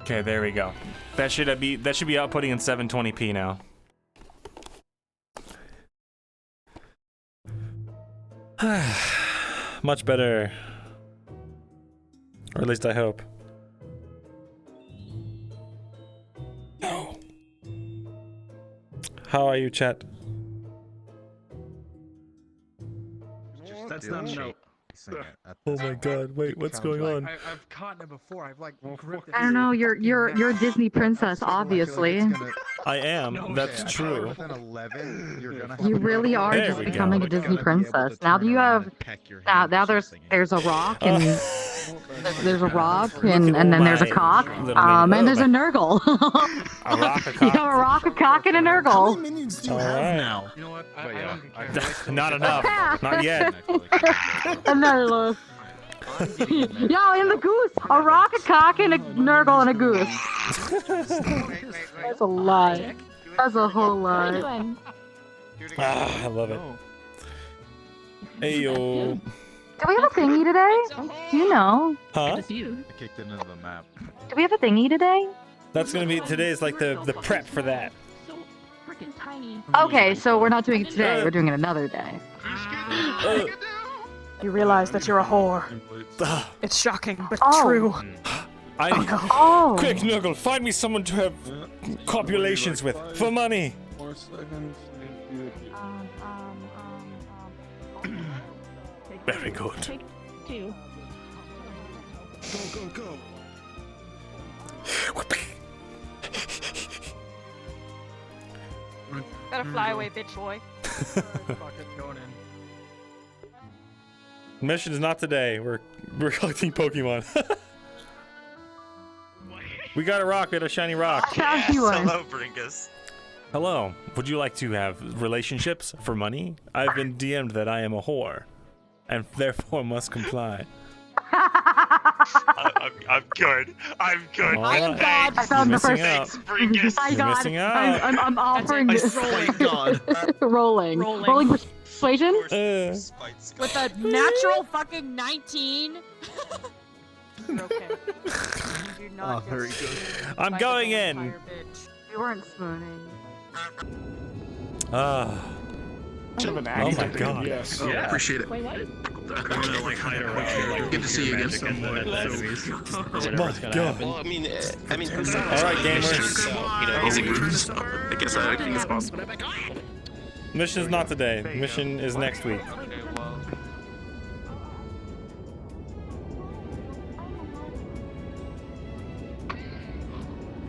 Okay, there we go. That should be outputting in 720p now. Much better. Or at least I hope. No. How are you, chat? That's not a note. Oh my god, wait, what's going on? I've caught it before. I've like gripped it. I don't know. You're a Disney princess, obviously. I am. That's true. You really are There just we becoming go. a Disney princess. Now that you have, now there's a rock and there's a rock and then there's a cock, and there's a Nergal. A rock, a You cock. have a rock, a cock, and a Nergal. Alright. now? You know what? I don't care. Not enough. Not yet. And then Yo, and the goose. A rock, a cock, and a Nergal, and a goose. That's a lie. That's a whole lie. Ah, I love it. Hey yo. Do we have a thingy today? Do you know? Huh? I kicked it into the map. Do we have a thingy today? That's gonna be today's like the prep for that. So freaking tiny. Okay, so we're not doing it today. We're doing it another day. You realize that you're a whore. It's shocking, but true. Oh. Quick, Nergal, find me someone to have copulations with for money. Very good. Take 2. Go. Better fly away, bitch boy. Mission is not today. We're collecting Pokemon. We got a rock. We got a shiny rock. Hello, Bringus. Hello. Would you like to have relationships for money? I've been DM'd that I am a whore, and therefore must comply. I'm good. I'm good. All right. I found the Missing first. out. Bringus. I You're got. missing out. I'm offering this. Rolling. Rolling persuasion. With a natural fucking 19. You're okay. You're not very just good. I'm like a going in. vampire bitch. You weren't spooning. Ah. Oh my god. Yes. Oh, Yeah. appreciate it. Wait, what? Good to see you again. My god. Well, I mean, All right, gamers. he's a good, so I guess I think it's possible. Mission is not today. Mission is next week.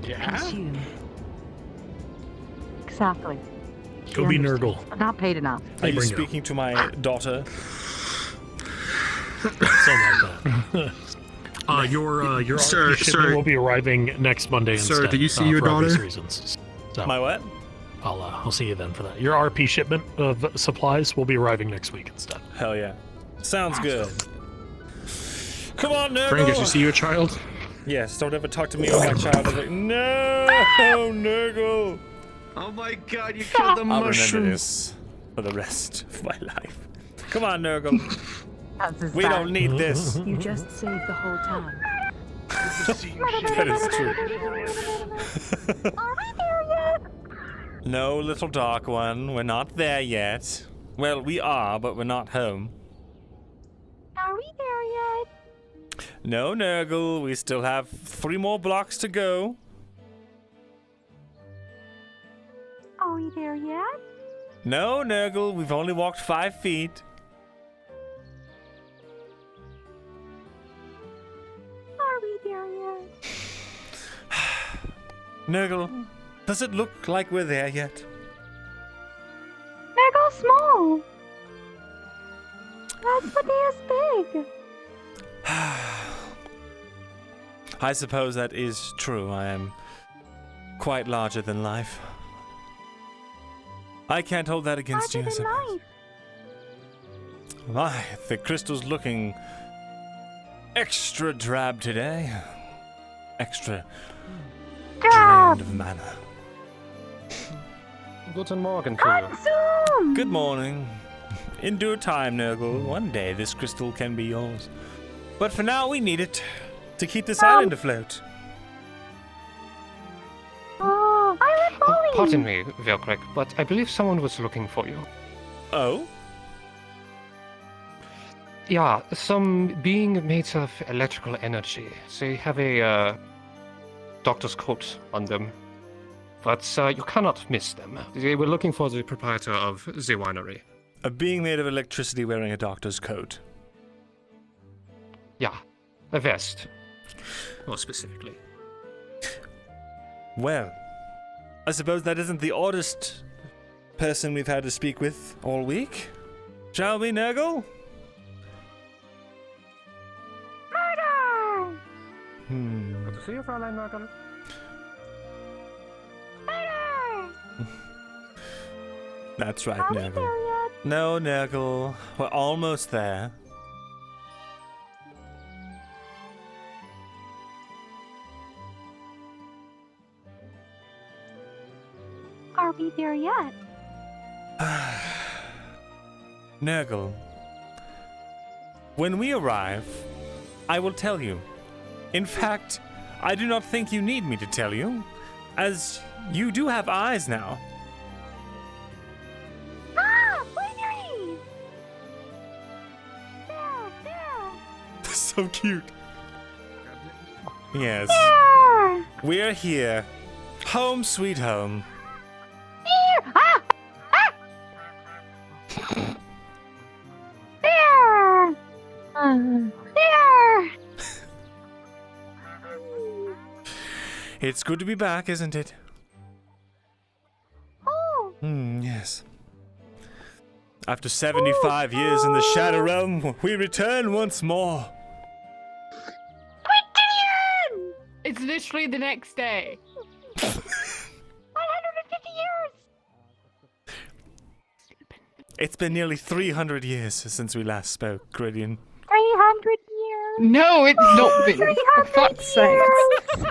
Yeah. Exactly. Go be Nergal. I'm not paid enough. Are you bring her. speaking to my daughter? Something like that. Your Sir, RP shipment sir. will be arriving next Monday Sir, instead. did you see your for obvious daughter? reasons. So My what? I'll see you then for that. Your RP shipment of supplies will be arriving next week instead. Hell yeah. Sounds good. Come on, Nergal! Frank, did you see your child? Yes, don't ever talk to me or my child. Like, no, Nergal! Oh my god, you killed the I'll remember mushroom. this for the rest of my life. Come on, Nergal. That's his We back. don't need this. You just saved the whole time. That is true. Are we there yet? No, little dark one, we're not there yet. Well, we are, but we're not home. Are we there yet? No, Nergal, we still have 3 more blocks to go. Are we there yet? No, Nergal, we've only walked 5 feet. Are we there yet? Nergal, does it look like we're there yet? Nergal small. Asmodeus big. I suppose that is true. I am quite larger than life. I can't hold that against you, I Larger than suppose. life. My, the crystal's looking extra drab today. Extra Drab. drained of mana. Guten Morgen to you. Consume. Good morning. In due time, Nergal. One day this crystal can be yours. But for now, we need it to keep this island afloat. Pardon me, Velkrek, but I believe someone was looking for you. Oh? Yeah, some being made of electrical energy. They have a doctor's coat on them. But you cannot miss them. They were looking for the proprietor of the winery. A being made of electricity wearing a doctor's coat. Yeah, a vest. More specifically. Well, I suppose that isn't the oddest person we've had to speak with all week. Shall we, Nergal? Murder! Good to see you, Fräulein Nergal. Murder! That's right, Are we Nergal. there yet? No, Nergal. We're almost there. Are we there yet? Nergal. When we arrive, I will tell you. In fact, I do not think you need me to tell you, as you do have eyes now. Ah! Winry! There! So cute. Yes. There! We're here. Home sweet home. There! Ah! Ah! There! There! It's good to be back, isn't it? Oh! Yes. After 75 years in the Shadow Realm, we return once more. Quintilian! It's literally the next day. 150 years! It's been nearly 300 years since we last spoke, Griddian. 300 years! No, it's not been. For 300 fuck's sake. years!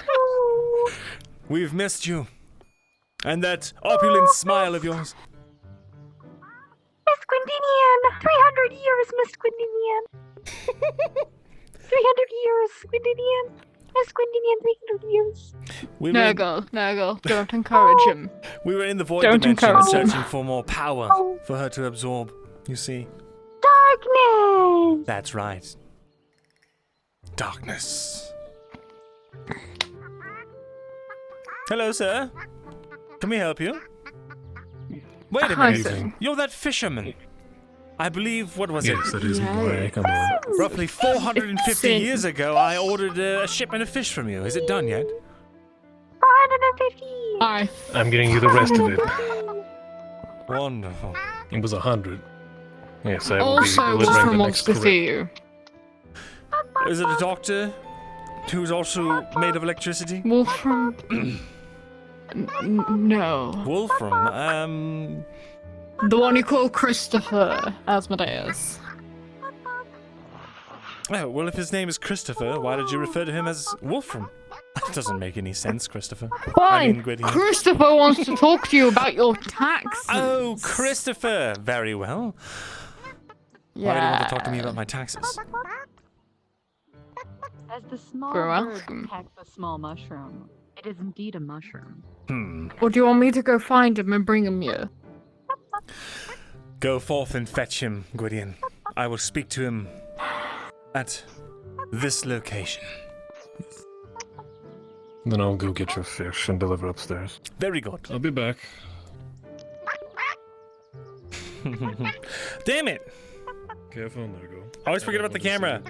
We've missed you. And that opulent smile of yours. Miss Quintilian! 300 years, Miss Quintilian! 300 years, Quintilian! Miss Quintilian, 300 years! Nergal, don't encourage him. We were in the void Don't dimension encourage him. searching for more power for her to absorb, you see. Darkness! That's right. Darkness. Hello, sir. Can we help you? Wait a Hi, minute. sir. You're that fisherman. I believe, what was it? that is why I come on. Roughly 450 It's in- years ago, I ordered a shipment of fish from you. Is it done yet? 450! I'm getting you the rest of it. Wonderful. It was 100. Yes, I will be Also, delivering the Wolfram next wants to correct. see you. Is it a doctor who's also made of electricity? Wolfram. No. Wolfram, The one you call Christopher Asmodeus. Oh, well, if his name is Christopher, why did you refer to him as Wolfram? That doesn't make any sense, Christopher. I Fine. mean, Gwydion. Christopher wants to talk to you about your taxes. Oh, Christopher! Very well. Why do you want to talk to me about my taxes? As the small You're bird welcome. detects a small mushroom, it is indeed a mushroom. Or do you want me to go find him and bring him here? Go forth and fetch him, Gwydion. I will speak to him at this location. Then I'll go get your fish and deliver upstairs. Very good. I'll be back. Damn it! Careful, Nergal. Always forget about the camera.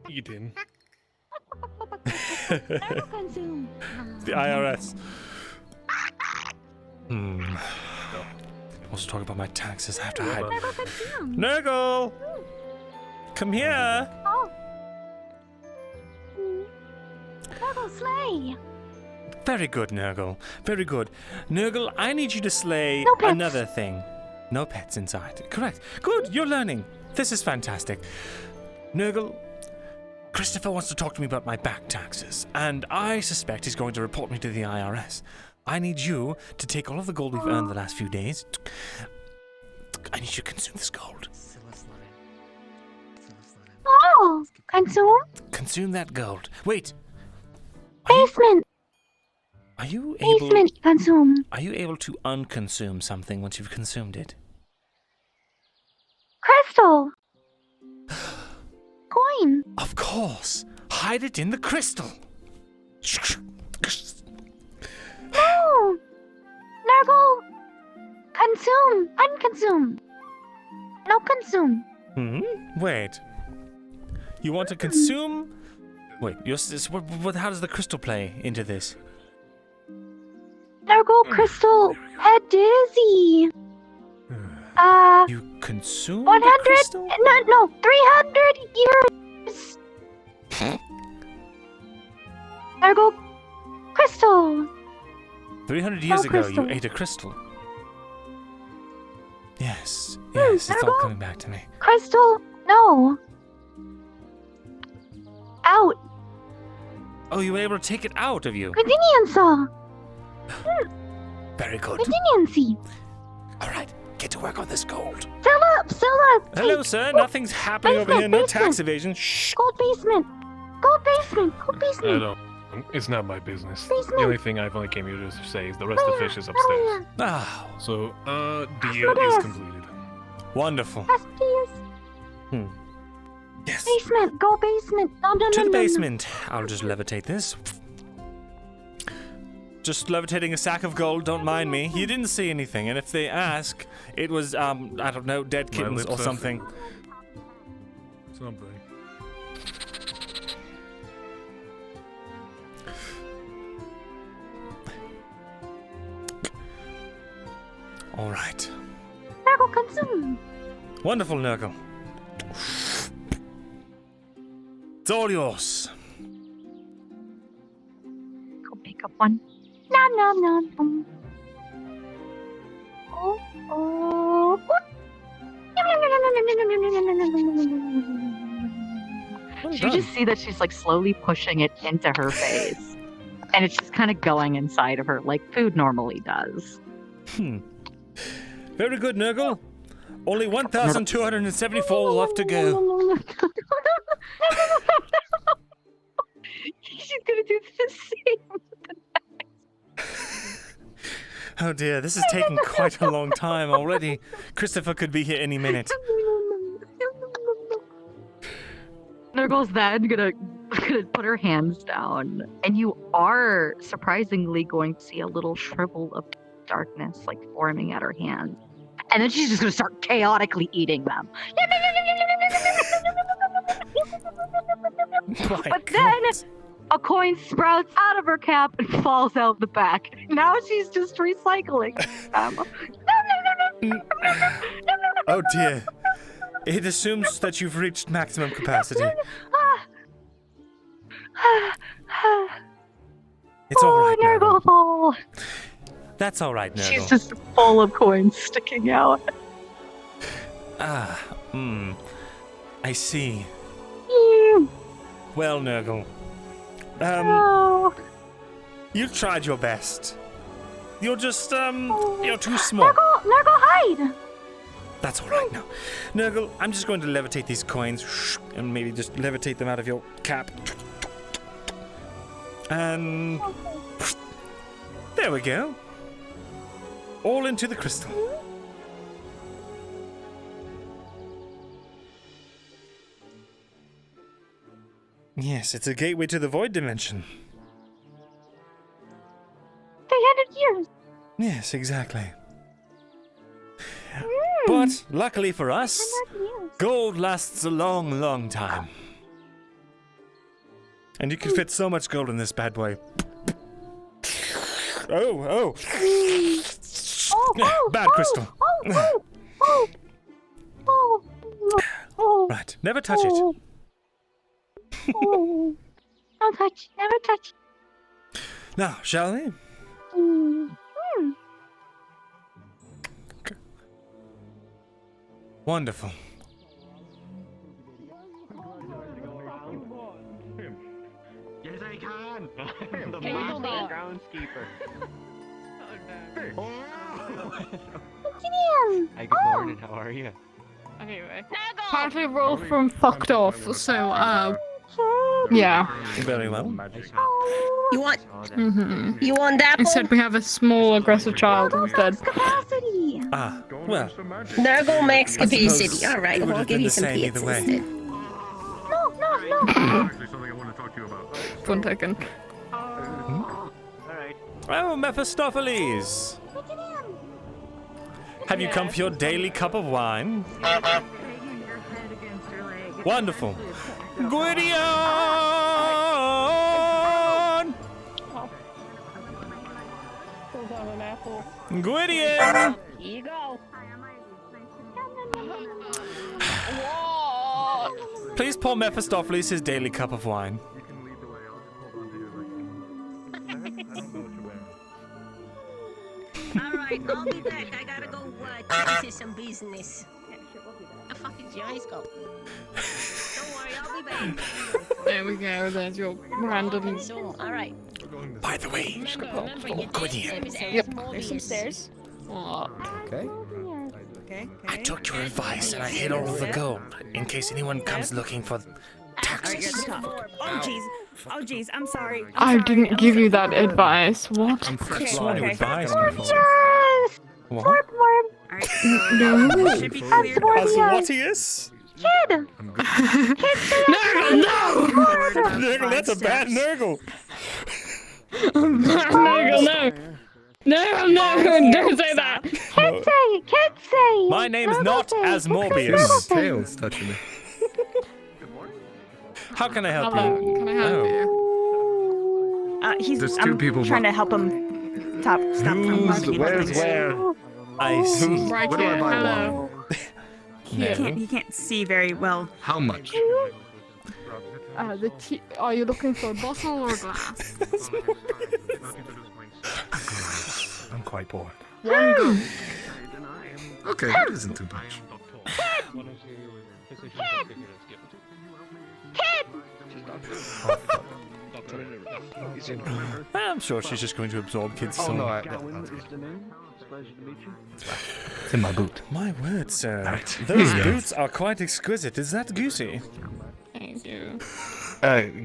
Eating. Consume. The IRS. Let's talk about my taxes. I have to hide. Consume. Nergal! Come here! Oh. Turtle slay. Very good, Nergal. Very good. Nergal, I need you to slay No pets. another thing. No pets inside. Correct. Good, you're learning. This is fantastic. Nergal, Christopher wants to talk to me about my back taxes, and I suspect he's going to report me to the IRS. I need you to take all of the gold we've earned the last few days. I need you to consume this gold. Oh, consume. Consume that gold. Wait. Basement. Are you able? Basement consume. Are you able to unconsume something once you've consumed it? Crystal. Coin. Of course. Hide it in the crystal. No. Nergal. Consume. Unconsume. No consume. Wait. You want to consume? Wait. How does the crystal play into this? Nergal crystal head dizzy. You consume 100? the crystal? No, 300 years. Nergal crystal. 300 years ago, you ate a crystal. Yes, it's all coming back to me. Crystal, no. Out. Oh, you were able to take it out of you. Contingency. Very good. Contingency. All right, get to work on this gold. Sell up. Hello, Take. sir. Nothing's happening over here. No tax evasion. Shh. Gold basement. I don't. It's not my business. Basement. The only thing I've only came here to say is the rest of the fish is upstairs. Ah, So, deal is completed. wonderful. Asmodeus. Yes. Basement. Go basement. No. To the basement. I'll just levitate this. Just levitating a sack of gold, don't mind me. You didn't see anything, and if they ask, it was, I don't know, dead My kittens lips or are something. Something. All right. Nergal consume. Wonderful, Nergal. It's all yours. Go pick up one. Nom. Oh. You just see that she's like slowly pushing it into her face. And it's just kind of going inside of her like food normally does. Very good, Nergal. Only 1,274 left to go. She's gonna do the same. Oh dear, this is taking quite a long time already. Christopher could be here any minute. Nergal's then gonna put her hands down, and you are surprisingly going to see a little shrivel of darkness like forming at her hand. And then she's just gonna start chaotically eating them. But then a coin sprouts out of her cap and falls out the back. Now she's just recycling them. Oh dear. It assumes that you've reached maximum capacity. It's alright, Nergal. Nergal. That's alright, Nergal. She's just full of coins sticking out. I see. Well, Nergal. Oh. You tried your best. You're just, you're too small. Nergal, hide. That's alright now. Nergal, I'm just going to levitate these coins and maybe just levitate them out of your cap. And there we go. All into the crystal. Yes, it's a gateway to the void dimension. 300 years. Yes, exactly. But luckily for us, gold lasts a long, long time. And you can fit so much gold in this bad boy. Oh. Bad crystal. Right, never touch it. Don't touch. Never touch. Now, shall we? Okay. Wonderful. Yes, I can. The master groundskeeper. Hi, good morning. How are you? Anyway. Partly roll from fucked off, so Yeah. Very well. You want Mm-hmm. you want that? Instead, we have a small aggressive child instead. Capacity. Ah, well, Nergal max I suppose capacity. All right, it would we'll have give been you the some same pizza either way. instead. Actually, something I want to talk to you about. One second. oh, Mephistopheles. Have you come for your daily cup of wine? Wonderful. Gwydion! Gwydion! Here you go. Please pour Mephistopheles his daily cup of wine. You can lead the way. I'll just hold on to your leg. I don't know what you're wearing. All right, I'll be back. I gotta go tend to some business. The fuck is your eyes go? Don't worry, I'll be back. There we go. There's your random. So, all right. By the way, Remember your Gwydion. Yep. There's some stairs. Okay. Okay. I took your advice and I hid all the gold in case anyone comes looking for taxes. Oh jeez. Oh jeez. I'm sorry. I didn't give you that advice. What? I'm Okay, trying to okay. advise me. What? Alright, so should be clear. Asmodeus? No! Nergal, that's a bad Nergal. Nergal, no! No! Don't say that! Can't say! My name is not Asmodeus. Tails touching me. How can I help you? Hello, can I help you? There's two I'm people trying to help him stop from barking into things. where? I see. Right What do I here, buy hello. He can't see very well. How much? Are you looking for a bottle or a glass? I'm quite bored. One go. Okay, that isn't too much. I'm sure she's just going to absorb kids' Oh soul. no, it's in my boot. My word, sir. Right. Those Here you go. boots are quite exquisite. Is that goosey? Thank you.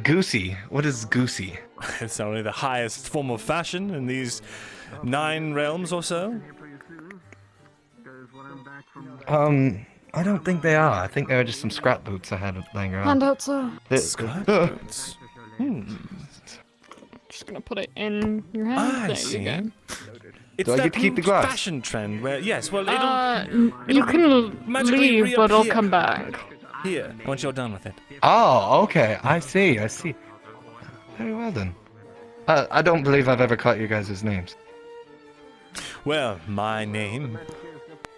Goosey. What is goosey? It's only the highest form of fashion in these 9 realms or so. I don't think they are. I think they're just some scrap boots I had laying around. Handout, sir. Scrap boots. Just gonna put it in your hand. I There see. you go. It's Do I that get to keep the new glass? fashion trend where, yes, well, You can magically leave, but I'll reappear. come back. Here, once you're done with it. Oh, okay. I see. Very well then. I don't believe I've ever caught you guys' names. Well, my name,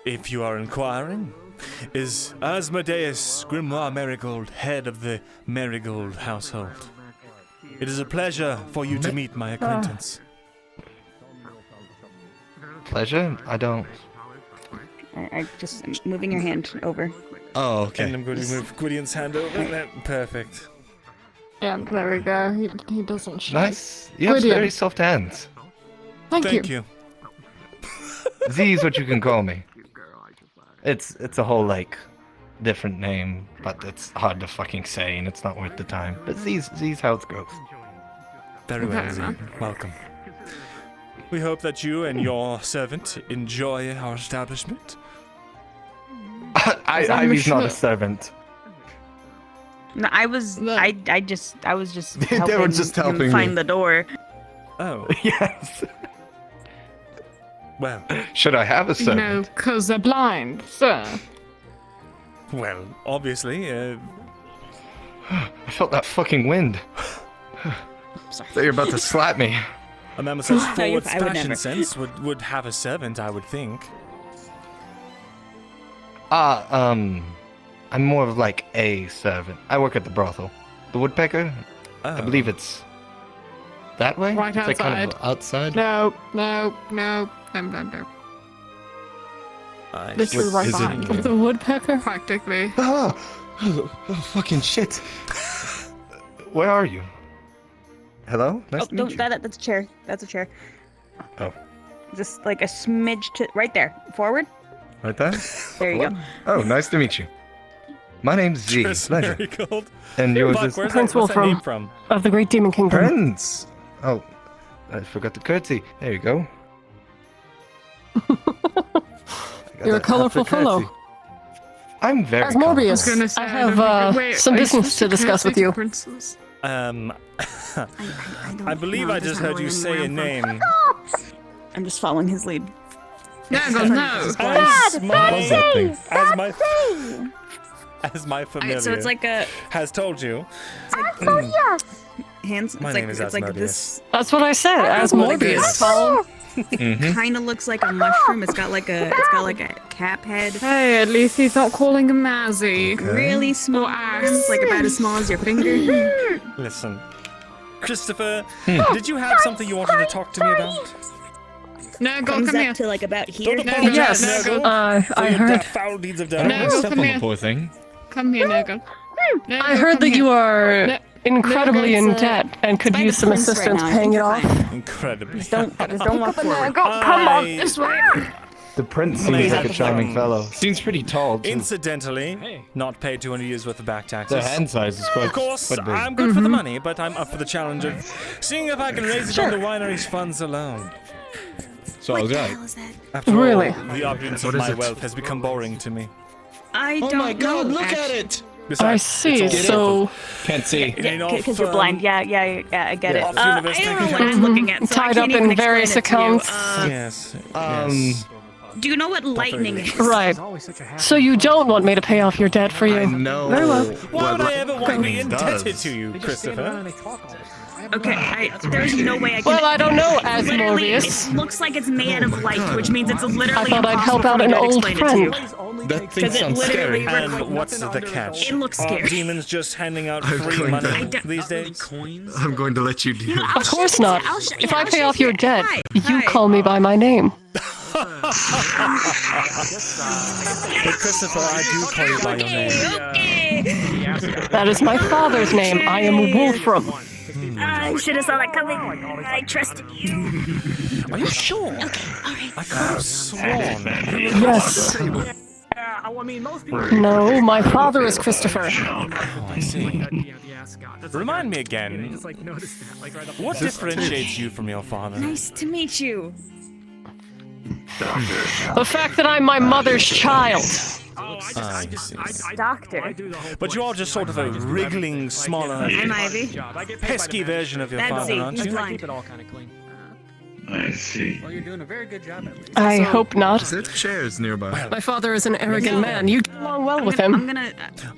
if you are inquiring, is Asmodeus Grimoire Marigold, head of the Marigold household. It is a pleasure for you to meet my acquaintance. Pleasure? I don't. I just moving your hand over. Oh, okay. And I'm going to move Gwydion's hand over. Perfect. Yeah, there we go. He doesn't show. Nice. You have Gwydion. very soft hands. Thank you. Z is what you can call me. It's a whole like different name, but it's hard to fucking say and it's not worth the time. But Z's how it goes. Very well, Okay. Z. Welcome. We hope that you and your servant enjoy our establishment. Ivy's not a servant. No, I was just They were helping just him helping find me. the door. Oh, Yes. well, Should I have a You servant? know, 'cause they're blind, sir. well, obviously, I felt that fucking wind. Sorry. Thought you were about to slap me. a man with such No, forward I would fashion never. sense would have a servant, I would think. I'm more of like a servant. I work at the brothel. The woodpecker? Oh. I believe it's that way? Right It's like kind of outside. outside? No. I Literally What right is it? behind. The woodpecker, practically. Oh, fucking shit. Where are you? Hello? Nice to meet you. That's a chair. That's a chair. Oh. Just like a smidge to right there. Forward. Right there? There you go. Oh, nice to meet you. My name's Z. Chris Pleasure. Marigold. And yours Buck, is where's Prince that, what's that Wolfram. name from? Of the Great Demon Kingdom. Prince. Oh, I forgot the curtsy. There you go. You're a colorful fellow. I'm very. Asmodeus, I have some business to discuss with you. I believe I just heard you say a name. I'm just following his lead. Nergal, no. As my familiar so it's like a has told you. hands. My name is it's like Asmodeus. this. That's what I said. Asmodeus. Kind of looks like a mushroom. It's got like a cap head. Hey, at least he's not calling him Mazzy. Really small arms, like about as small as your finger. Listen, Christopher, did you have something you wanted to talk to me about? Nergal, Comes come up here. to like about here. Don't apologize, Yes, Nergal, I for your heard. foul deeds of No, darkness. come here. Poor thing. Come here, Nergal. I heard that you are incredibly in debt and could by use the some prince right assistance now, I paying think it you're off. fine. Incredibly. Just don't walk forward. Come on, this way. The prince seems like a charming fellow. Seems pretty tall, too. Incidentally, not paid 200 years worth of back taxes. The hand size is quite, Of course, quite big. I'm good for the money, but I'm up for the challenge of seeing if I can raise it on the winery's funds alone. So I was right. After Really? all, the opulence of my wealth has become boring to me. I don't know. look at actually. it! I see. So Can't see. Because you're blind. Yeah, I get it. Off I university. don't know what I'm looking at. So tied I up can't in even various explain it to you. accounts. Yes. Do you know what lightning is? Right. So you don't want me to pay off your debt for you? No. Very well. Why would I ever want to be indebted to you, Christopher? Okay, there's no way I can. Well, I don't know, Literally, Asmodeus. it looks like it's made out of light, which means it's literally I thought I'd help impossible out for an me to old explain it friend. to you. That thing Because it sounds literally scary. And what's the catch? It looks Are scary. demons just handing out I'm free going money to- these days? I'm going to let you do it. Of course not. If I pay off your debt, you Hi. call me by my name. But Christopher, I do call you by your name. Okay. That is my father's name. I am Wolfram. I should have saw that coming. I trusted you. Are you sure? I could have sworn. Yes. No, my father is Christopher. Oh, I see. Remind me again, what differentiates you from your father? Nice to meet you. The fact that I'm my mother's child. I see. Doctor. But you are just sort of a wriggling, smaller, I'm Ivy. pesky version of your That's father, Z. aren't He's you? blind. I see. Well, you're doing a very good job at least. I hope not. There are chairs nearby. My father is an arrogant man. You get along well with I'm him. gonna.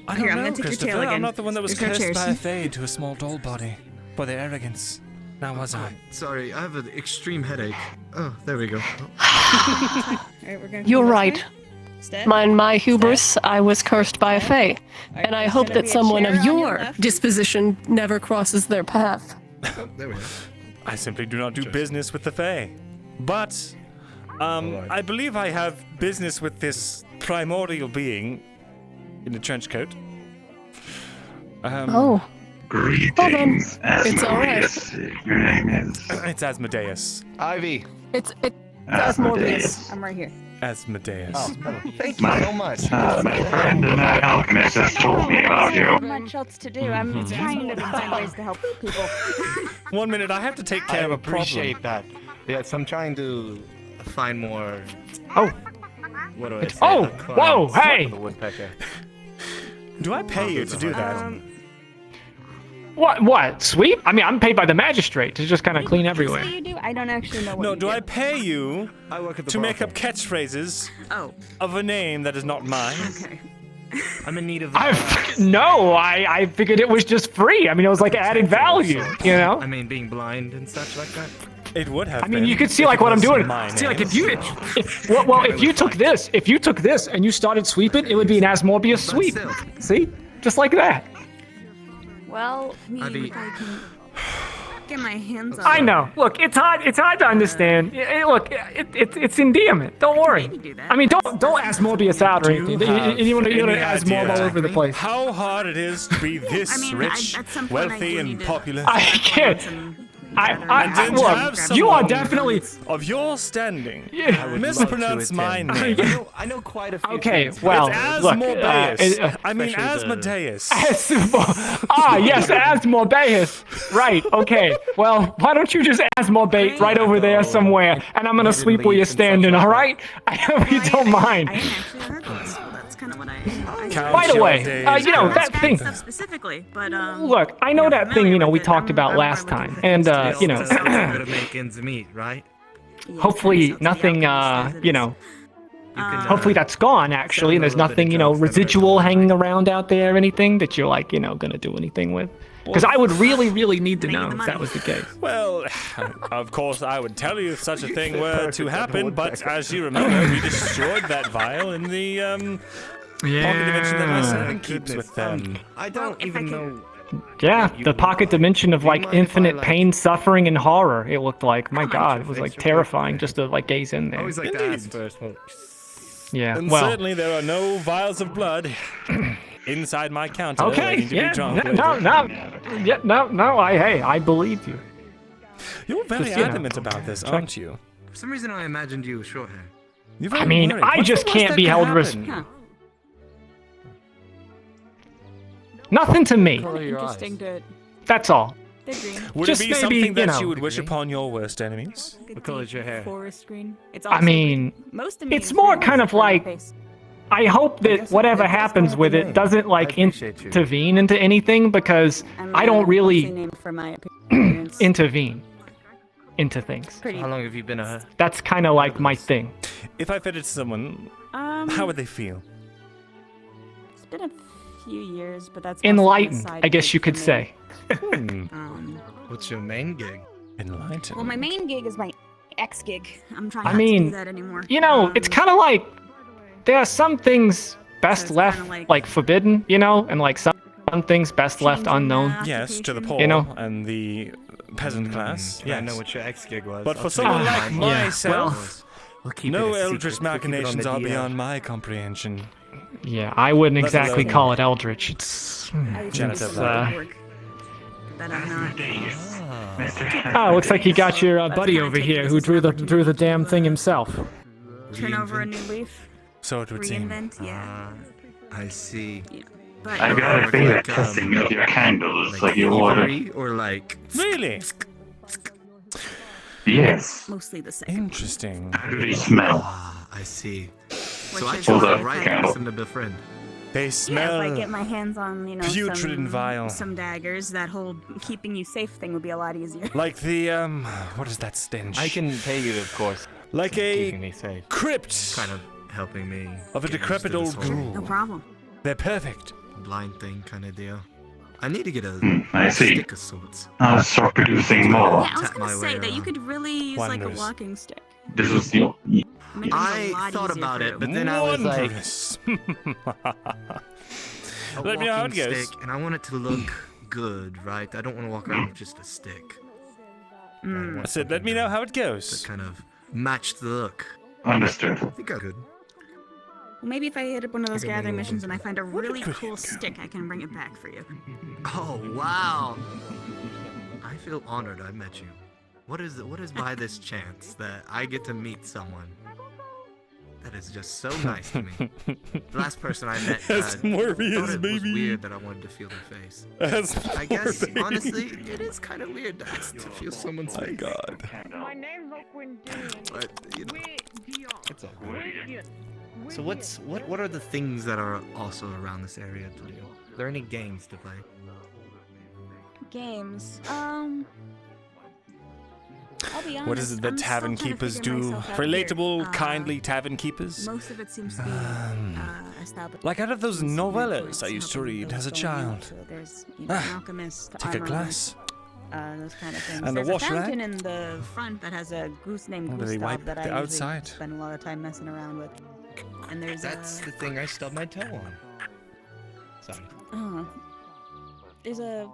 I Here, don't I'm know, gonna take your Christopher. tail again. I'm not the one that was There's no cursed by a chairs. fade to a small doll body. For their arrogance. Now was I. Sorry, I have an extreme headache. Oh, there we go. Alright, we're gonna You're come this right. way. Step. My hubris, I was cursed by a fae. And I hope that someone of your disposition never crosses their path. Oh, there we go. I simply do not do business with the Fae. But, I believe I have business with this primordial being in a trench coat. Oh. Greetings, It's alright. Asmodeus. Your name is It's Asmodeus. Ivy. It's Asmodeus. Asmodeus. I'm right here. Asmodeus. Oh, thank you so much. My friend and that alchemist has told me about you. Much else to do. I'm trying to find ways to help people. 1 minute, I have to take care I of a problem. appreciate that. Yes, I'm trying to find more. Oh. What do I say? Oh, whoa, hey! The woodpecker. Do I pay you to do that? What? Sweep? I mean, I'm paid by the magistrate to just kind of clean everywhere. You do? I don't actually know what No, you do I pay you I work at the to make up brothel. catchphrases Oh, of a name that is not mine? okay. I'm in need of. No, I figured it was just free. I mean, it was like added value, you know? I mean, being blind and such like that. It would have I mean, been you could see if like it what I'm was doing. my See, like name. if you took this and you started sweeping, it would be an Asmodeus sweep. See? Just like that. Well, I mean, if I can get my hands on I it. know. Look, it's hard to understand. Look, it's endearment. Don't worry. do that. I mean, don't Asmodeus out or anything. You want to Any Asmodeus all idea over the place. How hard it is to be this I mean, rich, at some point I wealthy, do and need to- popular? I can't. Look, you are definitely of your standing. Yeah. Mispronounce my name. I know quite a few. Okay, things. well, It's look, Asmodeus. I mean especially the- Asmodeus. Yes, Asmodeus. Right, okay. Well, why don't you just Asmodeus right over there somewhere, and I'm gonna sleep where you're standing, all right? I hope you don't mind. I am actually a herbalist, so that's kind of what I Count By the your way, days, you know, girl. that thing. stuff specifically, but Look, I know that thing, you know, we talked about last time, and, you know, to make ends meet, right? hopefully nothing, you know, hopefully that's gone, actually, and there's nothing, you know, residual hanging around out there or anything that you're, like, you know, gonna do anything with. Because I would really, really need to know if that was the case. Well, of course, I would tell you if such a thing were to happen, but as you remember, we destroyed that vial in the pocket dimension that my servant keeps with them. I don't even know. Yeah, the pocket dimension of, like, infinite pain, suffering, and horror, it looked like. My god, it was, like, terrifying just to, like, gaze in I there. always like to ask first. Yeah, And well, certainly there are no vials of blood inside my counter okay, waiting to yeah, be drunk later. no, I believe you. You're very Just, you know, adamant about this, aren't you? For some reason, I imagined you with short hair. You're very I mean, worried. I What's just the worst can't that be could held happen? Nothing to me. Interesting to. That's all. They're green. Would Just it be maybe, something that you know, you would wish upon your worst enemies? What color is your hair? Forest green. It's I also mean, green. Most of me it's is more green kind except of for my like, face. I hope that whatever happens with it doesn't, like, intervene into anything, because I don't really named for my appearance. intervene into things. Pretty. How long have you been a? That's kind of like my thing. If I fed it to someone, how would they feel? It's been a few years, but that's mostly a Enlightened, side I guess gig you for could me. say. What's your main gig? Enlightened. well, my main gig is my ex gig. I'm trying I not to do mean, that anymore. you know, it's kind of like there are some things best left, like, forbidden, you know, and, like, some things best left unknown. Yes, to the poor You know? and the peasant class. Yeah, I Yes. know what your ex gig was. But for I'll someone tell like you yeah. myself, we'll keep no it a secret. eldritch We'll keep it on machinations the are DL. beyond my comprehension. Yeah, I wouldn't Let exactly alone- call it eldritch. It's, Genitive. That I'm not. oh, looks like you got your buddy over here who drew the damn thing himself. Turn over a new leaf. So it would seem. Reinvent, yeah. I see. But I got a beta testing of your candles that you ordered. thievery or like. Really? Yes. mostly the same. Interesting. How do they smell? Ah, I see. So I is chose Hold the up, right candle. person to befriend. They Yeah, smell. if I get my hands on, you know, putrid and vile. some daggers, that whole keeping you safe thing would be a lot easier. Like the what is that stench? I can pay you, of course. Like Keeping a me safe. crypt Kind of helping me. of a get used decrepit to this old whole No ghoul. problem. They're perfect. blind thing kind of deal. I need to get a I see. stick of sorts. I'll start producing more. Yeah, I was Tap gonna my say way that you around. could really use like a Wonders. walking stick. This was the. Make things a I lot thought easier about for it, you. but then I was like, Wondrous. a Let me know how it walking goes. stick, and I want it to look good, right? I don't want to walk around with just a stick. I said, let me know how it goes. To kind of match the look. Understood. I think I could. Well, maybe if I hit up one of those Okay, gathering maybe missions and I find a really could cool you go? stick, I can bring it back for you. Oh wow! I feel honored I met you. What is by this chance that I get to meet someone that is just so nice to me? The last person I met Asmodeus, thought it was baby. weird that I wanted to feel their face. Asmodeus. I guess honestly, it is kind of weird to ask to feel someone's face. God. My name's Oakland But you know, it's all good. So what are the things that are also around this area to do? Are there any games to play? Games. I'll be honest. What is it that I'm still tavern trying to keepers figure do? myself out here. Relatable, kindly tavern keepers? Most of it seems to be established. Like out of those novellas I used to read as a child. So there's, you know, an alchemist, Take a armor, glass. those kind of things. And a There's wash a rag? fountain in the front that has a goose named Oh, do they Gustav wipe that I the usually outside? spend a lot of time messing around with. And there's That's the thing I stubbed my toe on. Sorry. there's a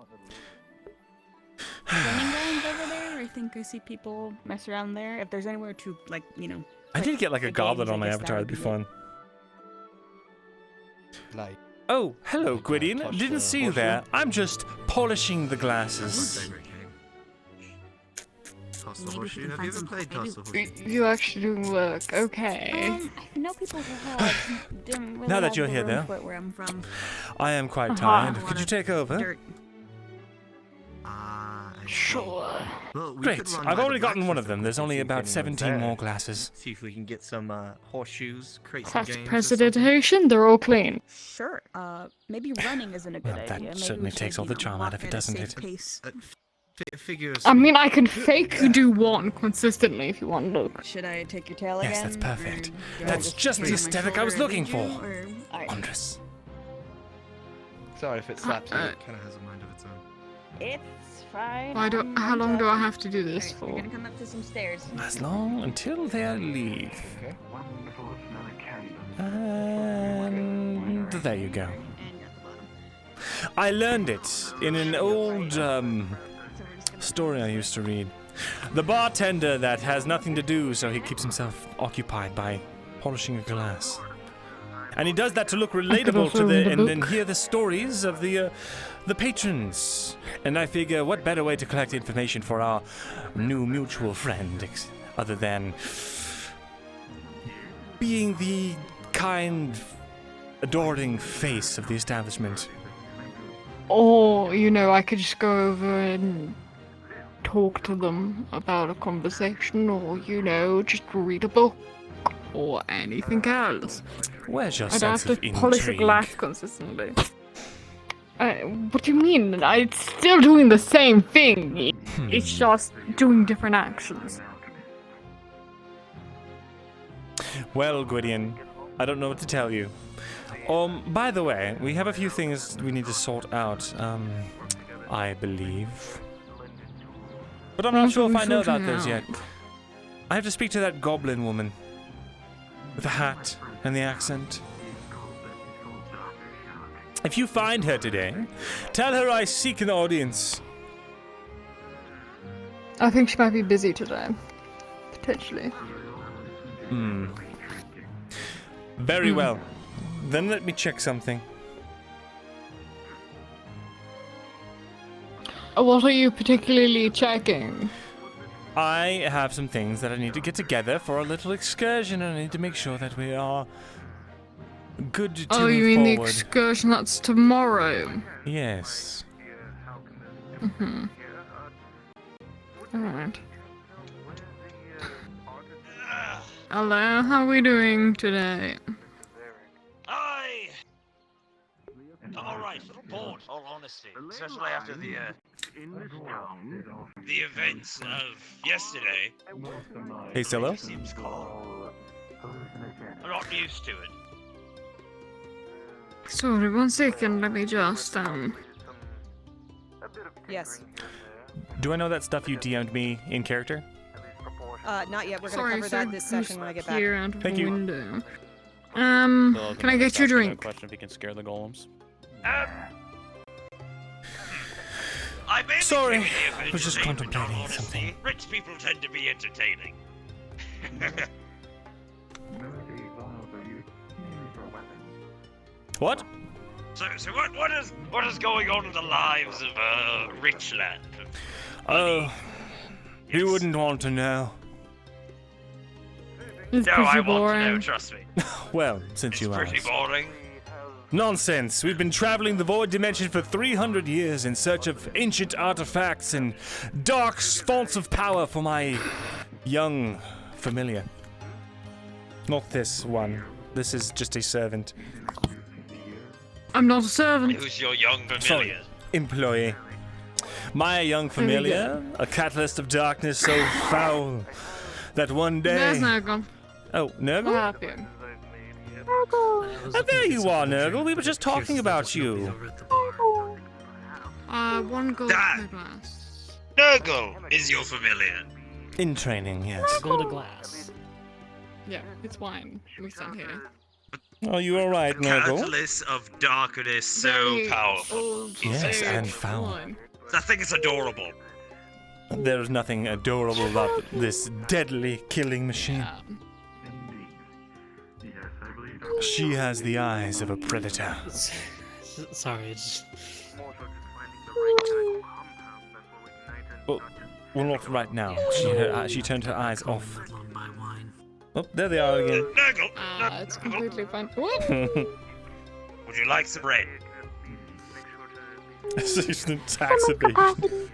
training ground over there. I think I see people mess around there. If there's anywhere to, like, you know. I play did get like a games, goblin I on my guess that avatar, would that'd be be it. fun. Like, Oh, hello, Gwydion. touch Didn't the see you horse there. I'm just polishing the that's my glasses. favorite game. Toss the horseshoe. Have you ever played Toss the horseshoe? You actually doing work, okay. I know people who have. Didn't really Now that have you're the here, room though. for it where I'm from. I am quite tired. Could you take over? Sure. Well, we Great. could run I've by already the gotten one blacksmith of them. if There's we only can about get 17 anyone more there. glasses. See if we can get some horseshoes, crates of Past games. prestidigitation, they're all clean. Sure. Maybe running isn't a good Well, idea. that Maybe certainly we should, takes all the charm out of it, doesn't it? Figures. I mean, I can fake do one consistently if you want to look. Should I take your tail Yes, again? that's perfect. Or That's just the aesthetic I was looking for. Alright. Wondrous. Sorry if it slaps you. It kind of has a mind of its own. It's fine. How long do I have to do this We're for? gonna come up to some stairs. As long until they leave. And there you go. I learned it in an old story I used to read. The bartender that has nothing to do, so he keeps himself occupied by polishing a glass. And he does that to look relatable to and hear the stories of the patrons. And I figure, what better way to collect information for our new mutual friend other than being the kind, adoring face of the establishment. Or, I could just go over and talk to them about a conversation, or, just read a book, or anything else. Where's your I'd sense have of to intrigue? polish the glass consistently. What do you mean? It's still doing the same thing. It's just doing different actions. Well, Gwydion, I don't know what to tell you. By the way, we have a few things we need to sort out, I believe. But I'm not sure if I know about those yet. I have to speak to that goblin woman. With the hat and the accent. If you find her today, tell her I seek an audience. I think she might be busy today. Potentially. Very well. Then let me check something. What are you particularly checking? I have some things that I need to get together for a little excursion, and I need to make sure that we are good to Oh, you move mean the forward. excursion that's tomorrow? Yes. Alright. Hello, how are we doing today? I'm alright, bored, all honesty. Especially after the events of yesterday. Hey, Silo? Seems calm. I'm not used to it. Sorry, 1 second, let me just, Yes. Do I know that stuff you DM'd me in character? Not yet. We're gonna cover that this session when I get back. Here out of Thank the you. window. Can I get you a drink? Question if you can scare the golems. I mainly Sorry, came here for I was just entertainment, contemplating in all honesty. something. Rich people tend to be entertaining. What? So what is going on in the lives of rich land? Oh, you wouldn't want to know. It's No, I pretty want to know, boring. trust me. Well, since you Pretty asked. boring. Nonsense! We've been traveling the void dimension for 300 years in search of ancient artifacts and dark fonts of power for my young familiar. Not this one. This is just a servant. I'm not a servant. Who's your young familiar? Sorry, employee. My young There we familiar, a catalyst of darkness so foul that one day... There's Nergal. Oh, Nergal? What happened? Oh, there you are, Nergal. We were just talking about you. One gold Ah. per glass. Nergal is your familiar. In training, yes. Gold a glass. Yeah, it's wine. We stand here. Are you alright, Nergal? Catalyst of darkness so Very powerful. old Yes, age and foul. wine. That thing is adorable. There's nothing adorable about this deadly killing machine. She has the eyes of a predator. Sorry, it's... Oh, Well, not right now. She turned her eyes off. Oh, there they are again. Nergal! It's completely fine. What? Would you like some bread? Assistant taxation.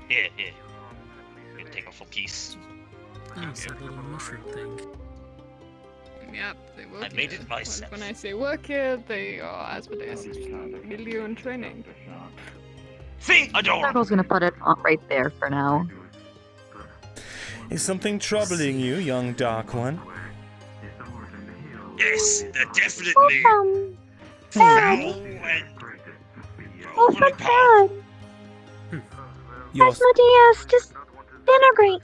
Here. You take off a piece. Oh, it's that little mushroom thing. Yep, they work. I made it myself. When I say work here, they are Asmodeus G in training. See, adorable. Nergal's gonna put it right there for now. Is something troubling you, young dark one? Yes, they're definitely foul and overqualified. Asmodeus, disintegrate.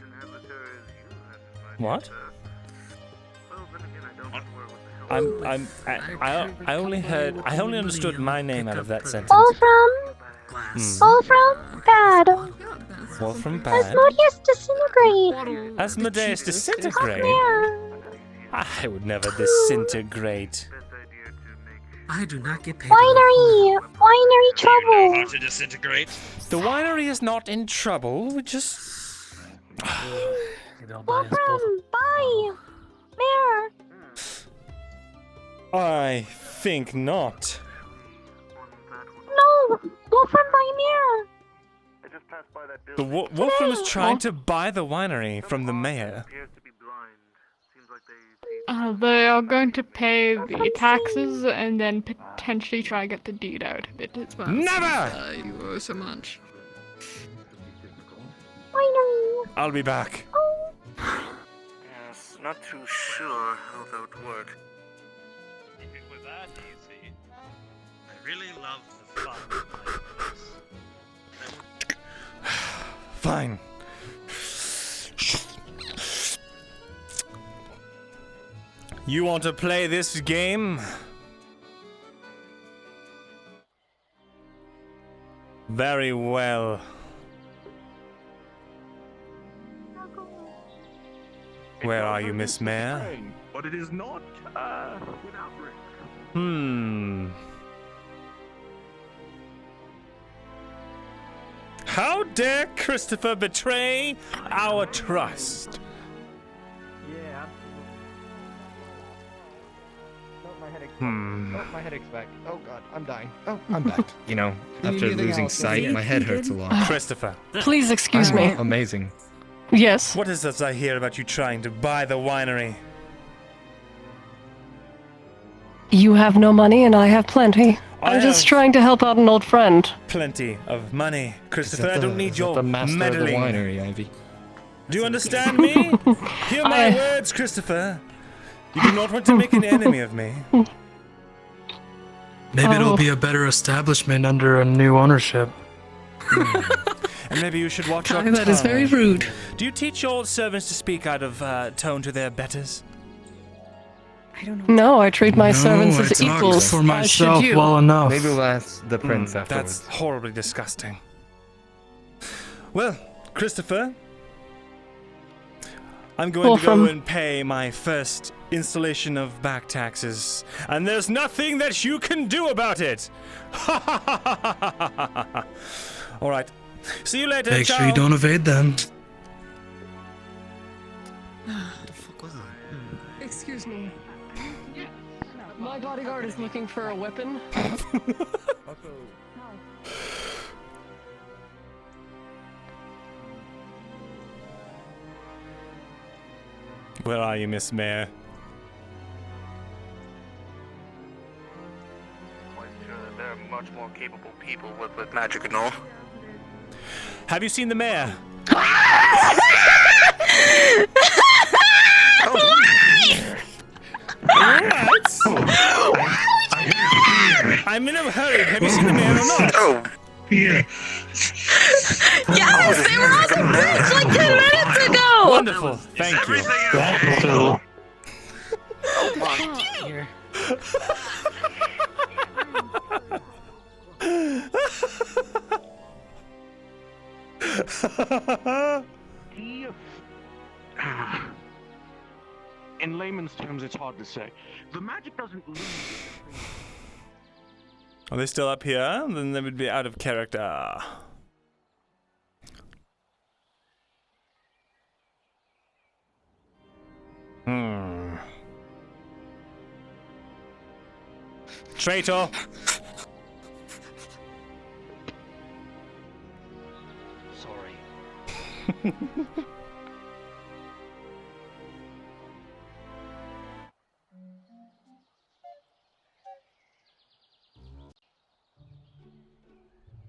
What? I only understood my name out of that sentence. Wolfram, bad. Wolfram bad. Asmodeus, disintegrate. Asmodeus disintegrate? I would never disintegrate. I do not get paid. Winery trouble. How to disintegrate? The winery is not in trouble. We just. Wolfram, bye. Mayor. I think not. No, Wolfram by Mayor. The Wolfram is trying to buy the winery from the mayor. They are going to pay the taxes and then potentially try to get the deed out of it as well. Never! You owe so much. Winery. I'll be back. Yes, not too sure how that would work. With that, you see, I really love the fun like this. Fine. You want to play this game? Very well. Where are you, Miss Mayor? But it is not without risk. How dare Christopher betray our trust? Yeah. My headache's back. Oh god, I'm dying. Oh, I'm back. You know, after losing sight, my head hurts a lot. Christopher. Please excuse me. Amazing. Yes. What is this I hear about you trying to buy the winery? You have no money and I have plenty. I'm just trying to help out an old friend. Plenty of money. Christopher, I don't need your master of the meddling. winery, Ivy. Do you understand me? Hear my words, Christopher. You do not want to make an enemy of me. Maybe it'll be a better establishment under a new ownership. And maybe you should watch your That is very rude. Do you teach your servants to speak out of tone to their betters? I don't know. No, I treat my servants I as talk equals. for as myself should you. well enough. Maybe we'll ask the prince afterwards. That's horribly disgusting. Well, Christopher, I'm going to go and pay my first installation of back taxes, and there's nothing that you can do about it. All right. See you later. Make ciao. sure you don't evade them. What the fuck was that? Excuse me. My bodyguard is looking for a weapon. Where are you, Miss Mayor? Quite sure that there are much more capable people with magic and all. Have you seen the mayor? What? I'm in a hurry. Have you seen the mayor or not? Oh. Yeah. Yes, they were on the bridge like 10 minutes ago. Wonderful. Thank you. So, Here. In layman's terms, it's hard to say. The magic doesn't leave. Are they still up here? Then they would be out of character. Traitor! Sorry.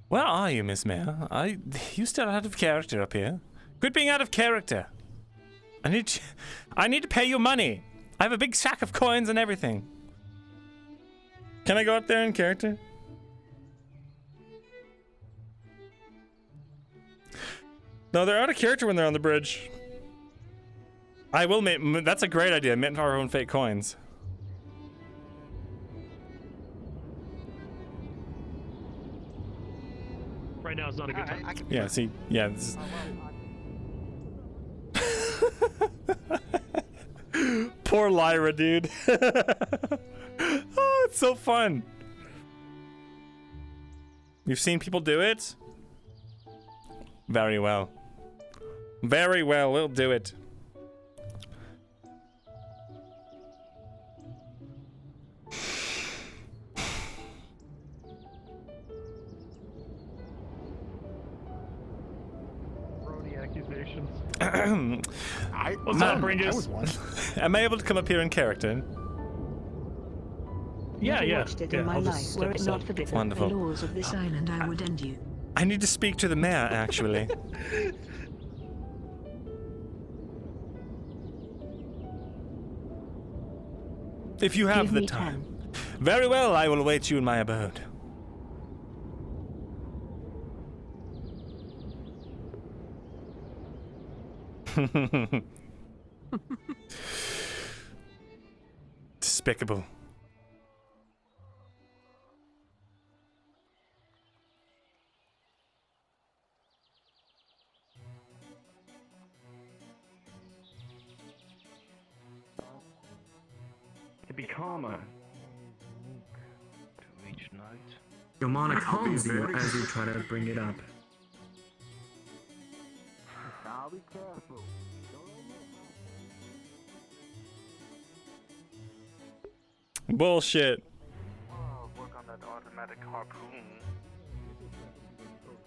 Where are you, Miss Mayor? You still out of character up here. Quit being out of character. I need to pay you money. I have a big sack of coins and everything. Can I go up there in character? No, they're out of character when they're on the bridge. I will make. That's a great idea. Mint our own fake coins. Right now is not a good time. Yeah. See. Yeah. This is... Poor Lyra, dude. Oh, it's so fun. You've seen people do it? Very well. Very well, we'll do it. Brody accusations. What's up, Bridges? Am I able to come up here in character? Yeah. In my life, were it not for the Wonderful. laws of this island, I would end you. I need to speak to the mayor, actually. If you have the time. Very well, I will await you in my abode. Despicable. To be calmer. To each night. Your monarch calms you as you try to bring it up. I'll be careful. Bullshit. Work on that automatic harpoon.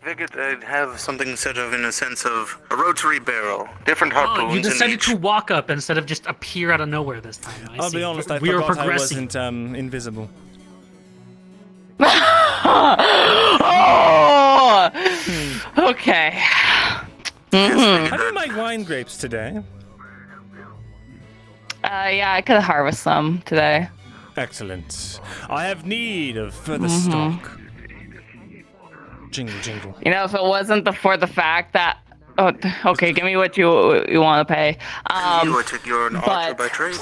I figured I'd have something sort of in a sense of a rotary barrel. Different harpoons. Oh, you decided in each. to walk up instead of just appear out of nowhere this time. I'll be honest, I we were forgot I progressing. wasn't invisible. Oh! Okay. How do you make wine grapes today? Yeah, I could harvest some today. Excellent. I have need of further stock. Jingle, jingle. You know, if it wasn't for the fact that... Oh, okay, give me what you want to pay. You're an archer by trade.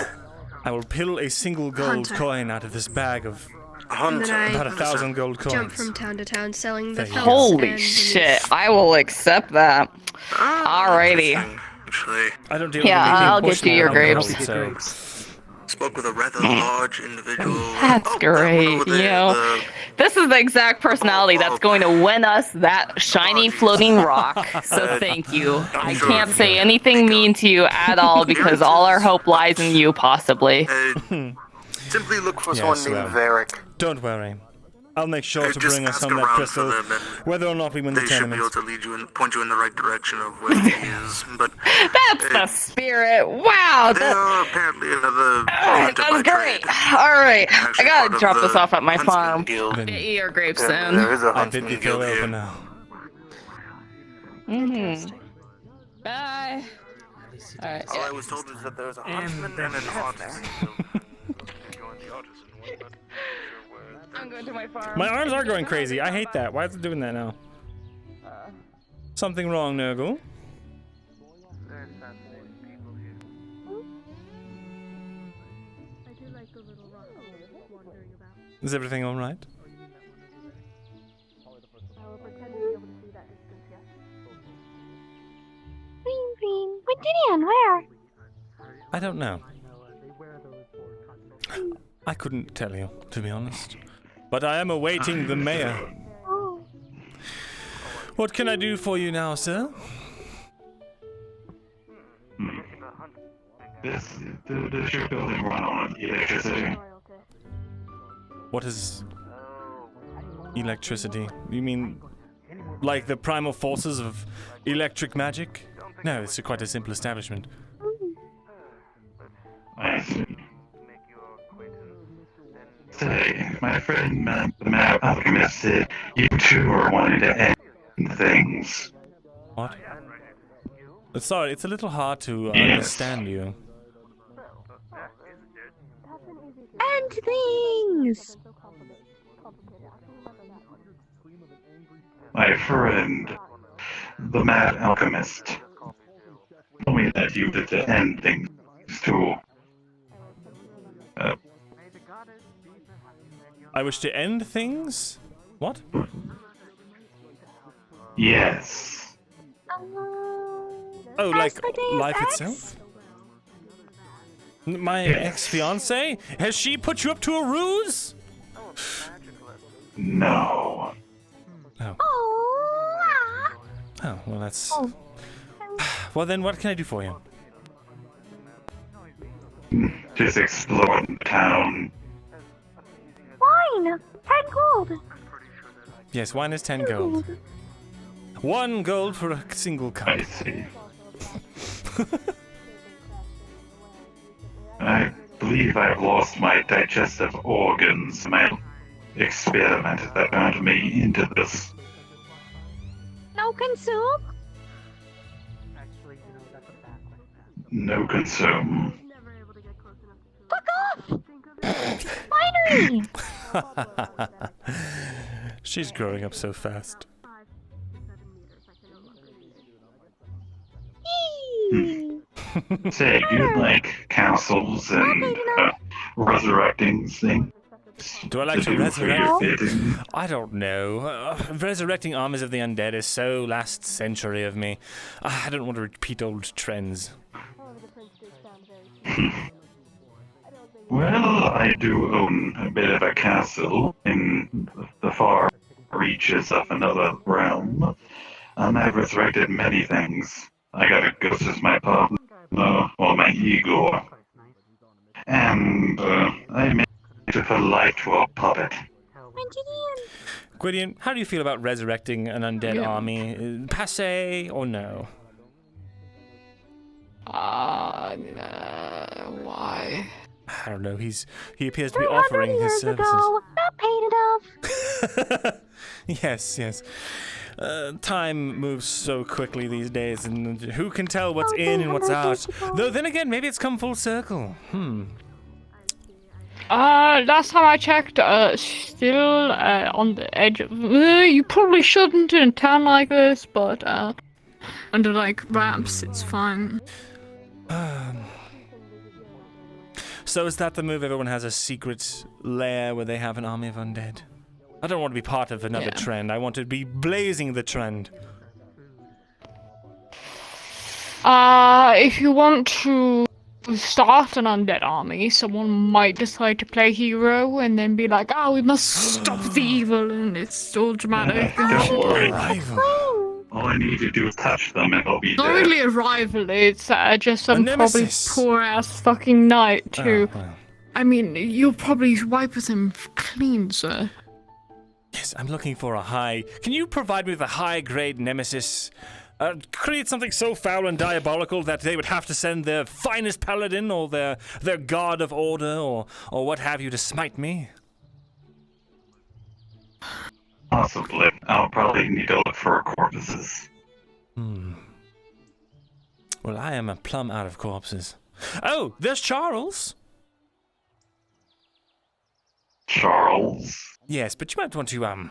I will pill a single gold coin out of this bag of Hunter. about 1,000 gold coins. Jump from town to town selling the fellas Holy and shit, I will accept that. Alrighty. I don't deal Yeah, with I'll get you your grapes. So. Spoke with a rather large individual. That's great. You know, this is the exact personality that's going to win us that shiny floating rock. So thank you. I can't say anything mean to you at all because all our hope lies in you, possibly. Simply look for someone named Varric. Don't worry. I'll make sure to bring us home that crystal, whether or not we win the They should be tournament. able to lead you and point you in the right direction of where he is. But That's the spirit. Wow. They are apparently another hunter That's by great. trade. All right. I Actually gotta part of drop the this off at my Huntsman farm. Guild. Get you your grapes Yeah, soon. there is a I bid Huntsman thee Guild farewell here. for now. Bye. Alright. All I was told is that there's a huntsman and an artisan. I'm going to my farm. My arms are going crazy. I hate that. Why is it doing that now? Something wrong, Nergal? Is everything all right? Green, green. Gideon, where? I don't know. I couldn't tell you, to be honest. But I am awaiting the mayor. Oh. What can I do for you now, sir? The shipbuilding run on electricity. What is electricity? You mean like the primal forces of electric magic? No, it's quite a simple establishment. I see. Say, my friend the map alchemist said you two are wanting to end things. What? Sorry, it's a little hard to understand you. And things! My friend, the mad alchemist, told me that you did to end things too. I wish to end things? What? Yes. Oh, like life itself? My ex-fiancée? Has she put you up to a ruse? No. Oh. Oh, well that's... Well then, what can I do for you? Just explore the town. Wine! 10 gold! Yes, wine is 10 gold. 1 gold for a single cup. I see. I believe I've lost my digestive organs. My experiment that turned me into this. No consume? No consume. Fuck off! Winery! She's growing up so fast. Say, do you like castles and resurrecting things? Do I like to resurrect? I don't know. Resurrecting armies of the undead is so last century of me. I don't want to repeat old trends. Well, I do own a bit of a castle in the far reaches of another realm, and I've resurrected many things. I got a ghost as my partner, or my ego, and I made to put life to a puppet. Gwydion, how do you feel about resurrecting an undead army? Passé or no? Why? I don't know. He appears to be offering his services. Not paid enough. Yes. Time moves so quickly these days, and who can tell what's in and what's out? Though then again, maybe it's come full circle. Last time I checked, still on the edge of. You probably shouldn't in a town like this, but under like wraps, it's fine. So is that the move? Everyone has a secret lair where they have an army of undead? I don't want to be part of another trend. I want to be blazing the trend. If you want to start an undead army, someone might decide to play hero and then be like, we must stop the evil, and it's all dramatic. Don't worry. All I need to do is touch them and they'll be not dead. really a rival, it's just some probably poor-ass fucking knight who... I mean, you'll probably wipe them clean, sir. Yes, I'm looking for a high... Can you provide me with a high-grade nemesis? Create something so foul and diabolical that they would have to send their finest paladin or their god of order or what have you to smite me? Possibly. I'll probably need to look for corpses. Well, I am a plumb out of corpses. Oh, there's Charles! Charles? Yes, but you might want to,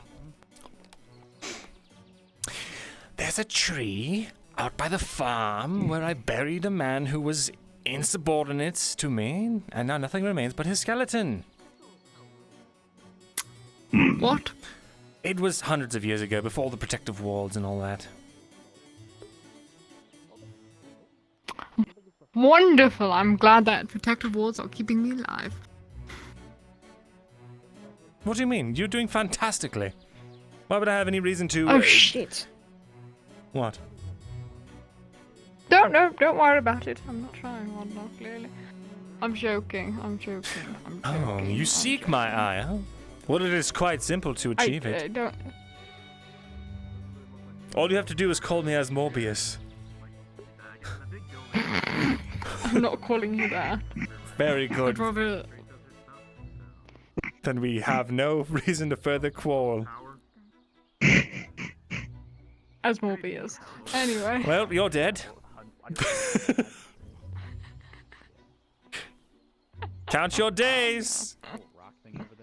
There's a tree out by the farm where I buried a man who was insubordinate to me, and now nothing remains but his skeleton. What? It was hundreds of years ago, before the protective walls and all that. Wonderful. I'm glad that protective walls are keeping me alive. What do you mean? You're doing fantastically. Why would I have any reason to... Oh, shit. What? Don't worry about it. I'm not trying hard enough, clearly. I'm joking. Oh, you seek my eye, huh? Well, it is quite simple to achieve I it. don't. All you have to do is call me Asmodeus. I'm not calling you that. Very good. I'd rather. Then we have no reason to further quarrel. Asmodeus. Anyway. Well, you're dead. Count your days.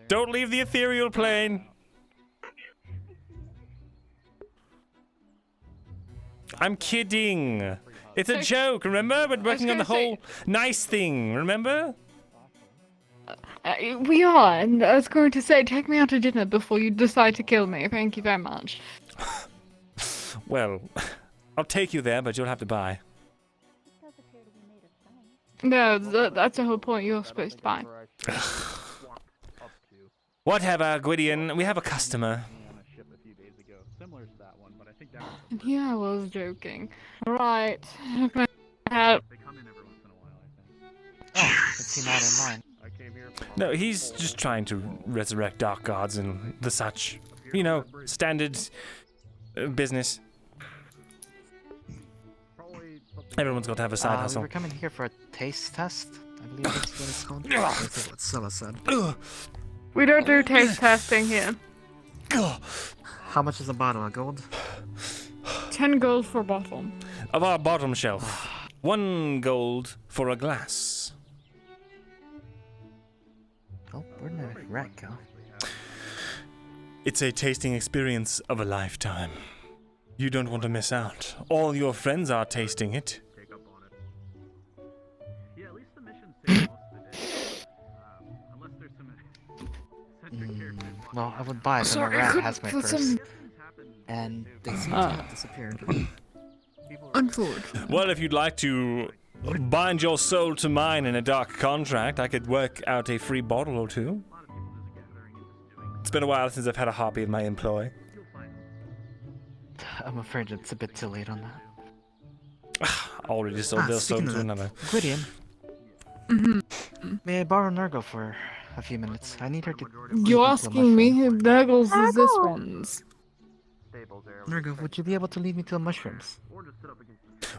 Don't leave the ethereal plane. I'm kidding. It's a joke, remember? We're working on the whole nice thing, remember? We are, and I was going to say, take me out to dinner before you decide to kill me. Thank you very much. Well, I'll take you there, but you'll have to buy. No, that's the whole point. You're supposed to buy. Whatever, Gwydion. We have a customer. Yeah, I was joking. Right. Oh, is he not in line? No, he's just trying to resurrect dark gods and the such. You know, standard business. Everyone's got to have a side hustle. We were coming here for a taste test. I believe that's what it's called. That's what Scylla said. we don't do taste testing here. How much is a bottle of gold? 10 gold for a bottle. Of our bottom shelf. 1 gold for a glass. Oh, where'd my rat go? It's a tasting experience of a lifetime. You don't want to miss out. All your friends are tasting it. Well, I would buy it, but my rat has my purse. And they seem to have disappeared. Unfortunately. Well, if you'd like to bind your soul to mine in a dark contract, I could work out a free bottle or two. It's been a while since I've had a hobby in my employ. I'm afraid it's a bit too late on that. Already sold their soul to another. Gwydion. May I borrow Nergal for a few minutes? I need her to... You're asking me who Nergal's is this one's? Nergal, would you be able to lead me to the mushrooms?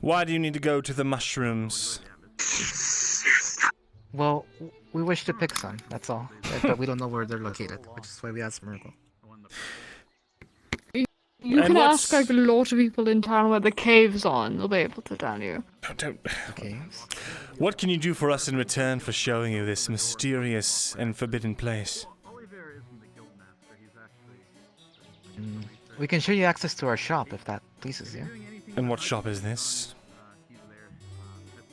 Why do you need to go to the mushrooms? Well, we wish to pick some, that's all. But we don't know where they're located, which is why we asked Marigold. You can ask like a lot of people in town where the caves are, and they'll be able to tell you. Don't. What can you do for us in return for showing you this mysterious and forbidden place? We can show you access to our shop if that pleases you. And what shop is this?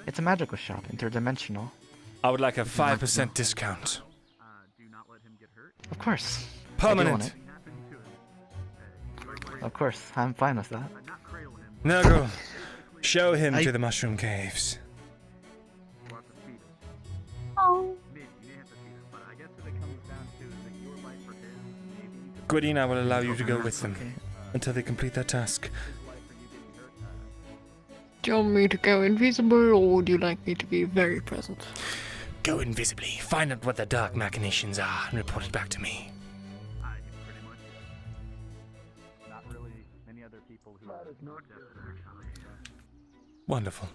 It's a magical shop, interdimensional. I would like a 5% discount. Of course. Permanent. Of course, I'm fine with that. Nergal, show him to the mushroom caves. Oh. Gwydion, I will allow you to go with them until they complete their task. Do you want me to go invisible, or would you like me to be very present? Go invisibly, find out what the dark machinations are, and report it back to me. Wonderful.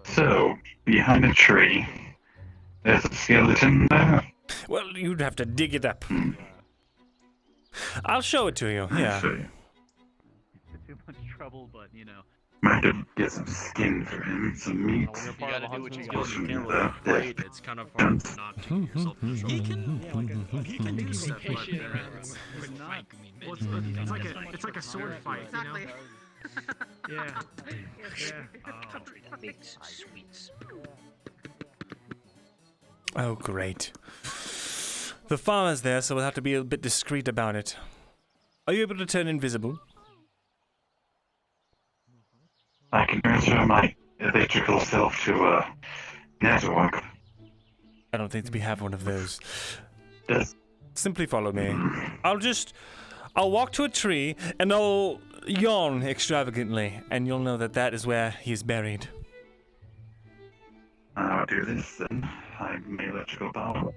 So, behind a tree, there's a skeleton there? Well, you'd have to dig it up. I'll show it to you, yeah. Too much trouble, but you know. Might have get some skin for him, some meat. You gotta do what you do. You can't really afraid. It's kind of hard not to put yourself in trouble. He can do some patient but not. It's like a sword fight, exactly. You know? Yeah. Country that makes sweets. Oh, great. The farmer's there, so we'll have to be a bit discreet about it. Are you able to turn invisible? I can transfer my electrical self to a network. I don't think we have one of those. Yes. Simply follow me. I'll walk to a tree, and I'll yawn extravagantly, and you'll know that that is where he's buried. I'll do this then. I have my electrical power.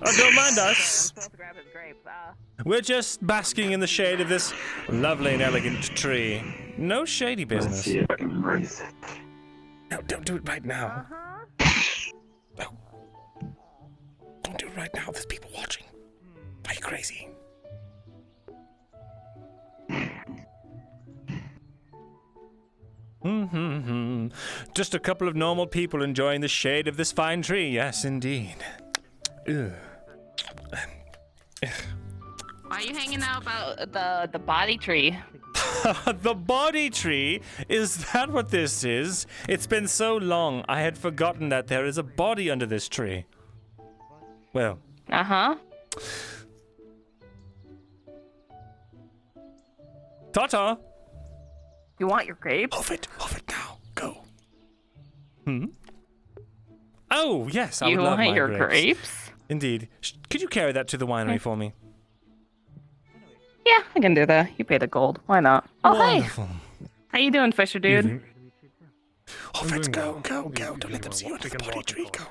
Oh, don't mind us. We're just basking in the shade of this lovely and elegant tree. No shady business. Let's see if I can raise it. No, don't do it right now. No. Don't do it right now. There's people watching. Are you crazy? Just a couple of normal people enjoying the shade of this fine tree. Yes, indeed. Ugh. Why are you hanging out about the body tree? The body tree? Is that what this is? It's been so long, I had forgotten that there is a body under this tree. Well. Uh-huh. Ta-ta! You want your grapes? Off it now. Go. Oh, yes, I would You love want my your grapes. grapes? Indeed. Could you carry that to the winery for me? Yeah, I can do that. You pay the gold. Why not? Oh, Wonderful. hey. How you doing, Fisher dude? Oh, let's go. Don't let them see you under the body tree. Go.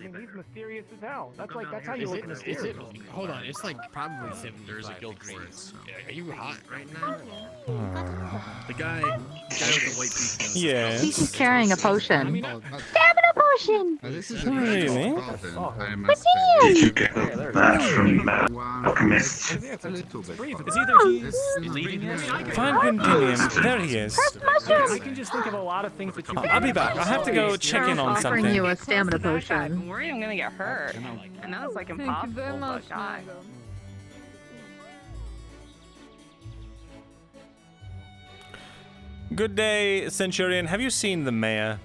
He's mysterious as hell. That's how you look mysterious. Hold on, it's like probably 7. There's a guild for it. So. Are you hot right now? The guy with the white piece. Yeah. He's carrying a potion. Stamina potion! Really? Did you get that from Alchemist? It's either he's leading us. Fine Gundinium. There he is. I can just think of a lot of things that you. I'll be back. I have to go check in on Offering something. you a stamina potion. I'm worried I'm gonna get hurt. I know it's like impossible, but God. Good day, Centurion. Have you seen the mayor?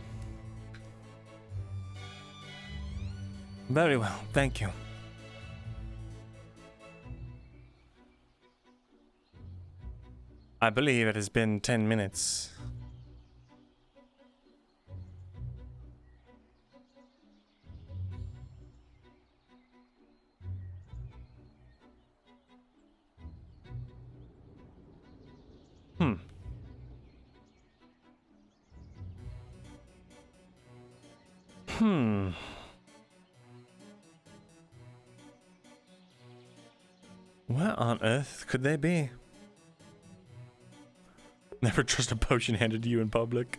Very well, thank you. I believe it has been 10 minutes. Where on earth could they be? Never trust a potion handed to you in public.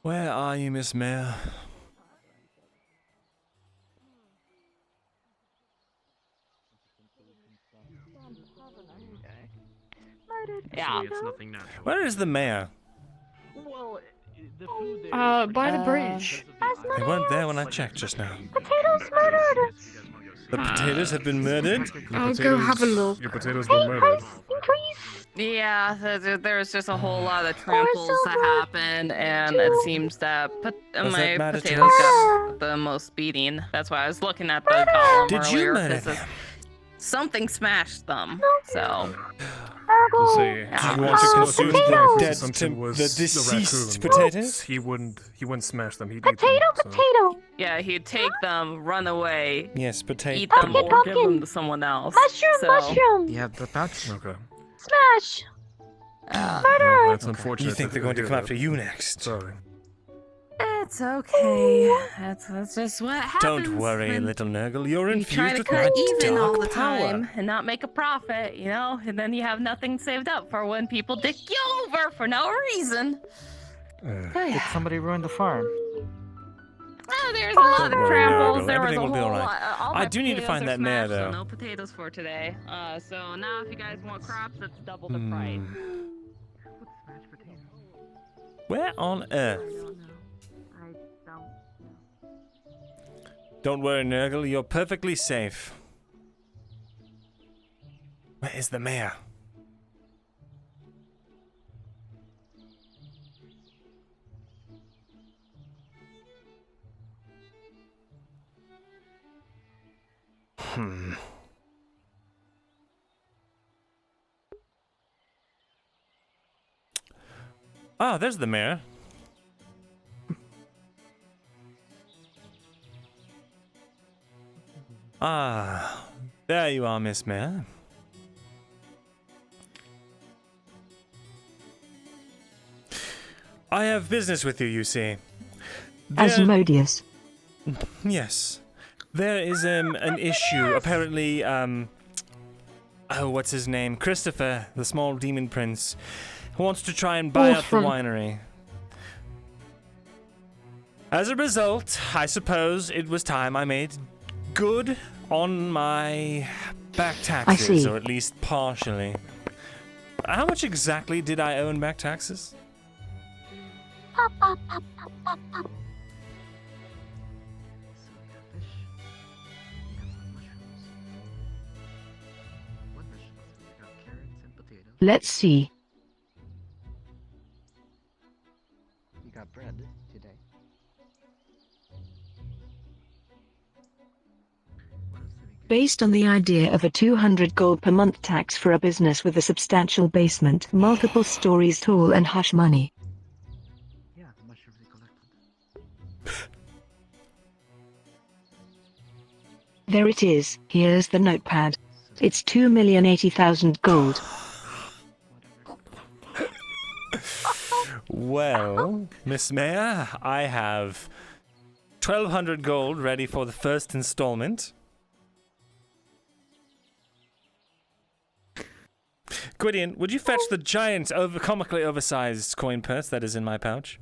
Where are you, Miss Mayor? Yeah. It's nothing natural. Where is the mayor? By the bridge. They weren't there when I checked just now. Potatoes murdered! The potatoes have been murdered? I'll go have a look. Your potatoes were murdered. Increase! Yeah, there's just a whole lot of tramples that happened, and it seems that my matter to potatoes us? got the most beating. That's why I was looking at the golem Did you earlier. murder 'cause them? Something smashed them, so... Do you want to consume the dead, Something was the deceased raccoon. potatoes? He wouldn't smash them. He'd Potato, eat them. potato! Yeah, he'd take them, run away, Yes, potato. eat them, Pumpkin, or give pumpkin. them to someone else. Mushroom, so... mushroom! Yeah, but that's Okay. Smash! Murder! That's unfortunate. You think they're going to hear come that. after you next? Sorry. It's okay. That's just what happens. Don't worry, when little Nergal. You're you try infused to with my cut even all the dark power. time and not make a profit, you know, and then you have nothing saved up for when people dick you over for no reason. Did somebody ruin the farm? Oh, there's a lot of Don't worry, tramples. Nergal. There was a Everything will be whole all right. lot. All I my do need to potatoes find are that mare, smashed, so though. no potatoes for today. So now if you guys want crops, it's double the price. Where on earth? Don't worry, Nergal. You're perfectly safe. Where is the mayor? Ah, there's the mayor. Ah, there you are, Miss Mayor. I have business with you, you see. Asmodeus. Yes. There is an issue. Apparently, oh, what's his name? Christopher, the small demon prince, wants to try and buy out the winery. As a result, I suppose it was time I made good on my back taxes, or at least partially. How much exactly did I owe in back taxes? Let's see. You got bread today. Based on the idea of a 200 gold per month tax for a business with a substantial basement, multiple stories tall and hush money. Yeah, the mushrooms they collected. There it is. Here's the notepad. It's 2,080,000 gold. Well, Miss Mayor, I have 1,200 gold ready for the first installment. Gwydion, would you fetch the giant, comically oversized coin purse that is in my pouch?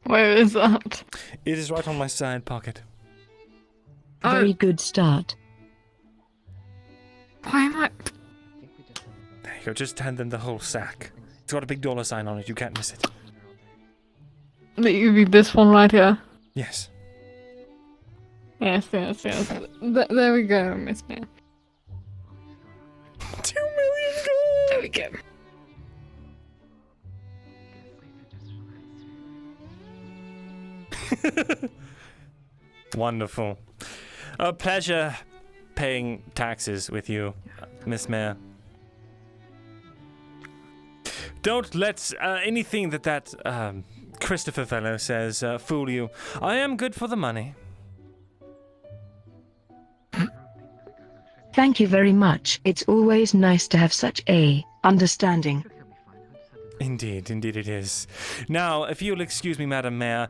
Where is that? It is right on my side pocket. Very good start. Why am I... There you go, just hand them the whole sack. It's got a big dollar sign on it, you can't miss it. This one right here? Yes. Yes. There we go, Miss Mayor. 2 million gold! There we go. Wonderful. A pleasure paying taxes with you, Miss Mayor. Don't let anything that Christopher fellow says fool you. I am good for the money. Thank you very much. It's always nice to have such a understanding. Indeed it is. Now, if you'll excuse me, Madam Mayor,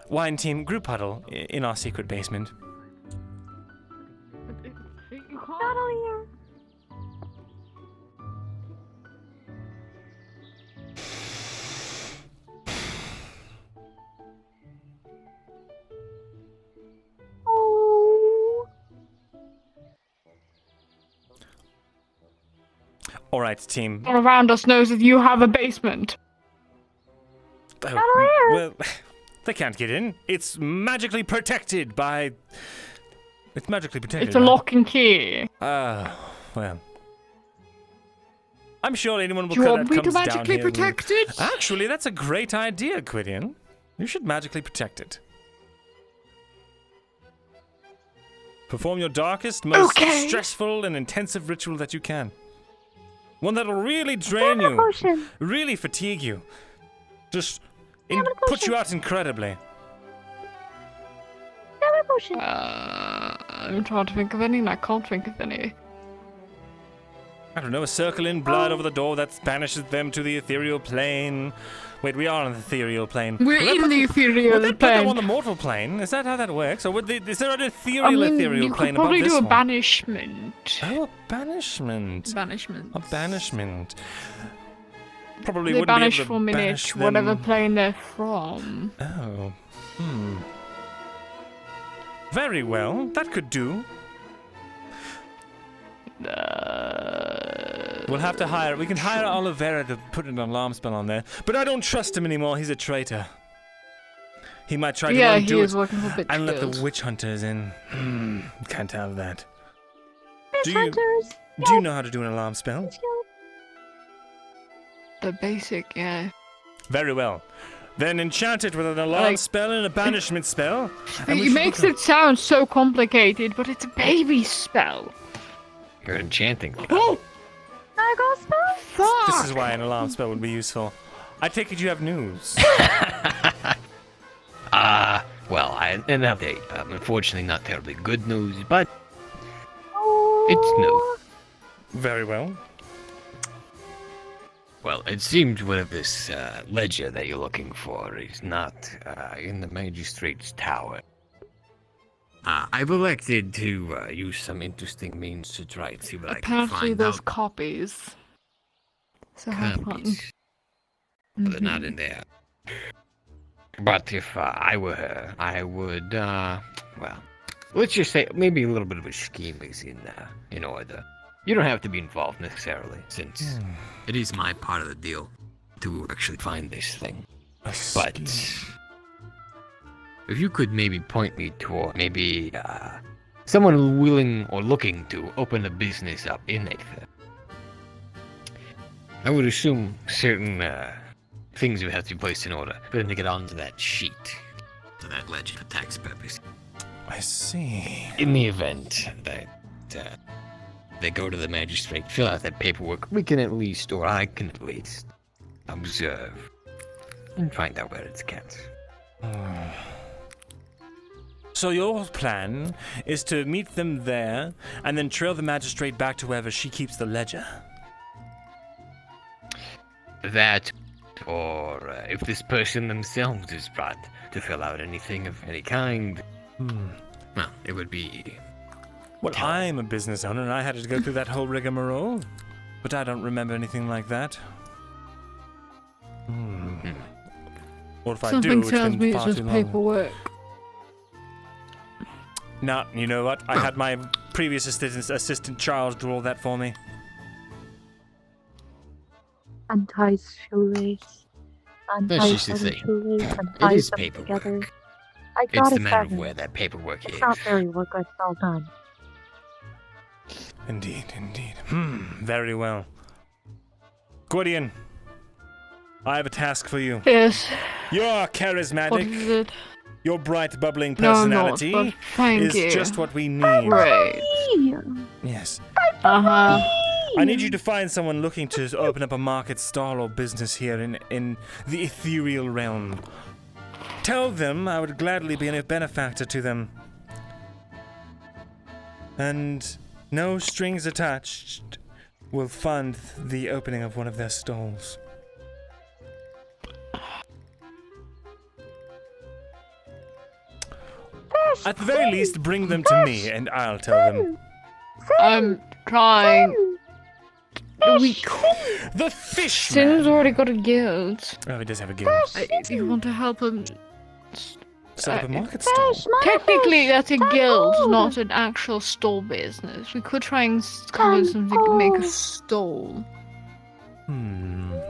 wine team, group huddle in our secret basement. All right, team. All around us knows that you have a basement. Oh, well, they can't get in. It's magically protected by... It's magically protected. It's a lock and key. Well. I'm sure anyone will Do you want me that to comes down magically here protect it? Actually, that's a great idea, Gwydion. You should magically protect it. Perform your darkest, most stressful and intensive ritual that you can. One that'll really drain you, really fatigue you, just put you out incredibly. I'm trying to think of any and I can't think of any. I don't know, a circle in blood over the door that banishes them to the ethereal plane. Wait, we are on the ethereal plane. We're in the ethereal plane. Put them on the mortal plane? Is that how that works? Or is there an ethereal plane above this one? You could probably do a banishment. Oh, a banishment. Banishment. A banishment. Probably they wouldn't banish be able for to a minute, banish them. whatever plane they're from. Oh. Very well. That could do. We'll have to hire... We can hire Oliveira to put an alarm spell on there. But I don't trust him anymore. He's a traitor. He might try to undo it and let the witch hunters in. Can't have that. Do you know how to do an alarm spell? The basic, yeah. Very well. Then enchant it with an alarm spell and a banishment spell. It makes it sound so complicated, but it's a baby spell. You're enchanting. Oh! Nergal spell? This is why an alarm spell would be useful. I take it you have news. Well, an update. Unfortunately, not terribly good news, but it's new. Very well. Well, it seems one of this ledger that you're looking for is not in the magistrate's tower. I've elected to use some interesting means to try and see what I can Apparently find there's out. copies. So have fun. Copies. Well, they're not in there. But if I were her, I would, well, let's just say maybe a little bit of a scheme is in order. You don't have to be involved necessarily, since it is my part of the deal to actually find this thing. But if you could maybe point me toward maybe someone willing or looking to open a business up in Aether, I would assume certain things would have to be placed in order for them to get onto that sheet, to that ledger for tax purposes. I see. In the event that they go to the magistrate, fill out that paperwork, we can at least, or I can at least, observe and find out where it's kept. So your plan is to meet them there and then trail the magistrate back to wherever she keeps the ledger? That, or if this person themselves is brought to fill out anything of any kind, well, it would be... Well, I'm a business owner and I had to go through that whole rigmarole, but I don't remember anything like that. Or if I do, Something it's tells been me it's far just too long. paperwork. Nah, you know what? I had my previous assistant Charles do all that for me. Untie shoelace. That's just the thing. It is paperwork. Together. I It's got the it matter of done. where that paperwork It's is. not very work, it's all done. Indeed, indeed. Very well. Gwydion, I have a task for you. Yes. You're charismatic. What is it? Your bright, bubbling No, I'm not, personality but thank is you. just what we need. Right. Yes. Uh-huh. I need you to find someone looking to open up a market stall or business here in the ethereal realm. Tell them I would gladly be a benefactor to them. And no strings attached will fund the opening of one of their stalls. At the very least, bring them to me and I'll tell them. I'm trying. The fish Sin's already got a guild. Oh, he does have a guild. You want to help him? Set up a market stall. Technically, that's a guild, not an actual stall business. We could try and come with something to make a stall. Not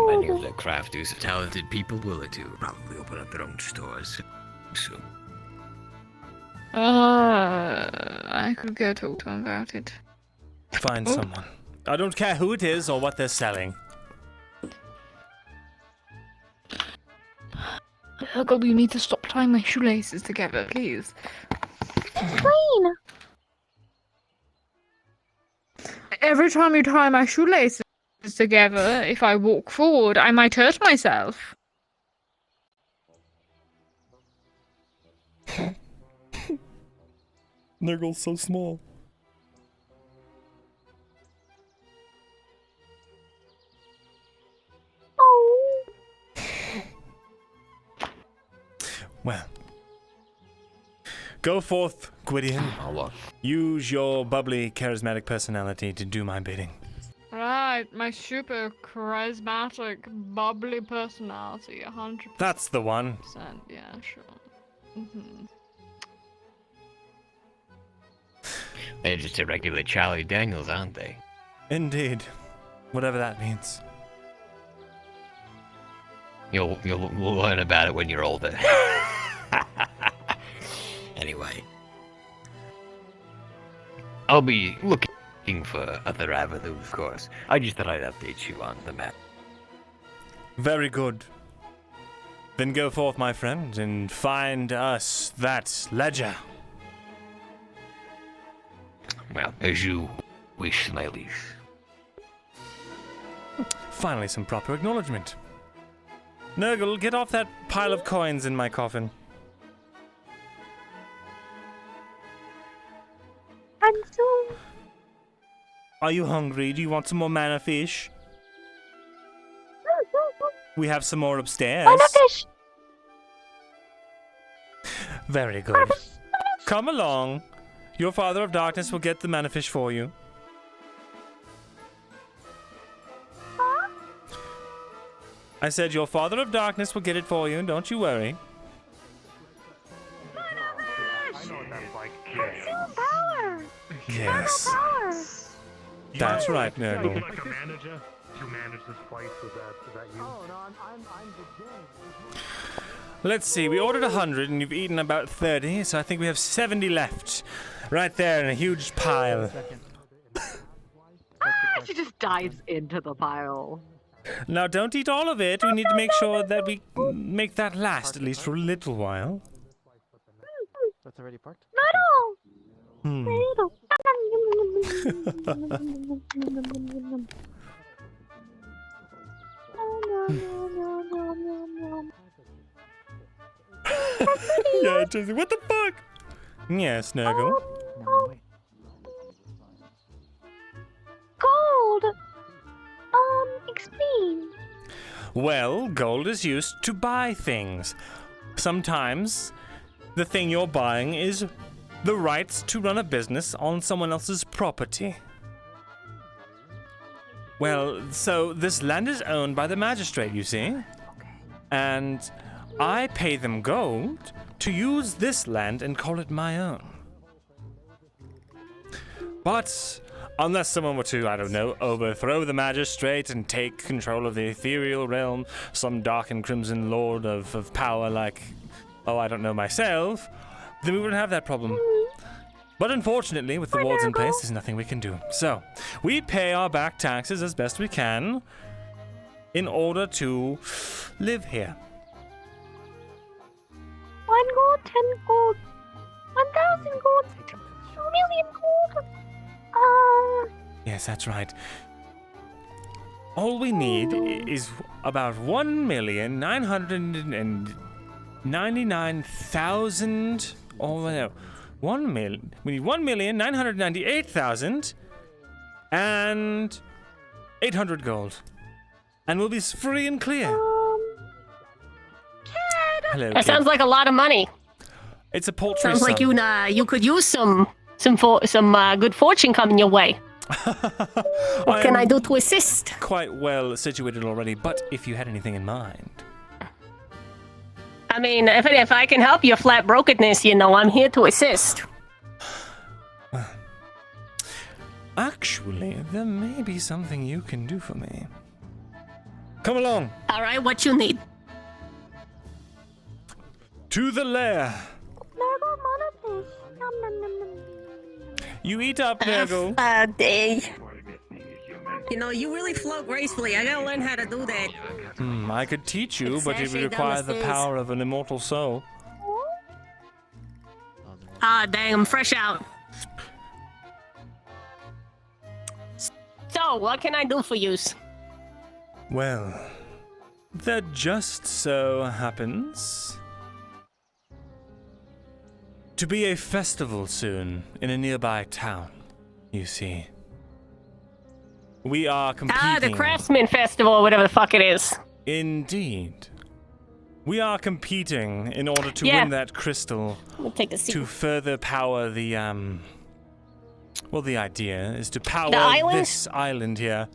many of the crafters are talented people willing to probably open up their own stores. So. I could go talk to him about it. Find someone. I don't care who it is or what they're selling. Nergal, you need to stop tying my shoelaces together, please. Clean. Every time you tie my shoelaces together, if I walk forward, I might hurt myself. Nergal's so small. Well, go forth, Gwydion. Use your bubbly, charismatic personality to do my bidding. Right, my super charismatic, bubbly personality, 100%. That's the one. Yeah, sure. They're just a regular Charlie Daniels, aren't they? Indeed. Whatever that means. You'll learn about it when you're older. Anyway. I'll be looking for other avenues, of course. I just thought I'd update you on the map. Very good. Then go forth, my friend, and find us that ledger. Well, as you Wish my leash. Finally, some proper acknowledgement. Nergal, get off that pile of coins in my coffin. I'm so... Are you hungry? Do you want some more mana fish? We have some more upstairs. Mana fish! Very good. Come along. Your Father of Darkness will get the mana fish for you. I said your Father of Darkness will get it for you, don't you worry. Yes. That's right, Nergal. Like a manager to manage this place, is that you? Oh, no, I'm the king. Let's see, we ordered 100 and you've eaten about 30, so I think we have 70 left. Right there in a huge pile. She just dives into the pile. Now don't eat all of it, we need to make sure that we make that last, at least for a little while. That's already parked? Yeah, just, what the fuck? Yes, Nergal. Gold! Explain. Well, gold is used to buy things. Sometimes the thing you're buying is the rights to run a business on someone else's property. Well, so this land is owned by the magistrate, you see? And I pay them gold to use this land and call it my own. But unless someone were to, I don't know, overthrow the magistrate and take control of the ethereal realm, some dark and crimson lord of power like, oh, I don't know myself, then we wouldn't have that problem. But unfortunately, with the wards in place, there's nothing we can do. So, we pay our back taxes as best we can in order to live here. 1 gold, 10 gold, 1,000 gold, 2 million gold. Yes, that's right. All we need is about 1,999,000, or no, 1 million. We need 1,998,000 and 800 gold, and we'll be free and clear. Hello, That sounds like a lot of money. It's a paltry Sounds like sum. you could use some good fortune coming your way. What can I do to assist? Quite well situated already, but if you had anything in mind. I mean, if I can help your flat brokenness, I'm here to assist. Actually, there may be something you can do for me. Come along. All right, what you need? To the lair. Nergal, mana fish. Nom, nom, nom, nom. You eat up, Nergal. You really float gracefully. I gotta learn how to do that. I could teach you, but it would require the power of an immortal soul. Ah, dang, I'm fresh out. So, what can I do for you? Well, there just so happens to be a festival soon in a nearby town, you see. We are competing. Ah, the Craftsman Festival, or whatever the fuck it is. Indeed. We are competing in order to win that crystal We'll take a seat. to further power the, well, the idea is to power this island here.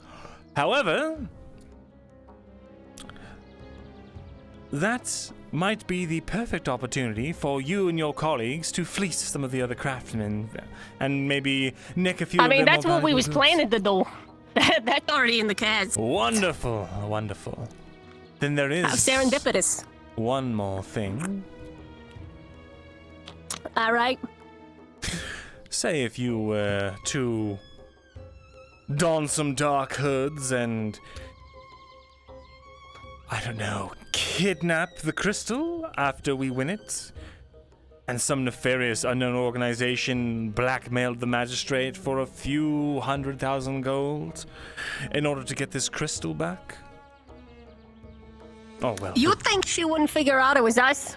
However, that might be the perfect opportunity for you and your colleagues to fleece some of the other craftsmen and maybe nick a few of them. That's what we was planning to do. That's already in the cards. Wonderful, wonderful. Then there is How serendipitous. one more thing. All right. Say if you were to don some dark hoods and, I don't know, kidnap the crystal after we win it, and some nefarious unknown organization blackmailed the magistrate for a few 100,000 gold in order to get this crystal back? Oh, well. You think she wouldn't figure out it was us?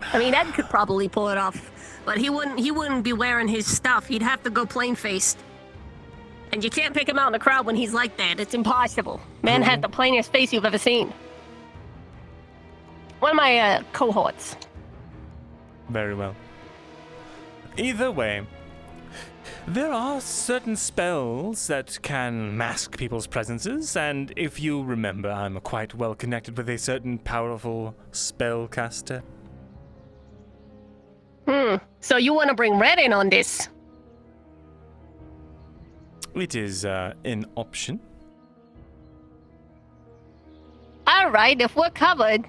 I mean, Ed could probably pull it off, but he wouldn't be wearing his stuff. He'd have to go plain-faced. And you can't pick him out in the crowd when he's like that. It's impossible. Man had the plainest face you've ever seen. One of my cohorts. Very well. Either way, there are certain spells that can mask people's presences, and if you remember, I'm quite well connected with a certain powerful spellcaster. So you want to bring Red in on this? It is an option. All right, if we're covered,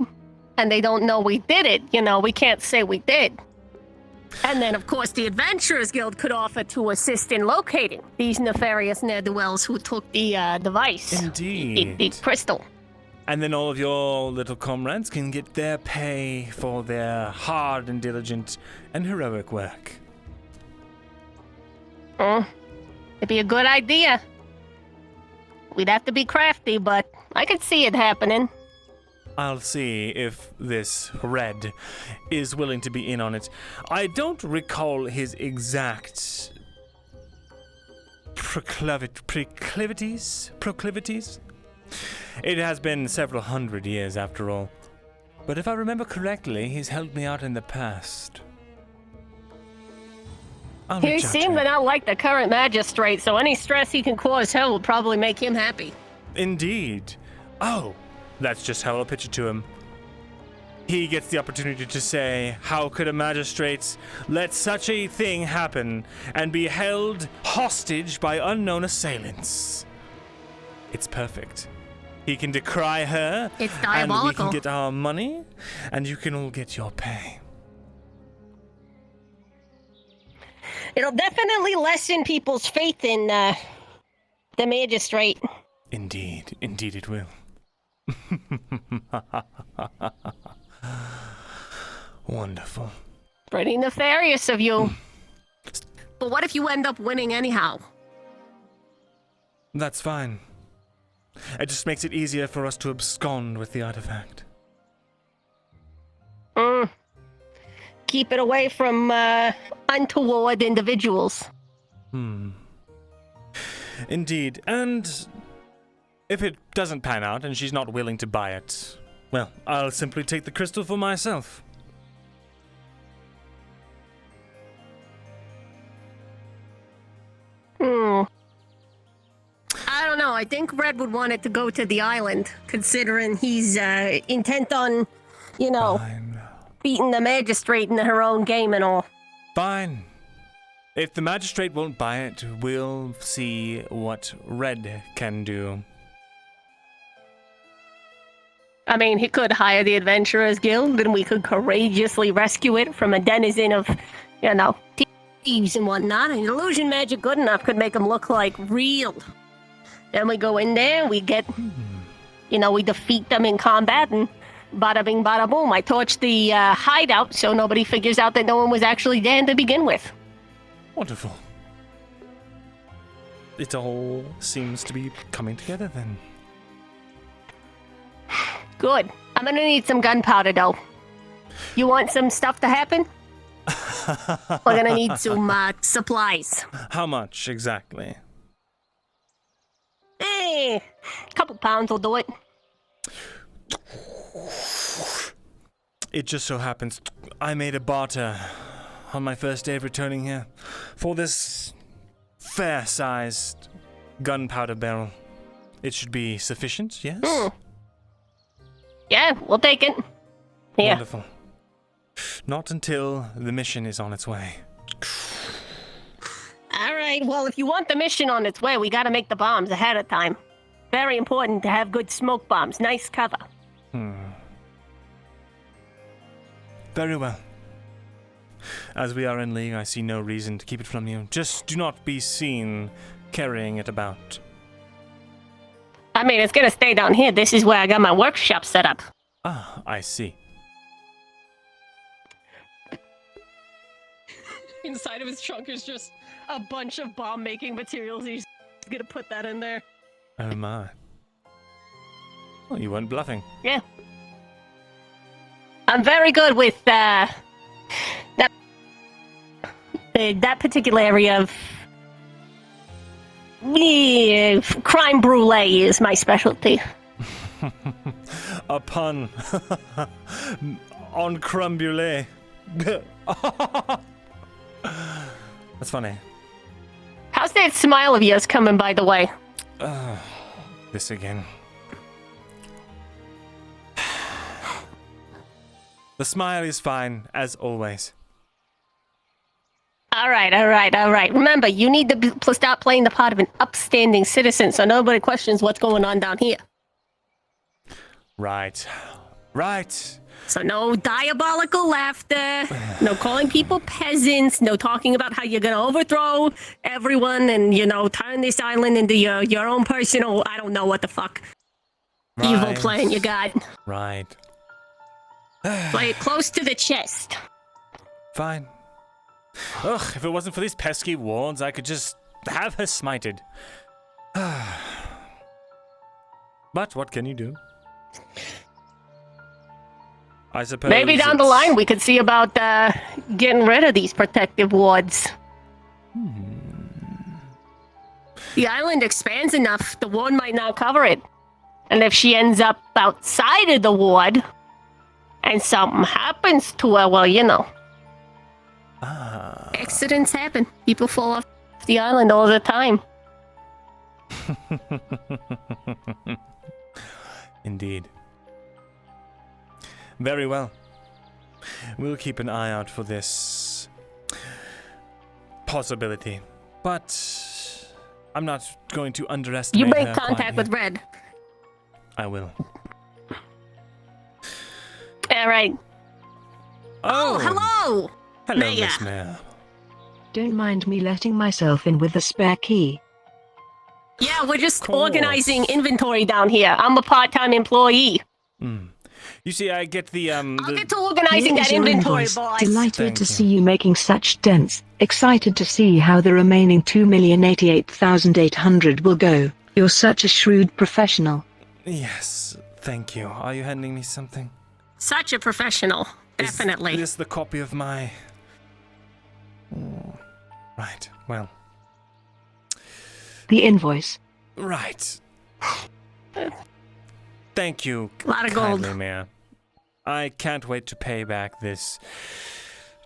and they don't know we did it, we can't say we did. And then, of course, the Adventurers Guild could offer to assist in locating these nefarious ne'er-do-wells who took the device. Indeed. The crystal. And then all of your little comrades can get their pay for their hard and diligent and heroic work. It'd be a good idea. We'd have to be crafty, but I could see it happening. I'll see if this Red is willing to be in on it. I don't recall his exact proclivities. It has been several hundred years after all. But if I remember correctly, he's helped me out in the past. He seemed to not like the current magistrate, so any stress he can cause her will probably make him happy. Indeed. Oh, that's just how I'll pitch it to him. He gets the opportunity to say, how could a magistrate let such a thing happen and be held hostage by unknown assailants? It's perfect. He can decry her, it's and we diabolical. can get our money, and you can all get your pay. It'll definitely lessen people's faith in the magistrate. Indeed it will. Wonderful. Pretty nefarious of you. But what if you end up winning anyhow? That's fine. It just makes it easier for us to abscond with the artifact. Keep it away from untoward individuals. Indeed, and if it doesn't pan out and she's not willing to buy it, well, I'll simply take the crystal for myself. I don't know. I think Red would want it to go to the island, considering he's intent on, beating the magistrate in her own game and all. Fine. If the magistrate won't buy it, we'll see what Red can do. I mean, he could hire the Adventurers Guild, and we could courageously rescue it from a denizen of, thieves and whatnot. And illusion magic good enough could make them look like real. Then we go in there, we get, we defeat them in combat, and bada bing, bada boom. I torch the hideout so nobody figures out that no one was actually there to begin with. Wonderful. It all seems to be coming together then. Good. I'm gonna need some gunpowder, though. You want some stuff to happen? We're gonna need some supplies. How much exactly? A couple pounds will do it. It just so happens I made a barter on my first day of returning here for this fair-sized gunpowder barrel. It should be sufficient, yes? Yeah, we'll take it. Here. Wonderful. Not until the mission is on its way. All right, well, if you want the mission on its way, we gotta make the bombs ahead of time. Very important to have good smoke bombs, nice cover. Very well. As we are in league, I see no reason to keep it from you. Just do not be seen carrying it about. I mean, it's gonna stay down here. This is where I got my workshop set up. Ah, I see. Inside of his trunk is just a bunch of bomb-making materials. He's gonna put that in there. Oh my. Well, you weren't bluffing. Yeah. I'm very good with that particular area of crime brulee is my specialty. A pun on crumb brulee. That's funny. How's that smile of yours coming, by the way? This again. The smile is fine, as always. All right. Remember, you need to start playing the part of an upstanding citizen so nobody questions what's going on down here. Right. So no diabolical laughter, no calling people peasants, no talking about how you're going to overthrow everyone and, turn this island into your own personal, I don't know what the fuck, evil plan you got. Right. Play it close to the chest. Fine. Ugh, if it wasn't for these pesky wards, I could just have her smited. But what can you do? I suppose maybe down the line we could see about getting rid of these protective wards. The island expands enough, the ward might not cover it. And if she ends up outside of the ward, and something happens to her, well, accidents happen. People fall off the island all the time. Indeed. Very well. We'll keep an eye out for this possibility. But I'm not going to underestimate You her make contact with Red. I will. All right. Oh, hello! Hello, Maya. Miss Mayor. Don't mind me letting myself in with a spare key. Yeah, we're just organizing inventory down here. I'm a part-time employee. You see, I get the I'll get to organizing Here is that your inventory, invoice. boys. Delighted to see you making such dents. Excited to see how the remaining 2,088,800 will go. You're such a shrewd professional. Yes, thank you. Are you handing me something? Such a professional, definitely. Is this the copy of my... Right, well... The invoice. Right. Thank you, A lot of gold. kindly, Mayor. I can't wait to pay back this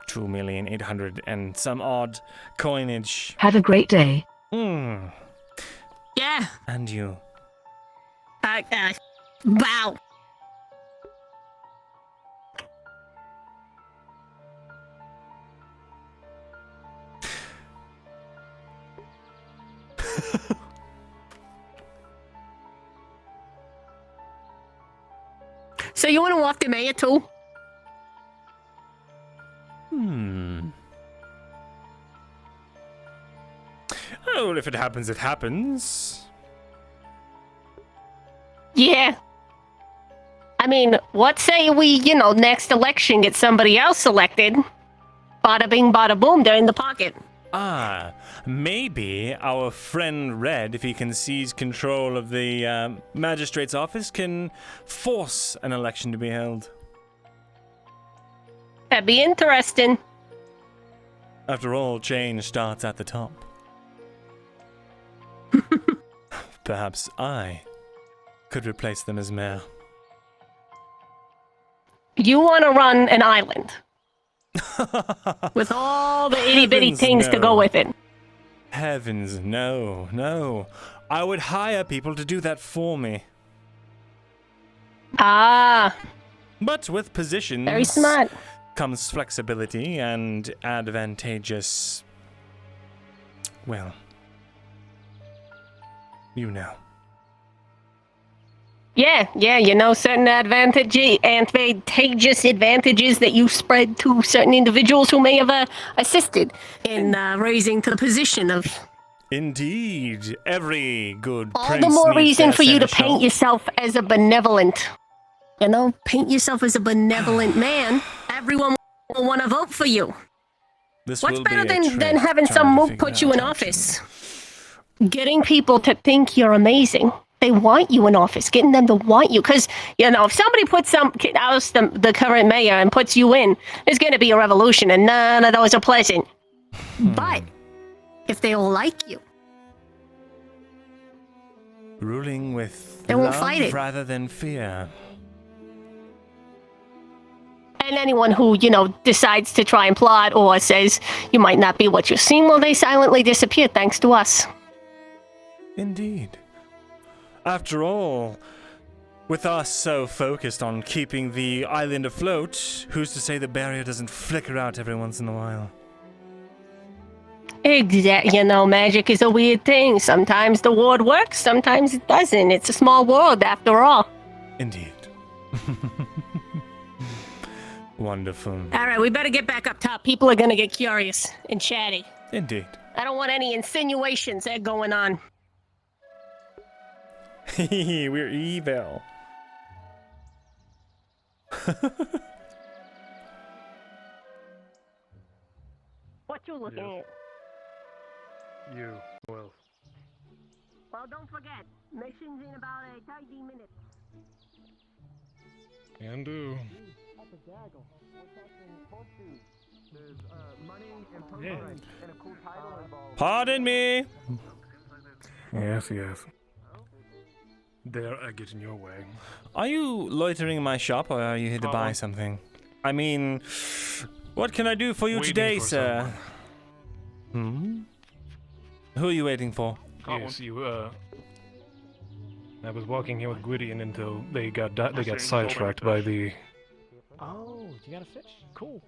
2,800,000 and some odd coinage. Have a great day. Yeah. And you. Wow. So you want to walk the mayor too? Oh, well, if it happens, it happens. Yeah. I mean, what say we, next election get somebody else elected? Bada bing, bada boom, they're in the pocket. Maybe our friend Red, if he can seize control of the magistrate's office, can force an election to be held. That'd be interesting. After all, change starts at the top. Perhaps I could replace them as mayor. You want to run an island. With all the itty-bitty things to go with it. Heavens, no, no. I would hire people to do that for me. Ah. But with positions... Very smart. ...comes flexibility and advantageous... Well... You know. Yeah, certain advantageous advantages that you spread to certain individuals who may have assisted in raising to the position of... Indeed, every good all prince the more needs reason their for you to seneschal. paint yourself as a benevolent... paint yourself as a benevolent man. Everyone will want to vote for you. What's better than having some mook put you in office? Getting people to think you're amazing. They want you in office, getting them to want you. Because, if somebody puts the current mayor and puts you in, there's going to be a revolution, and none of those are pleasant. But if they all like you, ruling with they won't love fight it. rather than fear. And anyone who, decides to try and plot or says you might not be what you seem, well, they silently disappear thanks to us. Indeed. After all, with us so focused on keeping the island afloat, who's to say the barrier doesn't flicker out every once in a while? Exactly. Magic is a weird thing. Sometimes the ward works, sometimes it doesn't. It's a small world, after all. Indeed. Wonderful. All right, we better get back up top. People are going to get curious and chatty. Indeed. I don't want any insinuations going on. We're evil. What you looking at? You, well. Well, don't forget, mission's in about 30 minutes. Can do. Yeah. Pardon me. Yes. Dare I get in your way? Are you loitering in my shop, or are you here to buy something? I mean, what can I do for you today, sir? Who are you waiting for? Yes, I was walking here with Gwydion until they got sidetracked by the. Oh, you got a fish? Cool.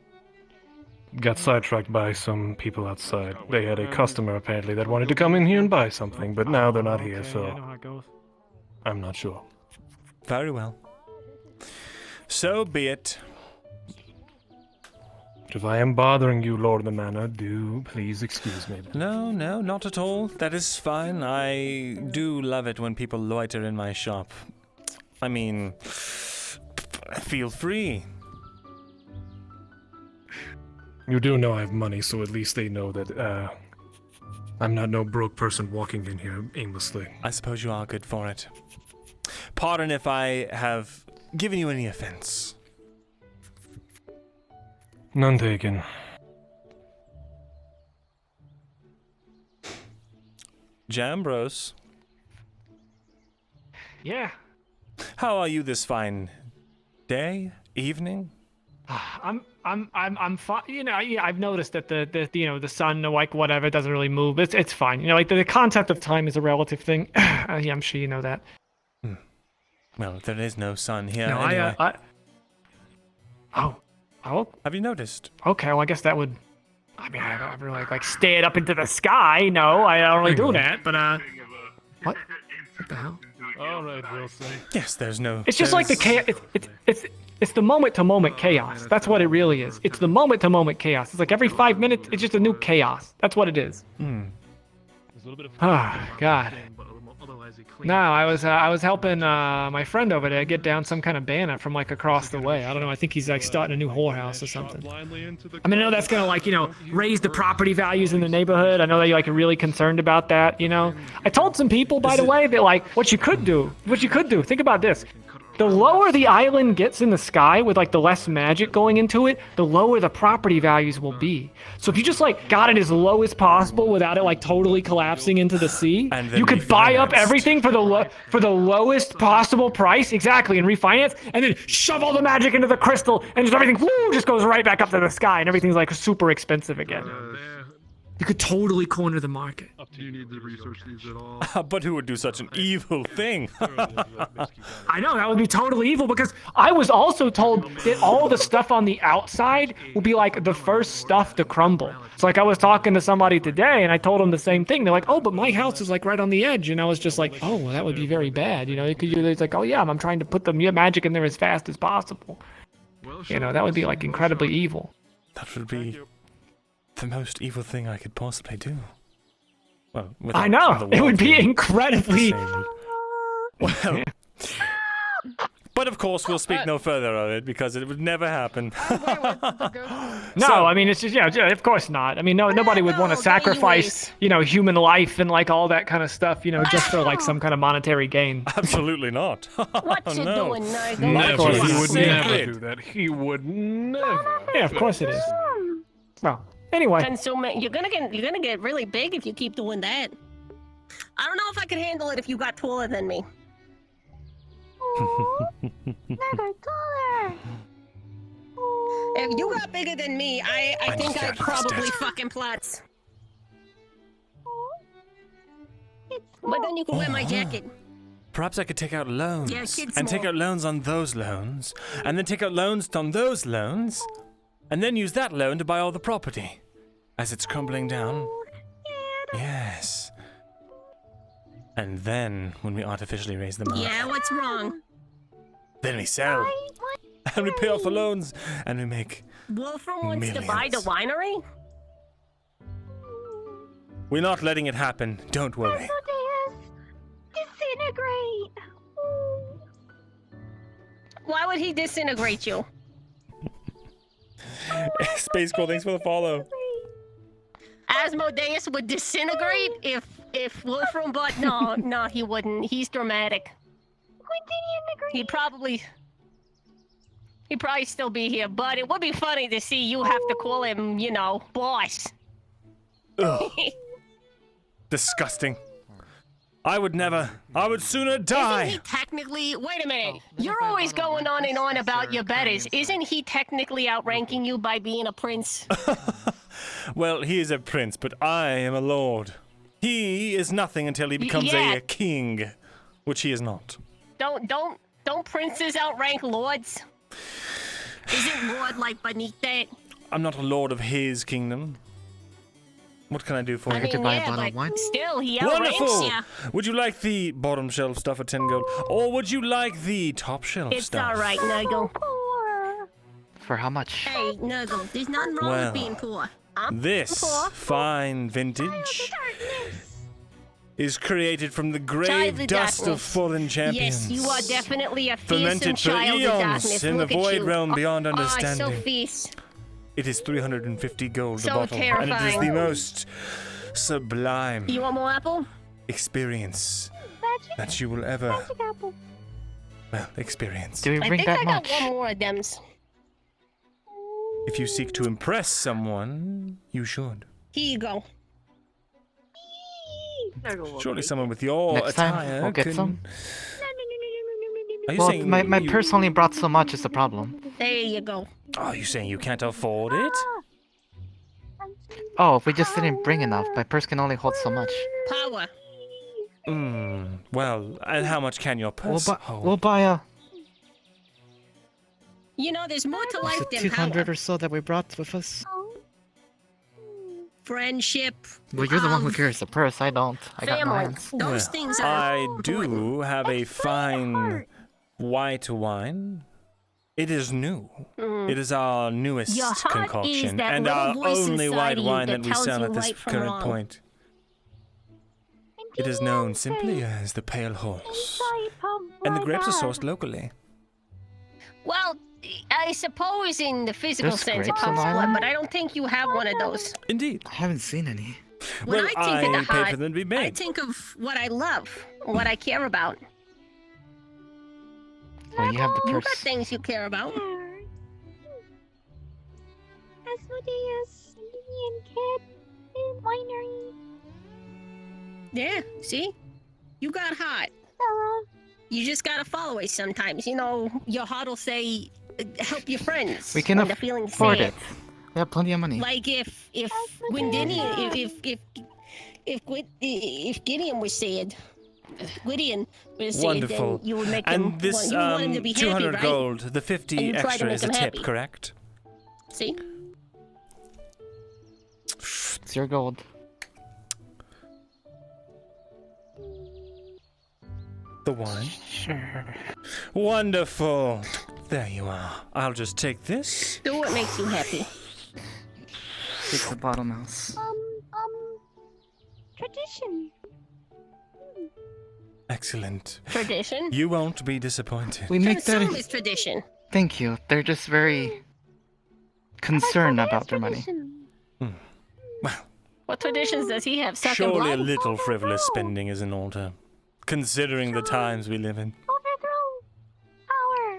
Got sidetracked by some people outside. They had a customer apparently that wanted to come in here and buy something, but now they're not here, so I know how it goes. I'm not sure. Very well. So be it. If I am bothering you, Lord of the Manor, do please excuse me. No, not at all. That is fine. I do love it when people loiter in my shop. I mean, feel free. You do know I have money, so at least they know that, I'm not no broke person walking in here aimlessly. I suppose you are good for it. Pardon if I have given you any offense. None taken. Jambros. Yeah. How are you this fine day, evening? I'm fine. I've noticed that the sun, like whatever, doesn't really move. It's fine. The concept of time is a relative thing. Yeah, I'm sure you know that. Well, there is no sun here. No, anyway. Oh, have you noticed? Okay, well, I guess that would. I mean, I don't really stared up into the sky. No, I don't really do that. But what? What the hell? All right, we'll see. Yes, there's no. It's just like the chaos. It's the moment-to-moment chaos. That's what it really is. It's the moment-to-moment chaos. It's like every 5 minutes, it's just a new chaos. That's what it is. Oh, God. No, I was helping my friend over there get down some kind of banner from across the way. I don't know. I think he's starting a new whorehouse or something. I mean, I know that's gonna raise the property values in the neighborhood. I know that you're really concerned about that. I told some people, by the way, that what you could do. Think about this. The lower the island gets in the sky with the less magic going into it, the lower the property values will be. So if you just got it as low as possible without it totally collapsing into the sea, you could buy up everything for the lowest possible price, exactly, and refinance, and then shove all the magic into the crystal, and just everything just goes right back up to the sky, and everything's super expensive again. You could totally corner the market. Do you need to research these at all? But who would do such an evil thing? I know, that would be totally evil, because I was also told that all the stuff on the outside will be the first stuff to crumble. So I was talking to somebody today, and I told them the same thing. They're like, oh, but my house is right on the edge. And I was just like, oh, well, that would be very bad. It's like, oh yeah, I'm trying to put the magic in there as fast as possible. That would be incredibly evil. That would be the most evil thing I could possibly do. Well, I know, it would be incredibly. Well, but But of course, we'll speak no further of it because it would never happen. No, I mean it's just of course not. I mean nobody would want to sacrifice human life and like all that kind of stuff just for like some kind of monetary gain. Absolutely not. What you doing, Nergal? Never. He would never do that. He would never. Yeah, of course it is. Well, anyway. Consume, you're gonna get really big if you keep doing that. I don't know if I can handle it if you got taller than me. Never taller. If you got bigger than me, I think I'd probably fucking plots. But then you can wear my jacket. Perhaps I could take out loans. Yeah, kid's and take small. out loans on those loans. And then take out loans on those loans. And then use that loan to buy all the property. As it's crumbling down. Yes. And then, when we artificially raise them up. Yeah, what's wrong? Then we sell. And we pay off the loans. And we make Wolfram wants millions. to buy the winery? We're not letting it happen. Don't worry. Asmodeus, disintegrate. Why would he disintegrate you? Space Girl, thanks for the follow. Asmodeus would disintegrate if Wolfram bought... No, he wouldn't. He's dramatic. He'd probably still be here, but it would be funny to see you have to call him, boss. Ugh. Disgusting. I would sooner die. Isn't he technically... Wait a minute. You're always going on and on about your betters. Isn't he technically outranking you by being a prince? Well, he is a prince, but I am a lord. He is nothing until he becomes a king, which he is not. Don't princes outrank lords? Isn't lord like beneath that? I'm not a lord of his kingdom. What can I do for you? To buy a bottle of wine? Still, he outranks Wonderful! ya. Would you like the bottom shelf stuff at 10 gold? Or would you like the top shelf It's stuff? alright, Nergal. For how much? Hey, Nergal, there's nothing wrong Well, with being poor. I'm This poor. fine vintage is created from the grave Child of dust of darkness. fallen champions. Yes, you are definitely a fearsome Fermented for child of eons darkness. in the Look at void you. realm beyond understanding. Oh, so fierce. It is 350 gold So a bottle, and it is terrifying. the most sublime You want more apple? experience that you will ever, experience. Do we I bring think that I got much? one more of them. If you seek to impress someone, you should. Here you go. Surely someone with your Next time, attire we'll get can... some. Are you Well, saying my you... purse only brought so much is the problem. There you go. Are you saying you can't afford it? Oh, if we just didn't bring enough, my purse can only hold so much. Power. Well, and how much can your purse hold? We'll buy a There's more to life than 200 power. or so that we brought with us. Friendship. Well, you're the one who love, carries the purse. I don't. I got family. mine. Those things are I do have a fine white wine. It is new. It is our newest Your heart is concoction, that and little our voice only inside white of you wine that that we tells sell you at this right from current wrong. point. It is known simply as the Pale Horse, and the grapes are sourced locally. Well, I suppose in the physical There's sense it grapes on comes the blood, island? but I don't think you have one of those. Indeed. I haven't seen any. When Well, I think of the paid heart, for them to be I made. think of what I love, what I care about. Well, you have the You purse. got things you care about. Asmodeus, Indian kid, winery. Yeah, see? You got heart. You just gotta follow it sometimes. Your heart will say, help your friends. We can when they're feeling afford sad. it. We have plenty of money. Like if Gideon was sad, Wonderful. then you would make and him. this you want him to be 200 happy, right? gold, the And 50 you try to extra make is a him tip, happy. correct? See? It's your gold. The wine? Sure. Wonderful. There you are. I'll just take this. Do what makes you happy. Take the bottle mouse. Tradition. Excellent. Tradition? You won't be disappointed. We make that. Consume is tradition. Thank you. They're just very concerned about their money. What traditions does he have? Sucking Surely a blood? little frivolous spending is in order, considering the times we live in.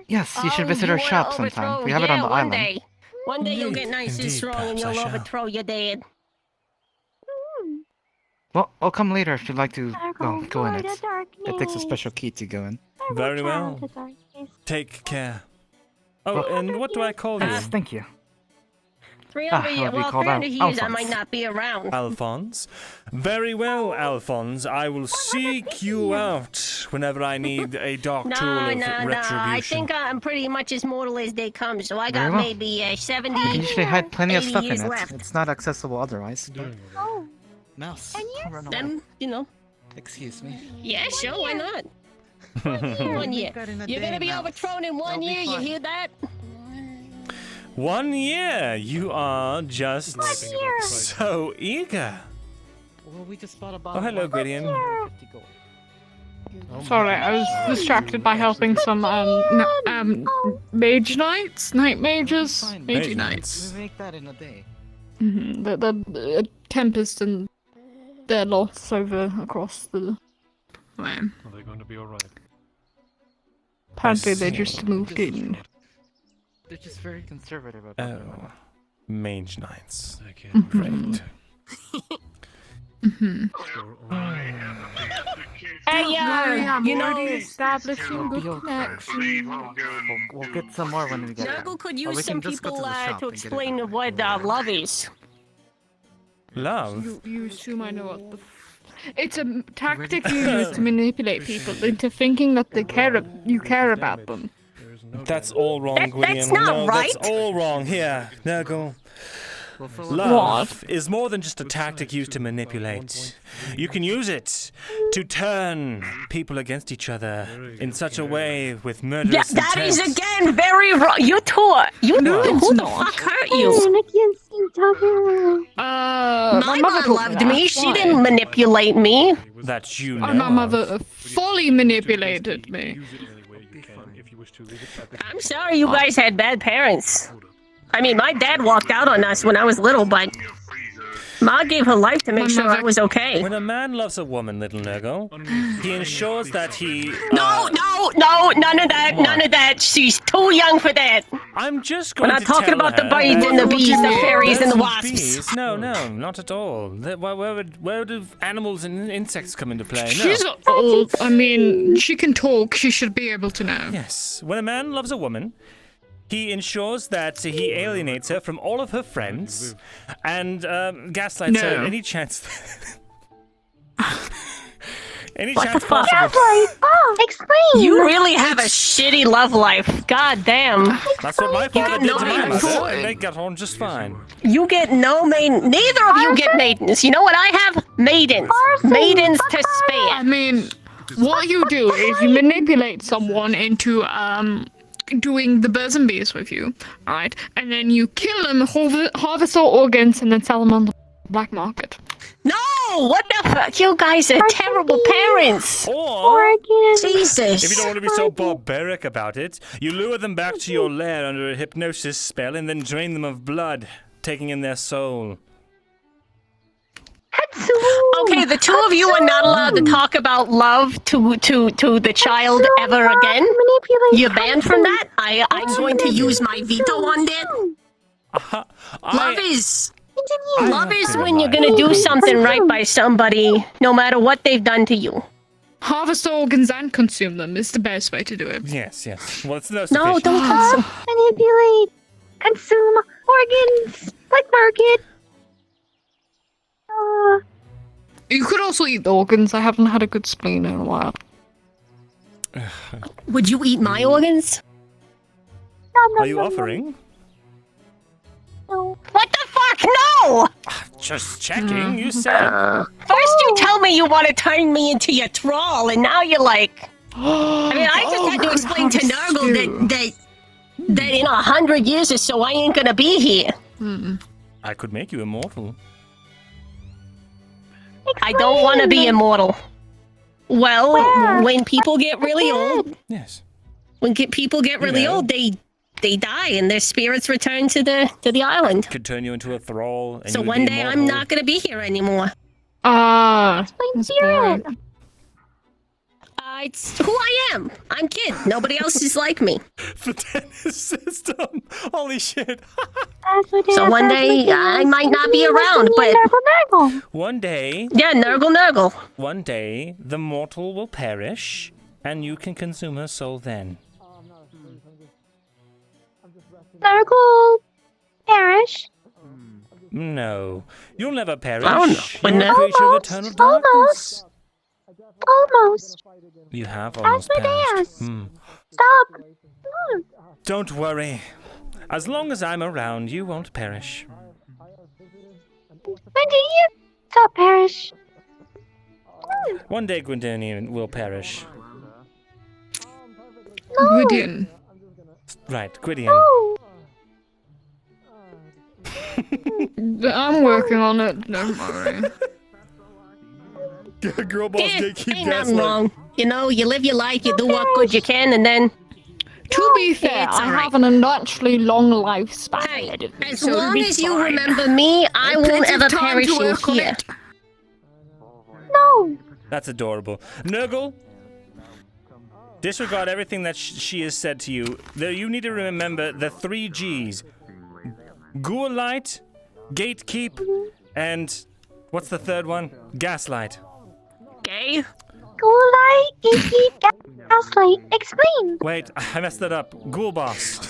Yes, you should visit you our wanna shop sometime. overthrow- We have it on the one island. Day. One day you'll get nice and Indeed, strong and perhaps I you'll shall. overthrow your dad. Well, I'll come later if you'd like to go in it. It takes a special key to go in. Very well. Take care. Oh, and what do I call you? Thank you. 300 well, 300 years I Alphonse. might not be around. Alphonse? Very well, Alphonse. I will seek you out whenever I need a dark tool No, of no, no. retribution. I think I'm pretty much as mortal as they come, so I got Very well. maybe 70, You can usually hide plenty of 80 stuff in years it. left. It's not accessible otherwise. Oh, Mouse. and you? Then, you know. Excuse me. Yeah, sure, why not? 1 year. You're gonna be overthrown in 1 year, you hear that? 1 year! You are just so eager. Well, we just bought a Oh, hello, Gideon. Sorry, I was distracted by helping some mage knights, night mages, mage knights. We make that in a day. The Tempest and their loss over across the land. Are they going to be alright? Apparently they just moved in. They're just very conservative about their money. Mage Knights. Mhm. Great. Hey, you know, establishing good connections. We'll get some more when we get there. Nergal could Or use we some can just go people to the shop to and get it. explain what love is. Love? You assume I know what the. It's a tactic you use to manipulate people into thinking that you care about them. That's all wrong, That's Gideon. not No, right. that's all wrong. Here, Nergal. Love is more than just a tactic used to manipulate. You can use it to turn people against each other in such a way with murderous Yeah, that is intent. again very wrong. You two, who the fuck hurt you? My mother loved me. She didn't manipulate me. That you My know. mother fully manipulated me. I'm sorry you guys had bad parents. I mean, my dad walked out on us when I was little, but Ma gave her life to make sure I was okay. When a man loves a woman, little Nergal, he ensures that he... No, none of that. She's too young for that. I'm just We're going not to talking tell about the her birds that- and the bees, the fairies and the Birds wasps. bees? No, not at all. Where do animals and insects come into play? No. She's old. I mean, she can talk. She should be able to know. Yes. When a man loves a woman, he ensures that he alienates her from all of her friends and gaslights her any chance. Any What chance the fuck? possible. Explain. You really have a shitty love life. God damn. That's what my father did to my maintenance. mother. They got on just fine. You get no maiden. Neither of you get maidens. You know what I have? Maidens. Maidens to spare. I mean, what you do is you manipulate someone into doing the birds and bees with you, right? And then you kill them, harvest their organs, and then sell them on the black market. No! What the fuck? You guys are terrible parents! Or, Jesus! if you don't want to be so barbaric about it, you lure them back to your lair under a hypnosis spell and then drain them of blood, taking in their soul. Okay, the two of you are not allowed to talk about love to the child ever again. You're banned from that. I'm going to use my veto on that. Love is when you're gonna do something right by somebody, no matter what they've done to you. Harvest organs and consume them is the best way to do it. Yes. Well, it's no No, sufficient. don't consume. Manipulate. Consume organs. Black market. You could also eat the organs. I haven't had a good spleen in a while. Would you eat my organs? Are you offering? No. What the fuck? No! Just checking. You said. First you tell me you want to turn me into your thrall, and now you're like... I mean, I just had to explain to Nergal that in 100 years or so I ain't gonna be here. I could make you immortal. I don't want to be immortal. Well, Where? when people get really old, Yes. when people get really old, they die and their spirits return to the island. Could turn you into a thrall. And So you'd one be day I'm immortal. not gonna be here anymore. Explain spirit. It's who I am. I'm Kid. Nobody else is like me. The tennis system. Holy shit. So one day I might not be around, but One day. Yeah, Nergal. One day, the mortal will perish, and you can consume her soul then. Nergal. Perish. No, you'll never perish. Oh, no. You're a creature of eternal darkness. Almost. You have almost perished. Asmodeus. Stop. Don't worry. As long as I'm around, you won't perish. When do you stop, perish? One day, Gwyndonian will perish. No. Gwydion. Right, Gwydion. No. I'm working on it, don't worry. Girl boss Ain't nothing wrong. You know, you live your life, you do what good you can, and then. To be fair, I have an unnaturally long lifespan. Hey, as so it'll long be as you fine. remember me, I Plenty won't of ever time perish to in work on here. it. No. That's adorable. Nergal, disregard everything that she has said to you. You need to remember the 3 G's. Ghoulite, gatekeep, and what's the third one? Gaslight. Gay? Ghoulite, gatekeep, gaslight. Explain. Wait, I messed that up. Ghoul boss.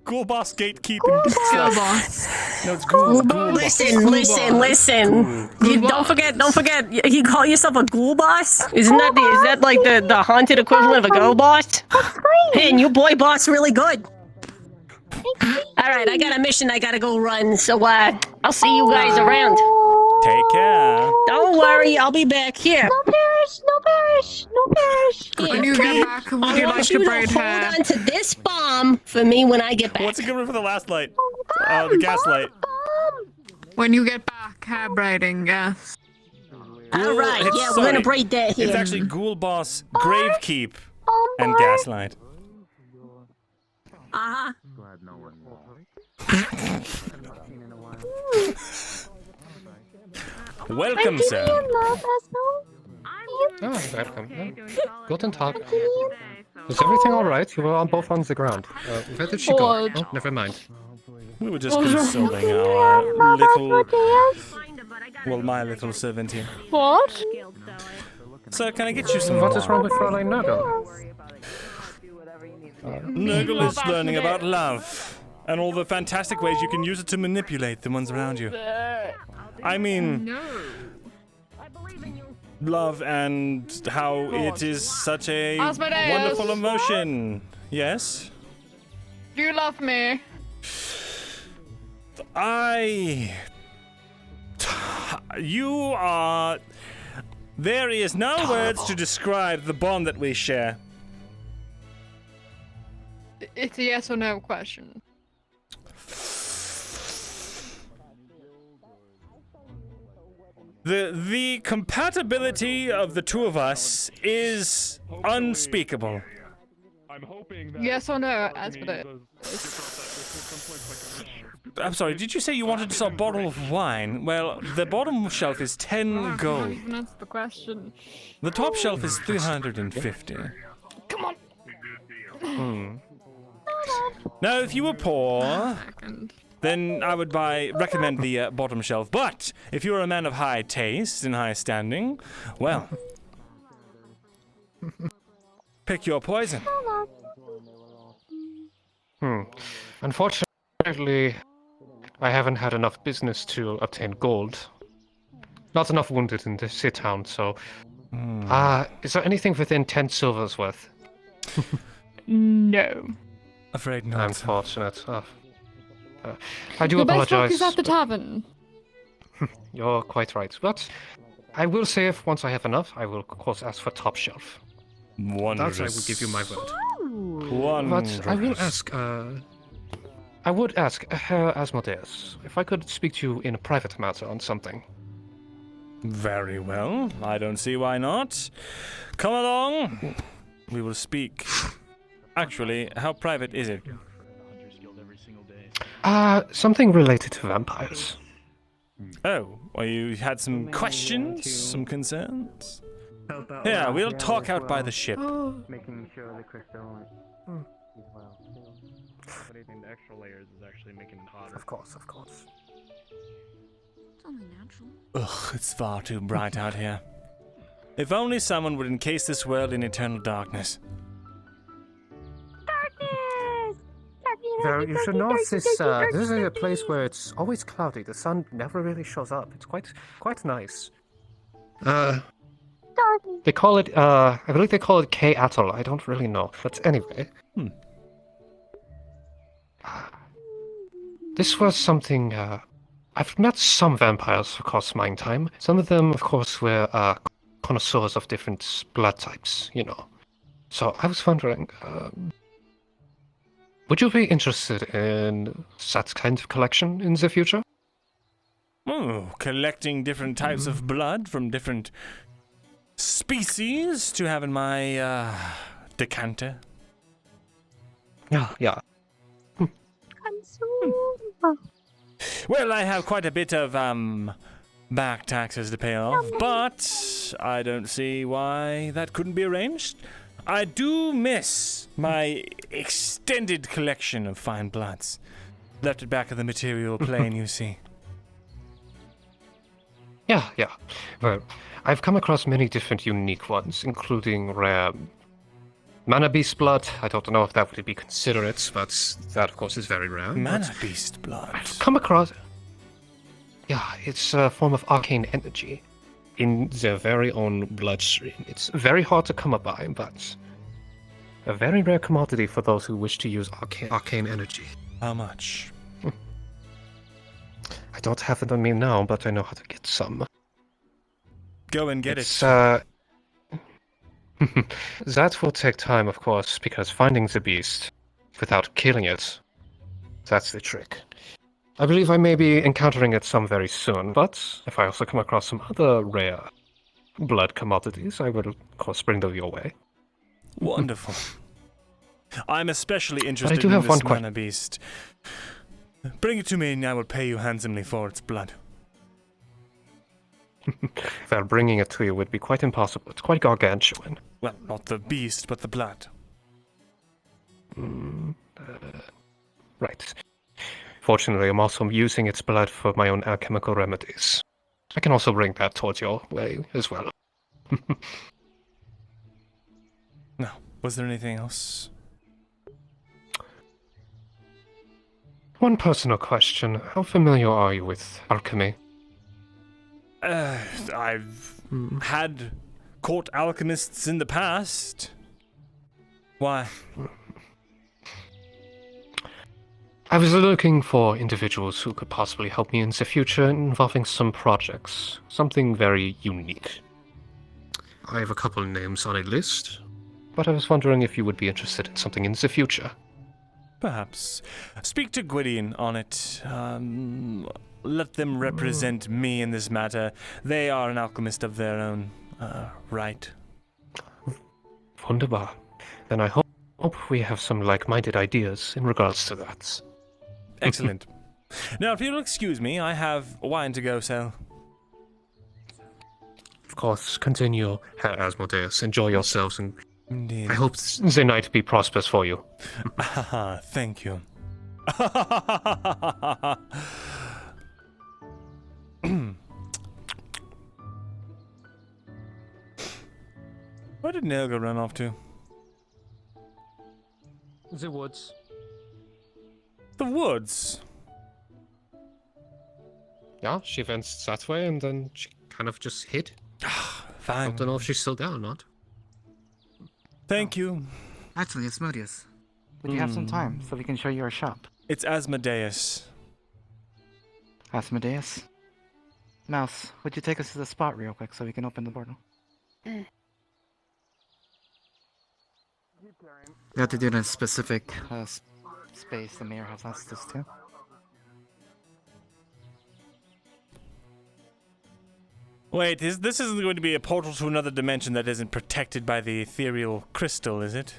Ghoul boss, gatekeep, and gaslight. No, it's ghoul boss. Listen. You don't forget. You call yourself a ghoul boss? Is that like the haunted equivalent of a go boss? Hey, and you boy boss really good. Alright, I got a mission I gotta go run, so I'll see you guys around. Take care. Don't worry, I'll be back here. No perish. When you get back, would you like to braid hair? Hold on to this bomb for me when I get back. What's it good for the last light? The gaslight. When you get back, hair braiding, yes. Alright, yeah, we're gonna braid that here. It's actually Ghoul Boss, Gravekeep, and Gaslight. Uh-huh. Welcome, sir. Oh, welcome. Guten Tag. Is everything alright? You were both on the ground. Where did she go? Oh, never mind. We were just consoling our little... Well, my little servant here. What? Sir, can I get you some What is wrong with Fräulein Nergal? Nergal is learning about love, and all the fantastic ways you can use it to manipulate the ones around you. I mean... love and how it is such a Asmodeus. wonderful emotion. Yes? Do you love me? You are... There is no words to describe the bond that we share. It's a yes or no question. The compatibility of the two of us is unspeakable. Yes or no, Asmodeus? I'm sorry, did you say you wanted to sell a bottle of wine? Well, the bottom shelf is 10 gold. Even answer the question. The top shelf is 350. Come on. Now, if you were poor, then I would recommend the bottom shelf. But if you're a man of high taste and high standing, well, pick your poison. Unfortunately, I haven't had enough business to obtain gold. Not enough wounded in this town, so... is there anything within 10 silvers worth? No. Afraid not. Unfortunate. I do Your best apologize. work is at the tavern. You're quite right, but I will say if once I have enough, I will of course ask for top shelf. Wondrous. That I will give you my word. Wondrous. But I will ask, I would ask, Herr Asmodeus, if I could speak to you in a private matter on something. Very well. I don't see why not. Come along. We will speak. Actually, how private is it? Something related to vampires. Oh, well, you had some questions, some concerns? Yeah, we'll talk out by the ship. Making sure the crystal. Putting the extra layers is actually making it hotter. Of course, of course. It's only natural. Ugh, it's far too bright out here. If only someone would encase this world in eternal darkness. There, you should notice this. This is a place where it's always cloudy. The sun never really shows up. It's quite nice. They call it. I believe they call it K Atoll. I don't really know, but anyway. This was something. I've met some vampires across my time. Some of them, of course, were connoisseurs of different blood types. You know. So I was wondering. Would you be interested in that kind of collection in the future? Oh, collecting different types of blood from different species to have in my decanter. Yeah. Well, I have quite a bit of back taxes to pay off, but I don't see why that couldn't be arranged. I do miss my extended collection of fine bloods. Left it back at the material plane, you see. Yeah. Well, I've come across many different unique ones, including rare mana beast blood. I don't know if that would be considerate, but that, of course, is very rare. Mana beast blood? I've come across... Yeah, it's a form of arcane energy in their very own bloodstream. It's very hard to come by, but a very rare commodity for those who wish to use arcane energy. How much? I don't have it on me now, but I know how to get some. Go and get it. That will take time, of course, because finding the beast without killing it, that's the trick. I believe I may be encountering it some very soon, but if I also come across some other rare blood commodities, I will, of course, bring them your way. Wonderful. I'm especially interested do in have this one mana beast. Bring it to me and I will pay you handsomely for its blood. Well, bringing it to you would be quite impossible. It's quite gargantuan. Well, not the beast, but the blood. Right. Fortunately, I'm also using its blood for my own alchemical remedies. I can also bring that towards your way as well. No. Was there anything else? One personal question. How familiar are you with alchemy? I've had court alchemists in the past. Why? I was looking for individuals who could possibly help me in the future involving some projects. Something very unique. I have a couple of names on a list, but I was wondering if you would be interested in something in the future. Perhaps. Speak to Gwydion on it. Let them represent me in this matter. They are an alchemist of their own right. Wunderbar. Then I hope we have some like-minded ideas in regards to that. Excellent. Now, if you'll excuse me, I have wine to go sell. Of course, continue, Herr Asmodeus. Enjoy yourselves, and Indeed. I hope the night be prosperous for you. Thank you. Where did Nergal run off to? The woods. The woods? Yeah, she went that way and then she kind of just hid. Fine. I don't know if she's still down or not. Thank you. Actually, Asmodeus, would you have some time so we can show you our shop? It's Asmodeus. Asmodeus? Mouse, would you take us to the spot real quick so we can open the portal? You have to do it in a specific space the mayor has asked us to. Wait, this isn't going to be a portal to another dimension that isn't protected by the ethereal crystal, is it?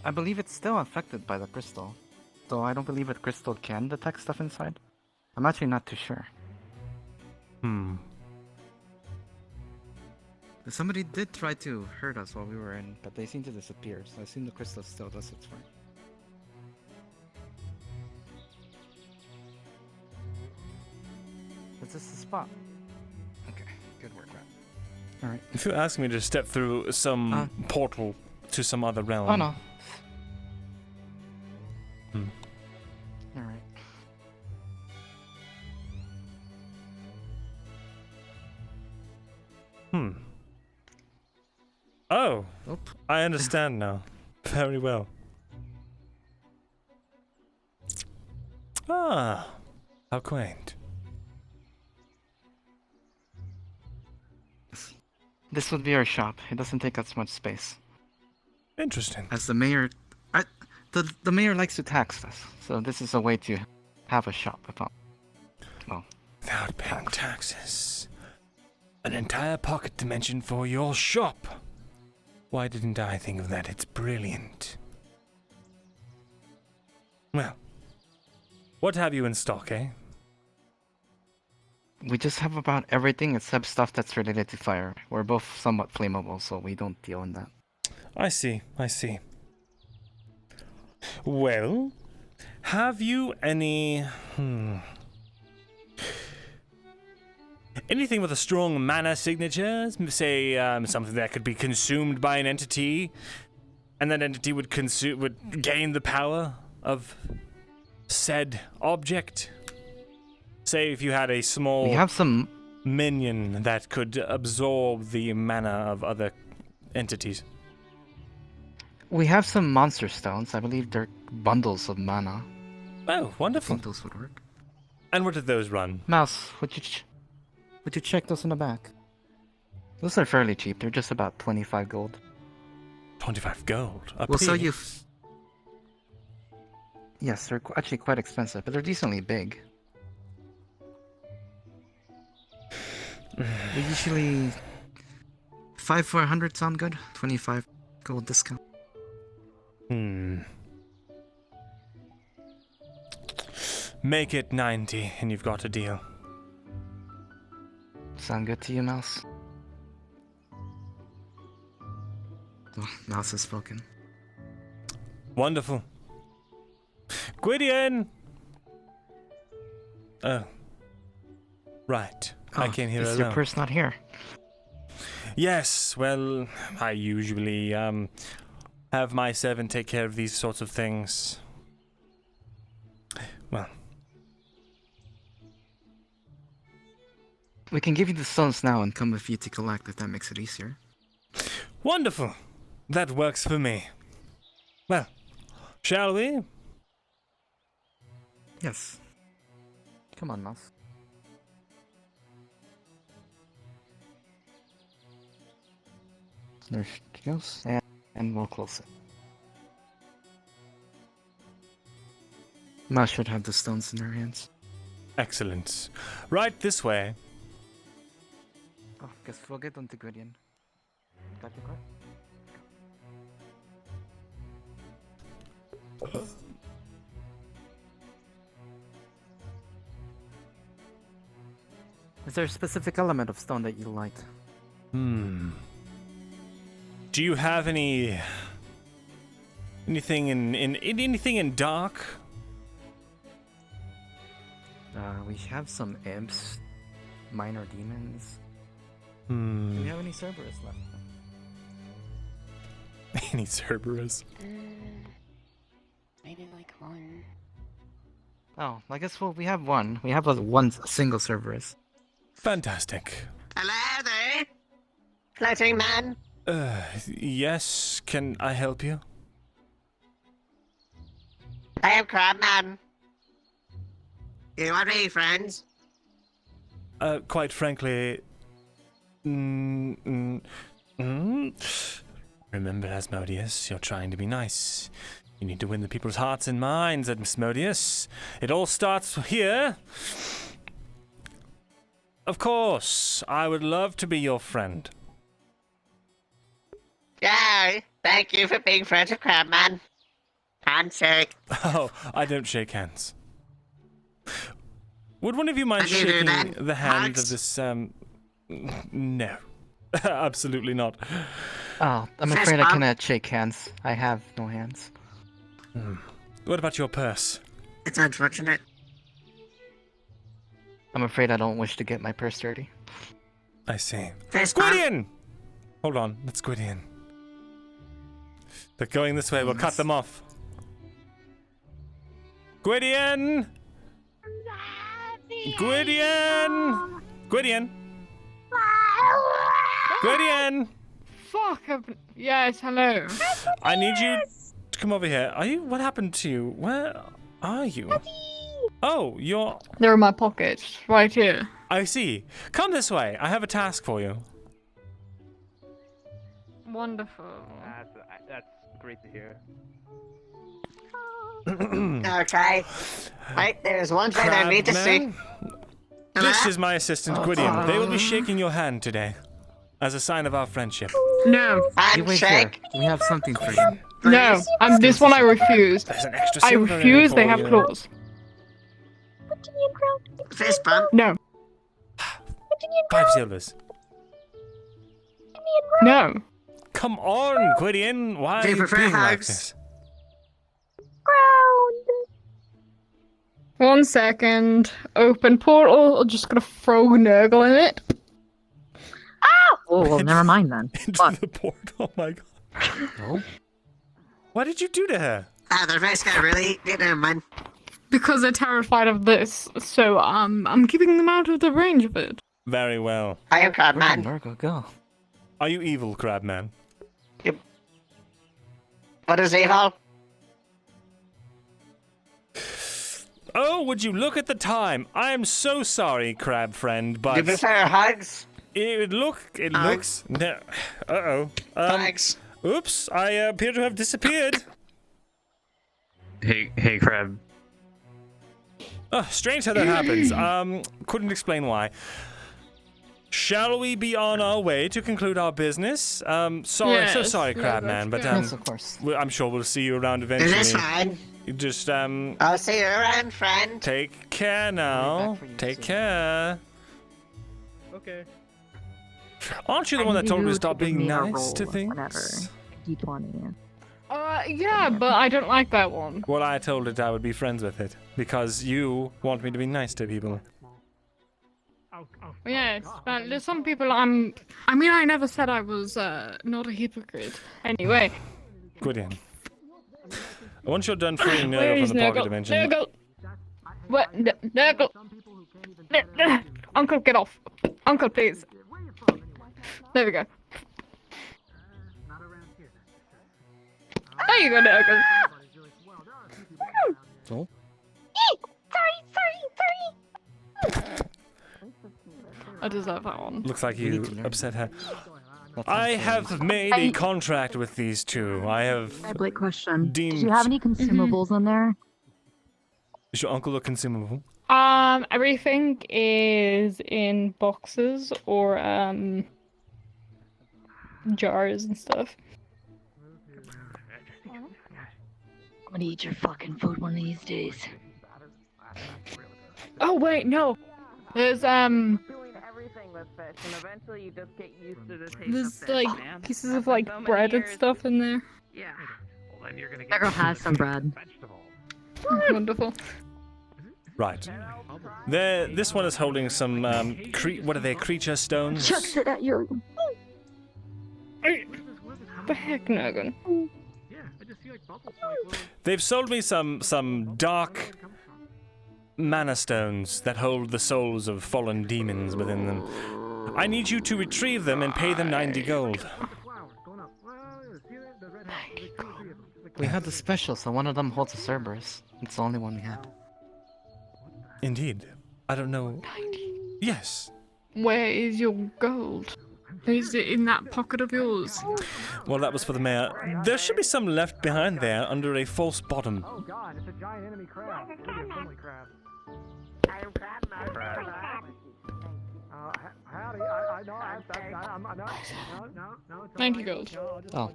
I believe it's still affected by the crystal, though I don't believe the crystal can detect stuff inside. I'm actually not too sure. Somebody did try to hurt us while we were in, but they seem to disappear, so I assume the crystal still does its work. Is this the spot? Okay, good work, Rat. Alright. If you're asking me to step through some portal to some other realm. Oh no. Alright. Oh, I understand now. Very well. Ah, how quaint. This would be our shop. It doesn't take us much space. Interesting. As the mayor... The mayor likes to tax us, so this is a way to have a shop without... Well... Without paying taxes. An entire pocket dimension for your shop. Why didn't I think of that? It's brilliant. Well, what have you in stock, eh? We just have about everything except stuff that's related to fire. We're both somewhat flammable, so we don't deal in that. I see. Well, have you any... Anything with a strong mana signature? Say, something that could be consumed by an entity, and that entity would gain the power of said object? Say if you had a small... We have some... minion that could absorb the mana of other entities. We have some monster stones. I believe they're bundles of mana. Oh, wonderful. I think those would work. And what did those run? Mouse, would you check those in the back? Those are fairly cheap. They're just about 25 gold. 25 gold? We'll sell you... Yes, they're actually quite expensive, but they're decently big. We usually... 5 for 100 sound good? 25 gold discount. Make it 90 and you've got a deal. Sound good to you, Mouse? Oh, Mouse has spoken. Wonderful. Gwydion! Oh. Right. I came here alone. Is your purse not here? Yes, well, I usually have my servant take care of these sorts of things. Well. We can give you the stones now and come with you to collect if that makes it easier. Wonderful. That works for me. Well, shall we? Yes. Come on, Mouse. There she goes, and we'll close it. Mouse should have the stones in her hands. Excellent. Right this way. Oh, guess we'll get on to Gwydion. Got the card? Is there a specific element of stone that you like? Do you have anything in dark? We have some imps, minor demons. Do we have any Cerberus left? Any Cerberus? Maybe like one. Oh, I guess we have one. We have a single Cerberus. Fantastic. Hello there, fluttering man. Yes. Can I help you? I am Crabman. You want me, friends? Quite frankly, remember, Asmodeus, you're trying to be nice. You need to win the people's hearts and minds, Asmodeus. It all starts here. Of course, I would love to be your friend. Yeah, thank you for being friends with Crabman. Handshake. Oh, I don't shake hands. Would one of you mind shaking the hand of this, No. Absolutely not. Oh, I'm afraid I cannot shake hands. I have no hands. What about your purse? It's unfortunate. I'm afraid I don't wish to get my purse dirty. I see. Gwydion! Hold on, let's Gwydion. They're going this way, we'll cut them off. Gwydion! Gwydion! Gwydion! Gwydion! Fuck. Yes, hello. I need you to come over here. Are you? What happened to you? Where are you? Oh, you're... They're in my pockets, right here. I see. Come this way. I have a task for you. Wonderful. That's great to hear. Okay. Wait, there's one thing I need to see. This is my assistant, Gwydion. They will be shaking your hand today, as a sign of our friendship. No. You wait here. We have something for you. No, this one I refuse. There's an extra I silver refuse, for they have you. claws. Fist bump? No. 5 silvers. No. Come on, Gwydion. Why are you being like this? 1 second. Open portal. I'm just gonna throw Nergal in it. Oh, well, never mind then. Into the portal. Oh my god. No. What did you do to her? The face guy really didn't mind. Because they're terrified of this, so I'm keeping them out of the range of it. Very well. I am Crabman. Nergal, go. Are you evil, Crabman? Yep. What is evil? Oh, would you look at the time? I am so sorry, Crab friend, but... Do you prefer hugs? It looks... No. Uh-oh. Thanks. Oops, I appear to have disappeared. Hey, Crab. Oh, strange how that happens. Couldn't explain why. Shall we be on our way to conclude our business? Sorry, so sorry, Crabman, but Yes, of course. I'm sure we'll see you around eventually. Is this fine? You just I'll see you around, friend. take care now. Take care. Okay. Aren't you the one that told me to stop being nice to things? Whatever. D20. Yeah, but I don't like that one. Well, I told it I would be friends with it because you want me to be nice to people. Yes, but there's some people I mean, I never said I was not a hypocrite. Anyway. Gwydion. Once you're done freeing Where Nergal is from the pocket Nergal? dimension... Nergal! What? Nergal! Uncle, get off. Uncle, please. There we go. There you go, Nergal. Oh. Sorry. I deserve that one. Looks like you upset her. I have made a contract with these two. I have Blake, question. deemed... Did you have any consumables in there? Is your uncle a consumable? Everything is in boxes or jars and stuff. I'm gonna eat your fucking food one of these days. Oh wait, no. There's everything with fish, and eventually you just get used to the taste of there's fish, like man. pieces of After like so many bread and years. stuff in there. Yeah. Well, then you're gonna That girl has some bread. Wonderful. Right. This one is holding some, what are they, creature stones? Chucks it at your... The heck, Nergal? They've sold me some dark mana stones that hold the souls of fallen demons within them. I need you to retrieve them and pay them 90 gold. We had the special, so one of them holds a Cerberus. It's the only one we had. Indeed. I don't know. Yes. Where is your gold? Is it in that pocket of yours? Well, that was for the mayor. There should be some left behind there under a false bottom. Oh god, it's a giant enemy crab. It's a friendly crab. 90 gold. Oh,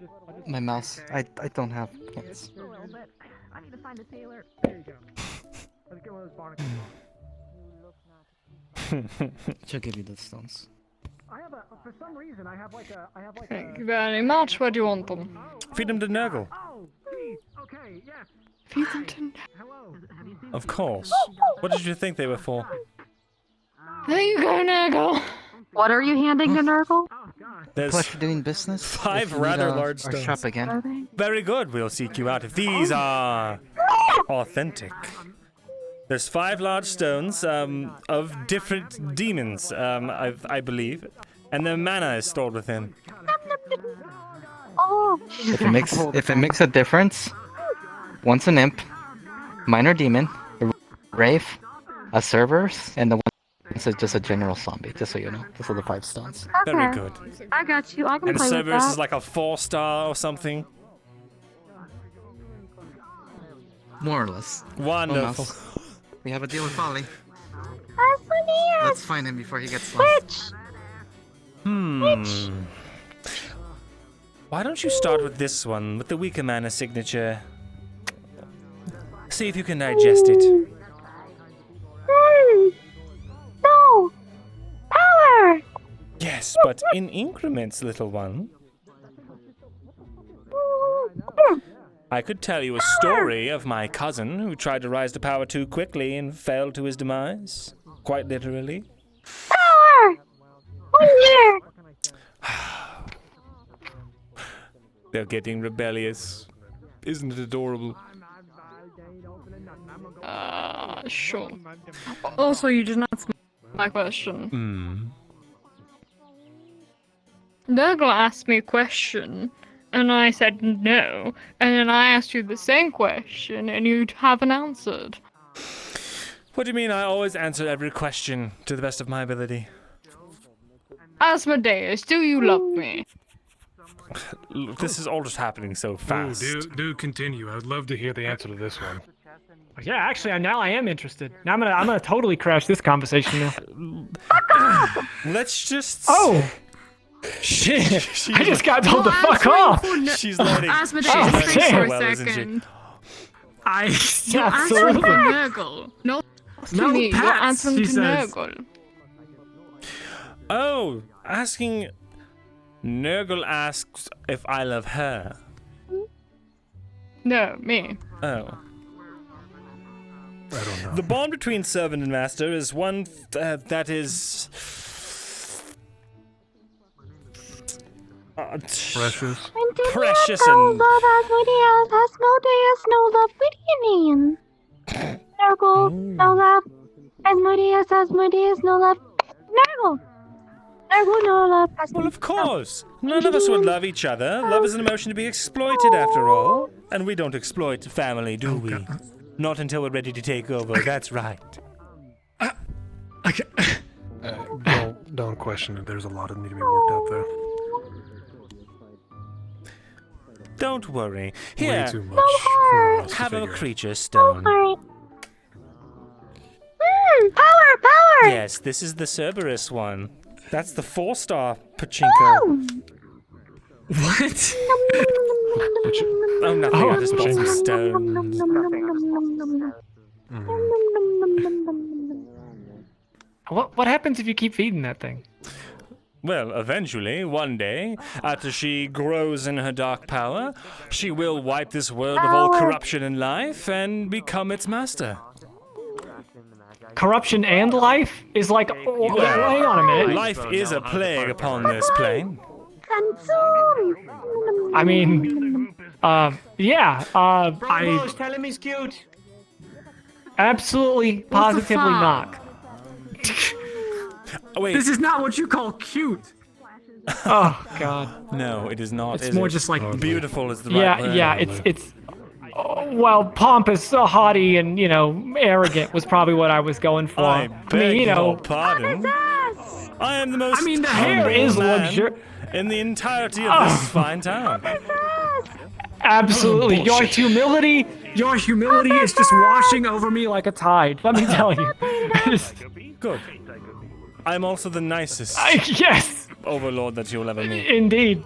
my mouse. I don't have points. I need to find a tailor. There you go. Let's get one of those barnacles. She'll give you the stones. I have for some reason, I have like Thank you very much. Where do you want them? Feed them to Nergal. Oh, geez. Okay, yes. Feed them to Hello. Of course. What did you think they were for? There you go, Nergal. What are you handing to Nergal? There's Pleasure doing business. 5 If you rather need large our stones. shop again. Very good. We'll seek you out if these are authentic. There's 5 large stones of different demons, I believe, and their mana is stored within. Oh. If it makes a difference, one's an imp, minor demon, a wraith, a Cerberus, and the one is just a general zombie. Just so you know, those are the 5 stones. Very good. I got you. I can And play with Cerberus that. is like a 4-star or something. More or less. Wonderful. Almost. We have a deal with Folly. Asmodeus! Let's find him before he gets lost. Why don't you start with this one, with the weaker mana signature? See if you can digest it. No! Power! Yes, but in increments, little one. I could tell you a story of my cousin who tried to rise to power too quickly and fell to his demise. Quite literally. Power! 1 year! They're getting rebellious. Isn't it adorable? Sure. Also, you did not answer my question. Nergal asked me a question, and I said no, and then I asked you the same question, and you haven't answered. What do you mean I always answer every question to the best of my ability? Asmodeus, do you love me? Look, this is all just happening so fast. Do continue. I would love to hear the answer to this one. Yeah, actually, now I am interested. Now I'm gonna totally crash this conversation now. Let's just. Oh. Shit! I just got told to fuck off. She's letting. Asmodeus, she's think letting for so well, a isn't she? second. You're You're answering to Nergal. No, No, me. You're Pats, answering she to says. Nergal. Oh, asking. Nergal asks if I love her. No, me. Oh. I don't know. The bond between servant and master is one that is. Precious. Precious No and. love Asmodeus, Asmodeus, no love. What do you mean? Nergal, no love. Asmodeus, Asmodeus, no love. Nergal! Nergal, no love. Asmodeus. Well, of course. None of us would love each other. Love is an emotion to be exploited, after all. And we don't exploit family, do we? Not until we're ready to take over. That's right. Don't question it. There's a lot that need to be worked out there. Don't worry. Here, Way too much for us to have a figure out. creature stone. Power, power! Yes, this is the Cerberus one. That's the 4-star pachinko. What? Oh, nothing. I just bought some stones. What happens if you keep feeding that thing? Well, eventually, one day, after she grows in her dark power, she will wipe this world of all corruption and life and become its master. Corruption and life is like. Hang on a minute. Life is a plague upon this plane. Consume! I mean, yeah. Tell him he's cute. Absolutely, positively fuck? not. Oh, wait. This is not what you call cute. Oh God. No, it is not. It's is more it? just like Beautiful is the right word. Yeah. It's. Well, pompous, haughty, and arrogant was probably what I was going for. I beg your pardon. Jesus! I am the most. I mean, the humble hair is man luxury. in the entirety of this fine town. Absolutely, your humility is just washing over me like a tide. Let me tell you. Good. I'm also the nicest. Yes. overlord that you'll ever meet. Indeed.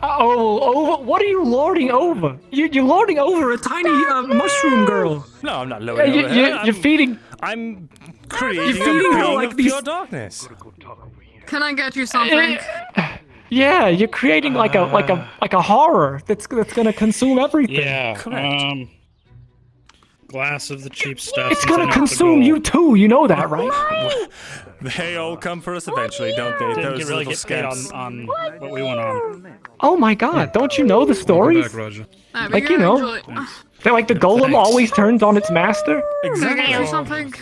What are you lording over? You're lording over a tiny mushroom girl. No, I'm not lording over her. You're feeding. I'm creating You're feeding a her being like of these. pure darkness. Can I get you something? Yeah, you're creating like a horror that's gonna consume everything. Yeah. Correct. Glass of the cheap stuff. It's gonna consume you too. You know that, right? They all come for us eventually, don't they? Didn't Those really little get paid scamps. on what we went on. Oh my God! Don't you know the stories? Back, Roger. Like you know, they're like the golem always turns on its master. Can I get you something?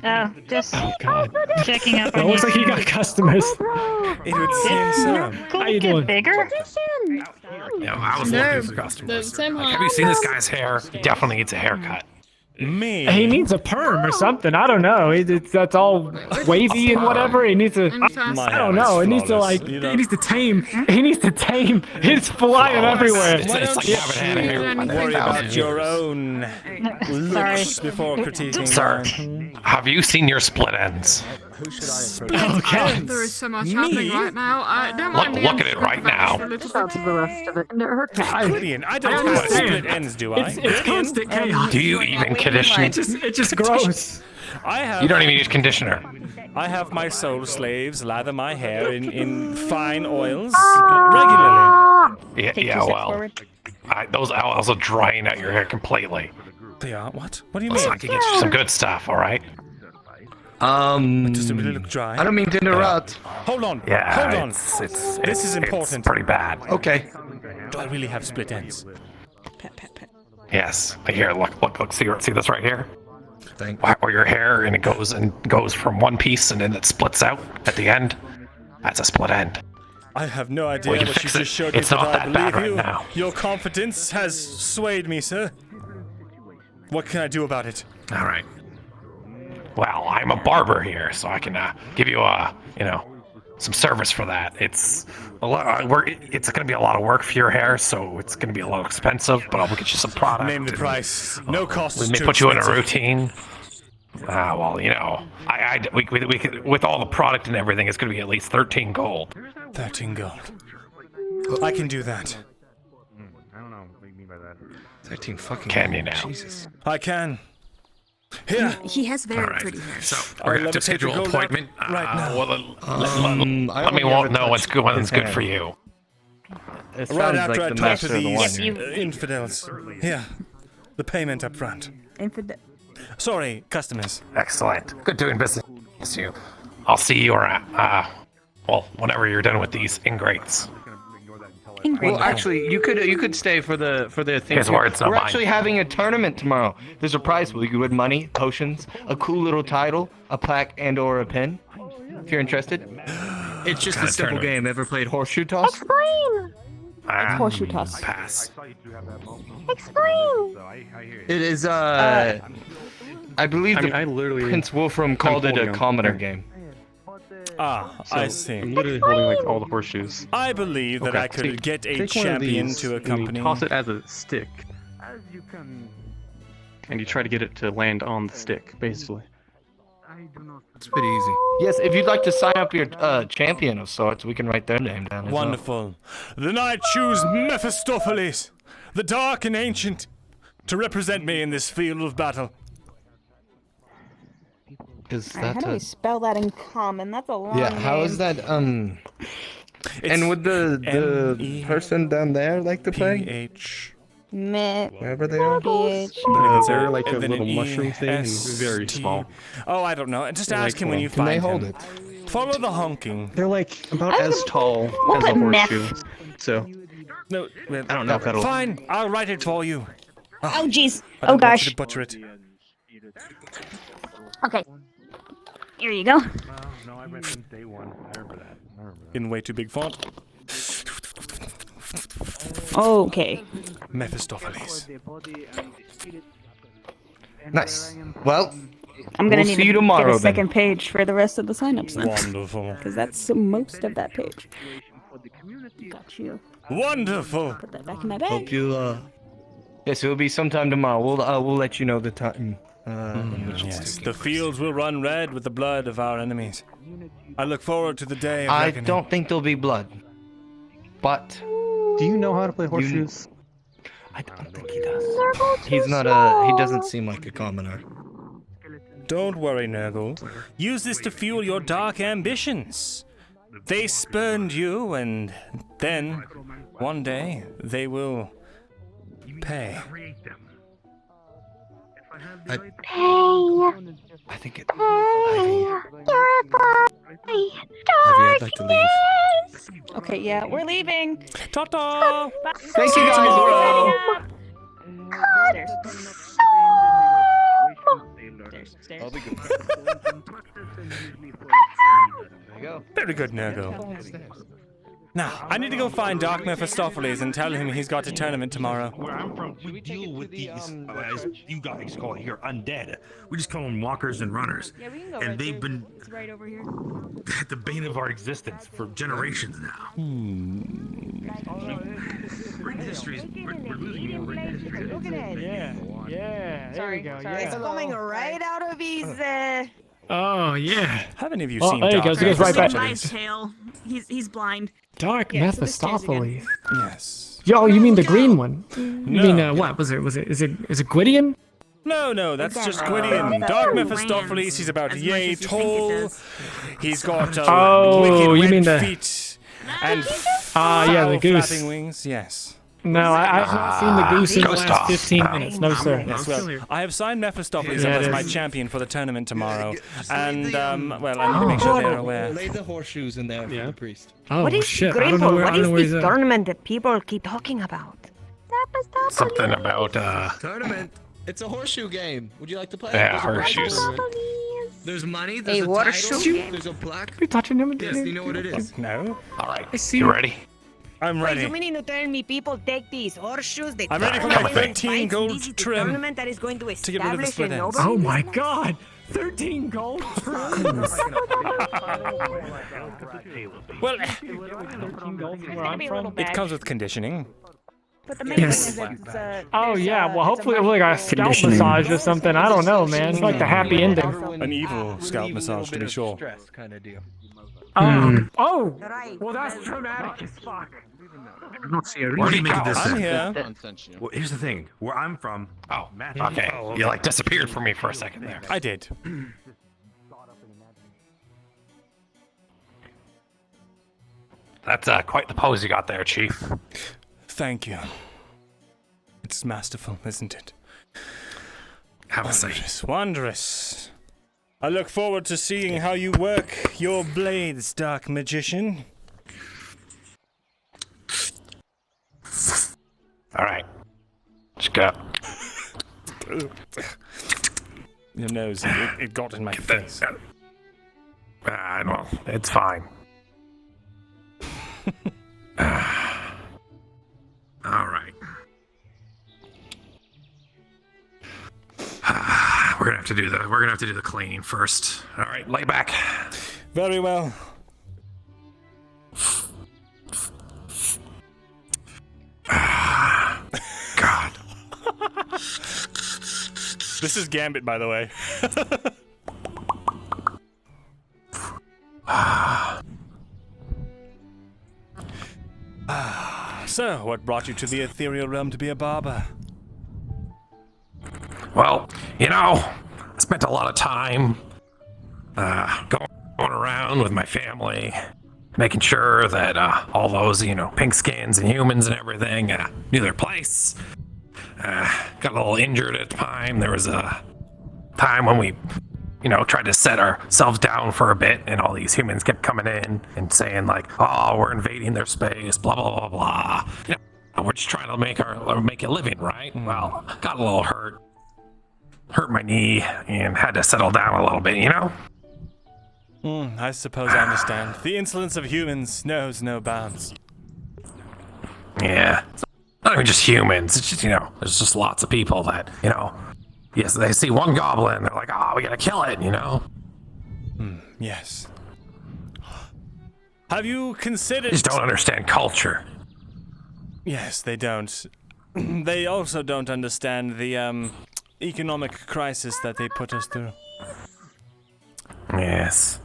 Oh, just checking up It on looks like you got customers. It would seem so. How you doing? Bigger? Yeah, I was looking for customers. Have you seen this guy's hair? He definitely needs a haircut. Me? He needs a perm or something. I don't know. That's all wavy and whatever. He needs to. I don't know. It needs to like. He needs to tame. He needs to tame. It's flying everywhere. It's like having had a hair. Worry about your own looks before critiquing. Sir, have you seen your split ends? Oh God. There is so much happening right now. Don't mind me. Look at it right now. Out to the rest of it. No, her cat. Gideon, I don't have split ends, do I? It's constant chaos. Do you even condition? It just grows. I have. You don't even use conditioner. I have my soul slaves lather my hair in fine oils regularly. Yeah, well, those oils are drying out your hair completely. They are? What? What do you So mean? I can get you some good stuff, all right? Does it really look dry? I don't mean to interrupt. Hold on. Yeah, Hold on. This is important. It's pretty bad. Okay. Do I really have split ends? Yes. Here, look. See this right here? Where your hair and it goes from one piece and then it splits out at the end. That's a split end. I have no idea We can what you fix it. just showed me, It's but not I that bad believe right you. now. Your confidence has swayed me, sir. What can I do about it? All right. Well, I'm a barber here, so I can give you some service for that. It's a lot of work. It's going to be a lot of work for your hair, so it's going to be a little expensive. But I'll get you some product. Name the price. No cost. We may put you in a routine. Well, we could, with all the product and everything, it's going to be at least 13 gold. 13 gold. I can do that. I don't know what you mean by that. 13 fucking. Can you now? Jesus. I can. Here. He has very All right. pretty hair. So we're going to have to schedule an appointment. Right now. Let me know when's good for you. It Right sounds after like I the talk to master of the these wine. infidels. Here. The payment up front. Infidel. Sorry, customers. Excellent. Good doing business with you. I'll see you around. Whenever you're done with these ingrates. Well, actually, you could stay for the thing. His words, not We're mine. actually having a tournament tomorrow. There's a prize pool. You can win money, potions, a cool little title, a plaque, and/or a pin. If you're interested. It's just Kinda a simple tournament. game. Ever played horseshoe toss? Explain! Horseshoe toss. Pass. Explain! It is, I believe I literally. Prince Wolfram called it a holding 'em. commoner game. I see. I'm literally holding like all the horseshoes. I believe that I could get a Take one of champion these to and you accompany. toss it as a stick. And you try to get it to land on the stick, basically. It's pretty easy. Yes, if you'd like to sign up your champion of sorts, we can write their name down as Wonderful. Then I choose Mephistopheles, the dark and ancient, to represent me in this field of battle. Is How that do we spell that in common? That's a long Yeah, how is name. that, and would the person down there like to play? H. Meh. Wherever they are? They're like a And then little an mushroom thing, and very EST. small. Oh, I don't know. Just They're ask like him when little. you Can find they him. hold it? Follow the honking. They're like about as tall We'll as a put meth. horseshoe. So, No, I don't know if that'll. Fine, I'll write it for you. Oh, jeez. I Oh, don't want you gosh. to butcher it. Okay. Here you go. No, I read from day one. I remember that. In way too big font. Okay. Mephistopheles. Nice. Well, I'm gonna we'll need see to you tomorrow get a then. second page for the rest of the signups then. Wonderful. Because that's most of that page. Got you. Wonderful. Put that back in my bag. Hope you, Yes, it will be sometime tomorrow. We'll let you know the time Yes, the fields will run red with the blood of our enemies. I look forward to the day of I reckoning. don't think there'll be blood. But do you know how to play horseshoes? I don't think he does. He's not a. He doesn't seem like a commoner. Don't worry, Nergal. Use this to fuel your dark ambitions. They spurned you, and then, one day, they will pay. Hey. I think it. Hey. You're a guy. I'd like to leave. Okay, yeah, we're leaving. Ta-ta! Thank you guys. I'll be good. There you go. Very good, Nergal. Now, I need to go find Dark Mephistopheles and tell him he's got a tournament tomorrow. Where I'm from, we deal with these, as you guys call it here, undead. We just call them walkers and runners. Yeah, we can go and they've been it's right over here. the bane of our existence for generations now. Written history is we're losing it. Written history. Look at it. Yeah, there we go. Sorry. Yeah. It's coming right out of his. Oh yeah. Have any of you Oh, seen there he Dark goes. He goes right back. Nice tail. He's blind. Dark Yeah, so this stays again. Mephistopheles. Yes. Yo, you mean the green one? You No. mean what was it? Is it Gwydion? No, that's just Gwydion. Dark Mephistopheles, he's about yay tall. He's got Oh, wicked you mean red the- feet and yeah, the goose. flapping wings. Yes. No, I've not seen the goose in the Ghost last off. 15 minutes. No, sir. Yes, well, I have signed Mephistopheles Yeah, up as it my is. champion for the tournament tomorrow, and well, I need to make sure they're aware. Lay the horseshoes in there for the priest. Oh What is shit! I don't know Scramble? where. I What don't know where is he's this at. tournament that people keep talking about? Something about Tournament. It's a horseshoe game. Would you like to play? Yeah, There's a prize horseshoes. tournament. There's money. There's A a horseshoe title. game? There's a plaque. You touching him? Yes, you know what it is. No. All right. I see. You ready? I'm Wait, ready. you meaning to tell me people take these horseshoes? They I'm ready for turn my them into 13 fights, gold this is the trim tournament that is going to to get rid of the establish split a ends. noble Oh my business? god! 13 gold. Well, 13 gold from where gonna I'm be a little from. it comes with conditioning. But the main Yes. thing is that it's Oh yeah, well it's hopefully it'll be like a scalp Conditioning. massage or something. I don't know, man. It's like the happy ending. An evil scalp massage, to be sure. Stress kind of deal. Oh! Right. Well, that's dramatic as fuck. I don't see a reason to make it this I'm way. here. Well, here's the thing. Where I'm from, Matt. Okay. You like disappeared from me for a second there. I did. That's quite the pose you got there, Chief. Thank you. It's masterful, isn't it? Have a seat. Wondrous, wondrous. I look forward to seeing how you work your blades, Dark Magician. All right. Let's go. Your nose, it got in my face. No, it's fine. All right. We're gonna have to do the cleaning first. All right, lay back. Very well. God. This is Gambit, by the way. So, what brought you to the ethereal realm to be a barber? Well, I spent a lot of time going around with my family, making sure that all those, pink skins and humans and everything knew their place. Got a little injured at the time. There was a time when we, tried to set ourselves down for a bit, and all these humans kept coming in and saying like, "Oh, we're invading their space," blah blah blah blah. We're just trying to make a living, right? Well, got a little hurt my knee, and had to settle down a little bit, I suppose I understand. The insolence of humans knows no bounds. Yeah. It's not even just humans. It's just, there's just lots of people that, yes, they see one goblin, they're like, "Oh, we gotta kill it," Yes. Have you considered... They just don't understand culture. Yes, they don't. They also don't understand the, economic crisis that they put us through. Yes.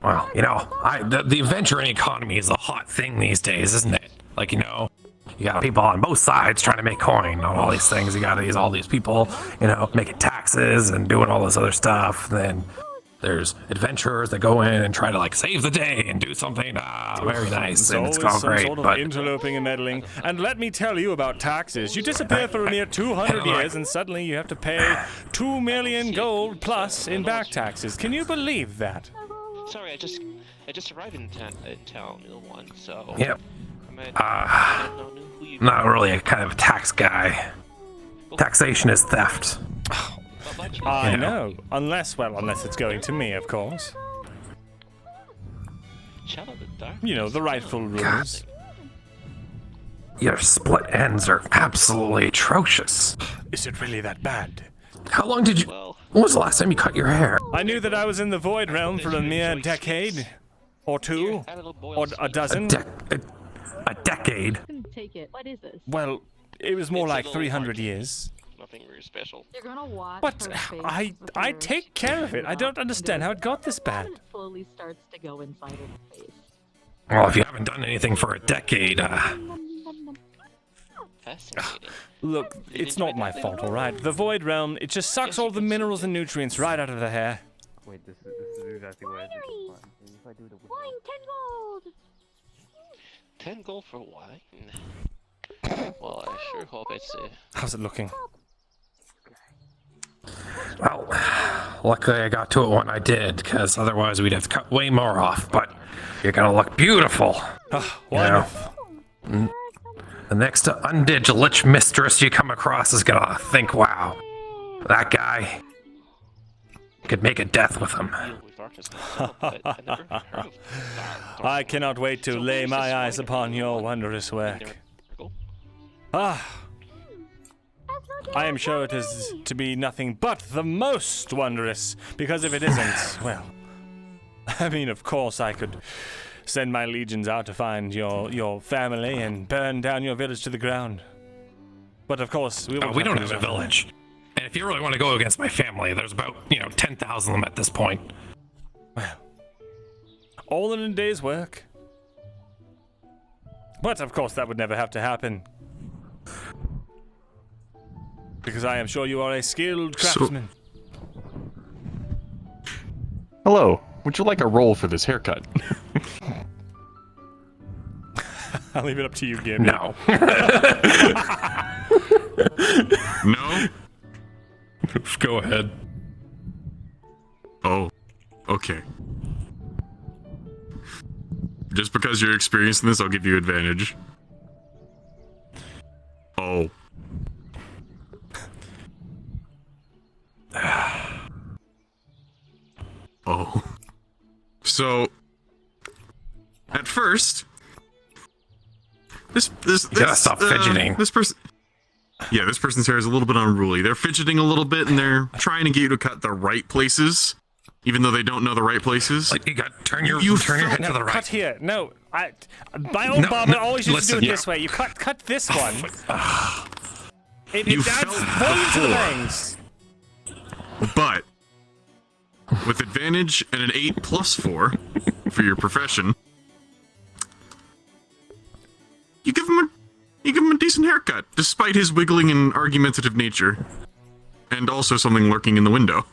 Well, you know, the adventuring economy is a hot thing these days, isn't it? Like, you know, you got people on both sides trying to make coin on all these things. You got all these people, you know, making taxes and doing all this other stuff. Then there's adventurers that go in and try to like save the day and do something very nice, and it's all great. Sort of But interloping and meddling. And let me tell you about taxes. You disappear for a mere 200 years, and suddenly you have to pay 2 million gold plus in back taxes. Can you believe that? Sorry, I just arrived in town, one, so. Yep. Not really a kind of a tax guy. Taxation is theft. I know. Unless it's going to me, of course. You know, the rightful rules. Your split ends are absolutely atrocious. Is it really that bad? How long did you... When was the last time you cut your hair? I knew that I was in the Void Realm for a mere decade. Or two. Or a dozen. A decade? Take it. What is this? Well, it was more like 300 years. Nothing very special. You're gonna watch. But I take care of it. I don't understand how it got this bad. Slowly starts to go inside her face. Well, if you haven't done anything for a decade, Look, it's not my fault, alright? The Void Realm, it just sucks all the minerals and nutrients right out of the hair. Wait, this is exactly what I did. If I do the Wine, 10 gold! 10 gold for wine? Well, I sure hope it's How's it looking? well, luckily I got to it when I did, because otherwise we'd have to cut way more off, but you're gonna look beautiful. Wonderful. The next undead lich mistress you come across is gonna think, wow, that guy could make a death with him. I cannot wait to lay my eyes upon your wondrous work. I am sure it is to be nothing but the most wondrous, because if it isn't, well, I mean, of course I could send my legions out to find your family and burn down your village to the ground. But of course, we don't have a village. And if you really want to go against my family, there's about, 10,000 of them at this point. Well, all in a day's work. But of course, that would never have to happen. Because I am sure you are a skilled craftsman. Hello. Would you like a roll for this haircut? I'll leave it up to you, Gib. No. No? Go ahead. Oh, okay. Just because you're experiencing this, I'll give you advantage. Oh. Oh. So, at first, this you gotta stop fidgeting. This person's hair is a little bit unruly. They're fidgeting a little bit, and they're trying to get you to cut the right places, even though they don't know the right places. Like you got turn your head to the right. Cut here. No, my old Bob always used to do it this way. You cut this one. It adds volume to the bangs. But with advantage and an 8+4 for your profession, you give him a decent haircut, despite his wiggling and argumentative nature, and also something lurking in the window.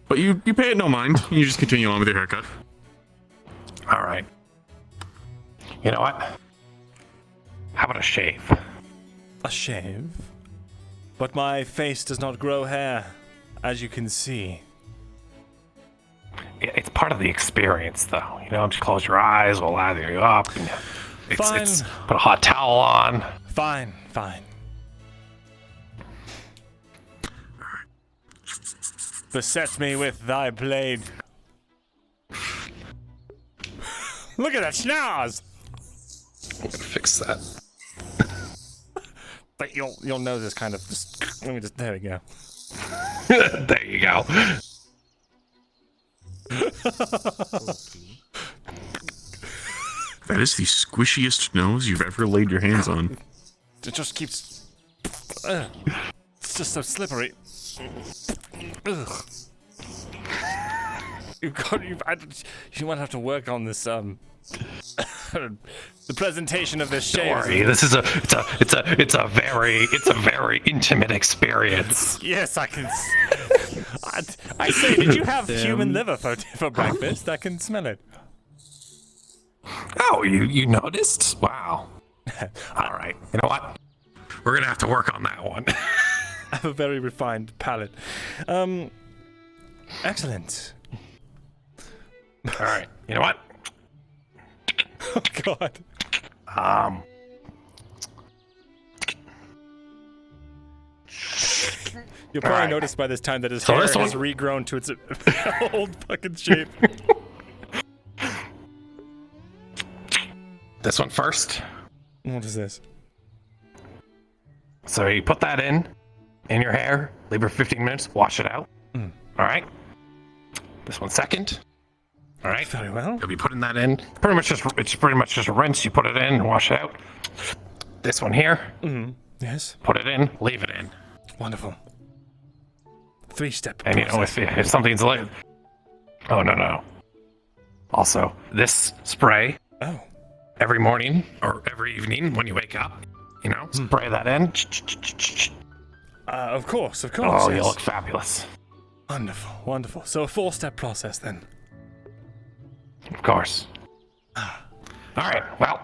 But you pay it no mind. You just continue on with your haircut. All right. You know what? How about a shave? A shave? But my face does not grow hair, as you can see. It's part of the experience, though. Just close your eyes, we'll lather you up. Fine. It's put a hot towel on. Fine. Beset me with thy blade. Look at that schnoz! I'm gonna fix that. But your nose is kind of just. Let me just. There we go. There you go. That is the squishiest nose you've ever laid your hands on. It just keeps It's just so slippery. Ugh. You might have to work on this. The presentation of this shave. Don't worry, this is it's a very intimate experience. Yes, I can. I say, did you have human liver for breakfast? I can smell it. Oh, you noticed? Wow. All right. You know what? We're gonna have to work on that one. I have a very refined palate. Excellent. All right. You know what? Oh God. You'll probably notice by this time that his hair has regrown to its old fucking shape. This one first. What is this? So you put that in your hair, leave it 15 minutes, wash it out. All right. This one second. All right. Very well. You'll be putting that in. It's pretty much just a rinse. You put it in and wash it out. This one here. Yes. Put it in, leave it in. Wonderful. 3-step. And you know, if something's like, oh no. Also, this spray. Oh. Every morning or every evening when you wake up, you know, spray that in. Of course. Oh, yes. you look fabulous. Wonderful. So a 4-step process then. Of course. All right. Well,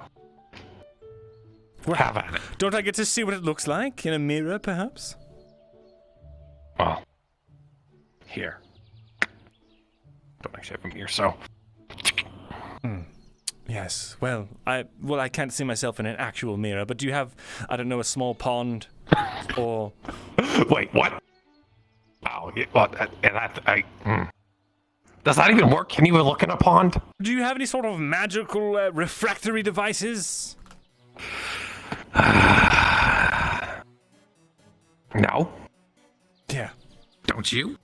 have at it. Don't I get to see what it looks like in a mirror, perhaps? Well, here. Don't actually have a mirror, so. Yes. Well, I can't see myself in an actual mirror, but do you have, I don't know, a small pond, or? Wait, what? Oh, Does that even work? Can you look in a pond? Do you have any sort of magical refractory devices? No. Yeah. Don't you?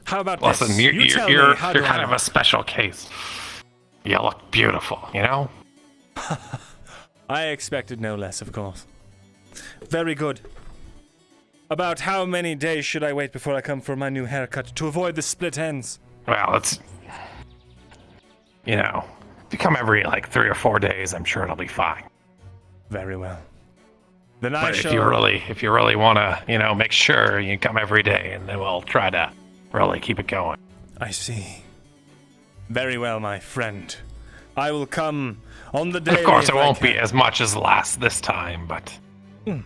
How about Listen, this? you're kind of a special case. You look beautiful, you know? I expected no less, of course. Very good. About how many days should I wait before I come for my new haircut to avoid the split ends? Well, it's, you know, if you come every 3 or 4 days, I'm sure it'll be fine. Very well. Then but if you really want to, you know, make sure you come every day, and then we'll try to really keep it going. I see. Very well, my friend. I will come on the day. Of course, it won't be as much as this time, but.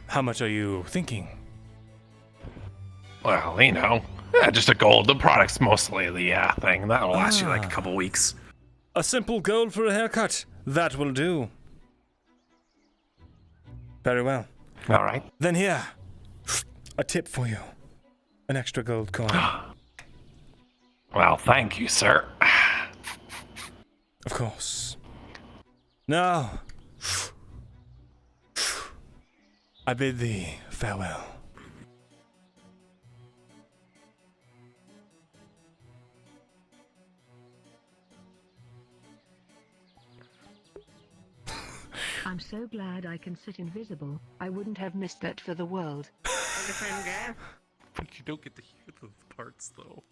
How much are you thinking? Well, you know, just a gold. The product's mostly the thing. That'll last you a couple weeks. A simple gold for a haircut. That will do. Very well. All right. Then here, a tip for you. An extra gold coin. Well, thank you, sir. Of course. Now, I bid thee farewell. I'm so glad I can sit invisible. I wouldn't have missed that for the world. But you don't get to hear those parts, though.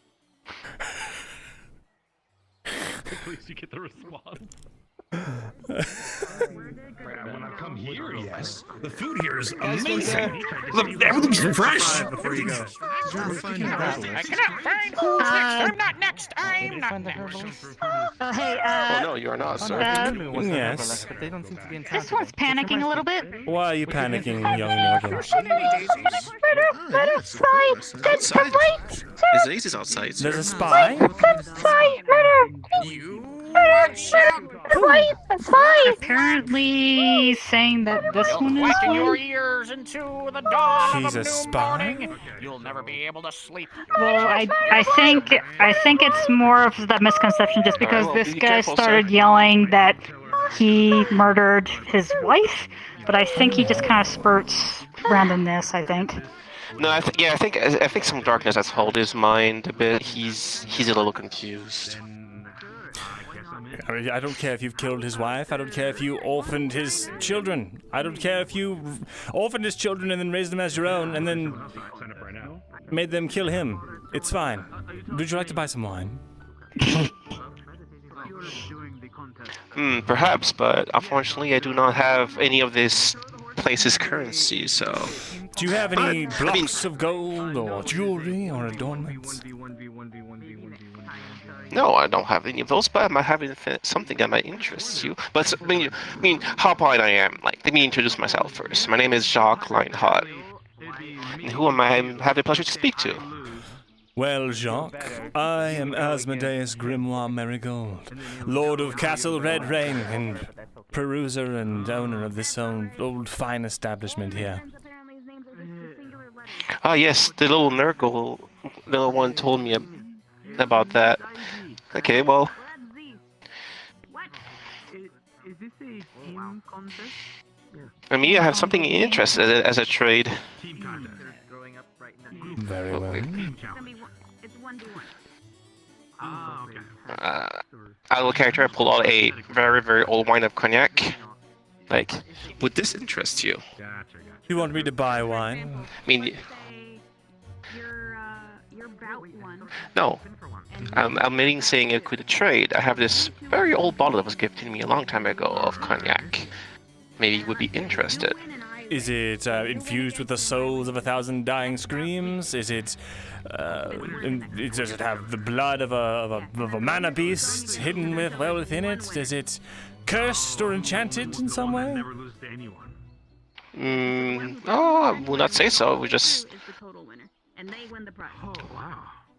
At least you get the response. When I come here, yes. The food here is amazing. Everything's fresh. Before you go. I cannot find who's next. I'm not next. I'm not next. Oh no, you are not, sir. Yes. But they don't seem to be in This one's panicking a little bit. Why are you panicking, young Nergal? There's daisies outside, sir. There's a spy? Spy! Murder! Apparently saying that this one is Whacking your one. ears into the dawn He's of a new spy? morning. You'll never be able to sleep. Well, I think it's more of the misconception just because well, this be guy careful, started sir. yelling that he murdered his wife, but I think he just kind of spurts randomness, I think. No, I think some darkness has held his mind a bit. He's a little confused. I don't care if you've killed his wife. I don't care if you orphaned his children. I don't care if you orphaned his children and then raised them as your own and then made them kill him. It's fine. Would you like to buy some wine? Perhaps, but unfortunately I do not have any of this place's currency, so... Do you have any blocks of gold or jewelry or adornments? No, I don't have any of those, but I might have something that might interest you. But, I mean, how polite I am. Like, let me introduce myself first. My name is Jacques Leinhardt. And who am I have the pleasure to speak to? Well, Jacques, I am Asmodeus Grimoire Marigold, Lord of Castle Red Rain, and peruser and owner of this old fine establishment here. Ah, yes, the little Nergal, little one told me about that. Okay, well... For me, I have something interested as a trade. Very well. Out of character, I pulled out a very, very old wine of cognac. Like, would this interest you? You want me to buy wine? I mean... No. I'm meaning saying it could trade. I have this very old bottle that was given to me a long time ago of cognac. Maybe you would be interested. Is it infused with the souls of 1,000 dying screams? Is it... does it have the blood of a mana beast hidden within it? Is it cursed or enchanted in some way? Oh, I will not say so. We just...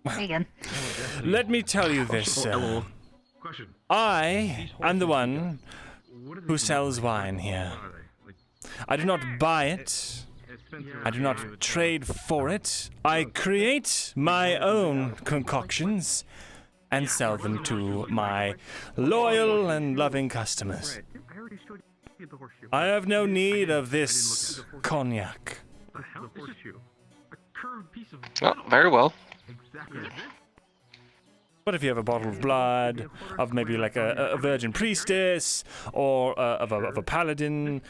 Again. Let me tell you this, I am the one who sells wine here. I do not buy it. I do not trade for it. I create my own concoctions and sell them to my loyal and loving customers. I have no need of this cognac. Oh, very well. But if you have a bottle of blood, of maybe like a virgin priestess, or of a paladin,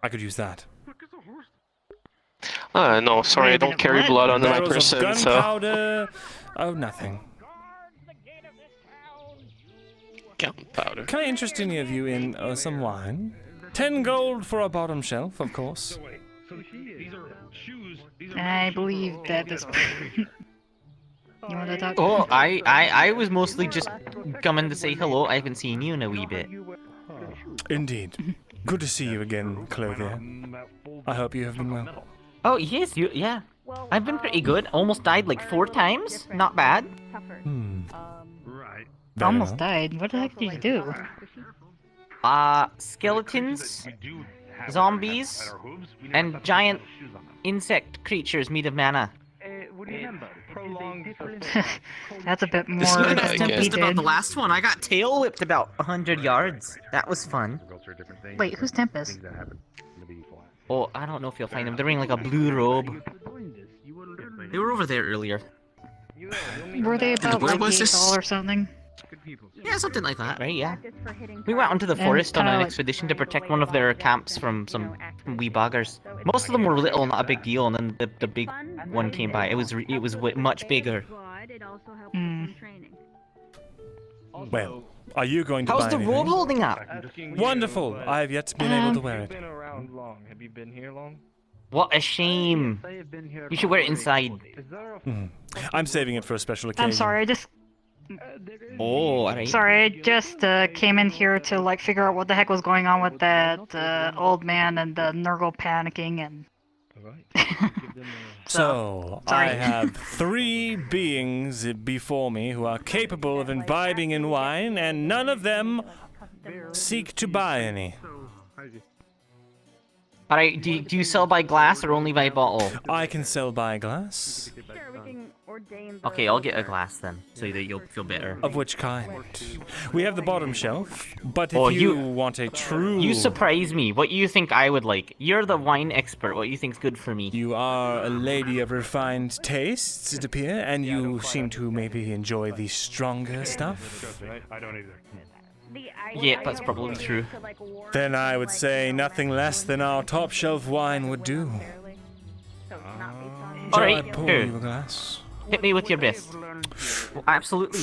I could use that. No, sorry, I don't carry blood on my person, of gunpowder. Oh, nothing. Gunpowder. Can I interest any of you in some wine? 10 gold for a bottom shelf, of course. I believe that is... You want to talk? Oh, I was mostly just coming to say hello. I haven't seen you in a wee bit. Indeed. Good to see you again, Clothier. I hope you have been well. Oh, yes, yeah. I've been pretty good. Almost died like 4 times. Not bad. Almost died. What the heck did you do? Skeletons, zombies, and giant insect creatures made of mana. That's a bit more than we about did. the last one. I got tail whipped about 100 yards. That was fun. Wait, who's Tempest? Oh, I don't know if you'll find them. They're wearing like a blue robe. They were over there earlier. Were they about Where like was this? Aether or something? Yeah, something like that, right? Yeah. We went onto the forest on an expedition to protect one of their camps from some wee buggers. Most of them were little, not a big deal, and then the big one came by. It was much bigger. Well, are you going to How's buy the anything? robe holding up? Wonderful. I have yet been able to wear it. Have you been here long? What a shame. You should wear it inside. I'm saving it for a special occasion. I'm sorry, I just... Oh, alright. Sorry, I just came in here to like figure out what the heck was going on with that old man and the Nergal panicking and... So, I Sorry. have 3 beings before me who are capable of imbibing in wine, and none of them seek to buy any. Alright, do you sell by glass or only by bottle? I can sell by glass. Okay, I'll get a glass then, so that you'll feel better. Of which kind? We have the bottom shelf, but if Oh, you want a true... You surprise me. What do you think I would like? You're the wine expert. What do you think's good for me? You are a lady of refined tastes, it appears, and you seem to maybe enjoy the stronger stuff. I don't either. Yeah, that's probably true. Then I would say nothing less than our top shelf wine would do. Shall I Alright, pour here. you a glass? Hit me with your best. Well, absolutely.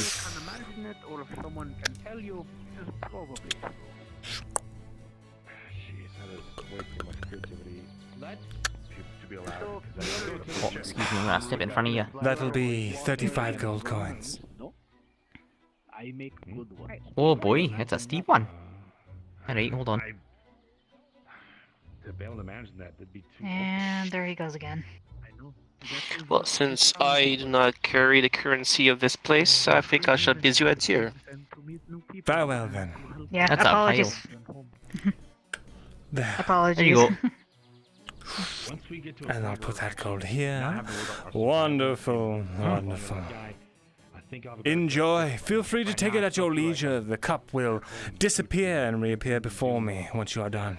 Oh, excuse me, I'm gonna step in front of you. That'll be 35 gold coins. Oh boy, it's a steep one. Alright, hold on. To be able to manage that, that'd be too. And there he goes again. Well, since I do not carry the currency of this place, I think I shall bid you adieu. Farewell then. Yeah, That's apologies. There. Apologies. There you go. And I'll put that gold here. Wonderful, wonderful. Enjoy. Feel free to take it at your leisure. The cup will disappear and reappear before me once you are done.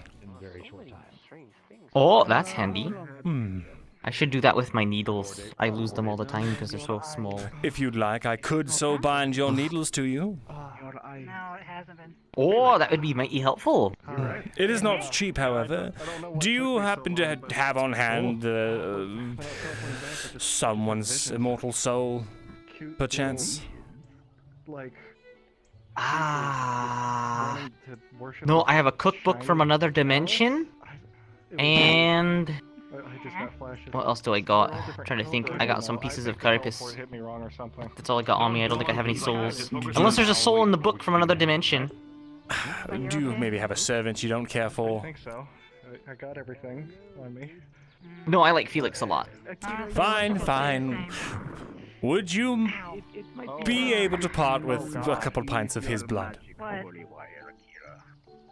Oh, that's handy. Hmm. I should do that with my needles. I lose them all the time because they're so small. If you'd like, I could so bind your needles to you. No, it hasn't been. Oh, that would be mighty helpful. It is not cheap, however. Do you happen to have on hand someone's immortal soul, perchance? Ah. No, I have a cookbook from another dimension. And what else do I got? I'm trying to think. I got some pieces of carapace. That's all I got on me. I don't think I have any souls. Unless there's a soul in the book from another dimension. Do you maybe have a servant you don't care for? I think so. I got everything on me. No, I like Felix a lot. Fine, fine. Would you be able to part with a couple pints of his blood? What?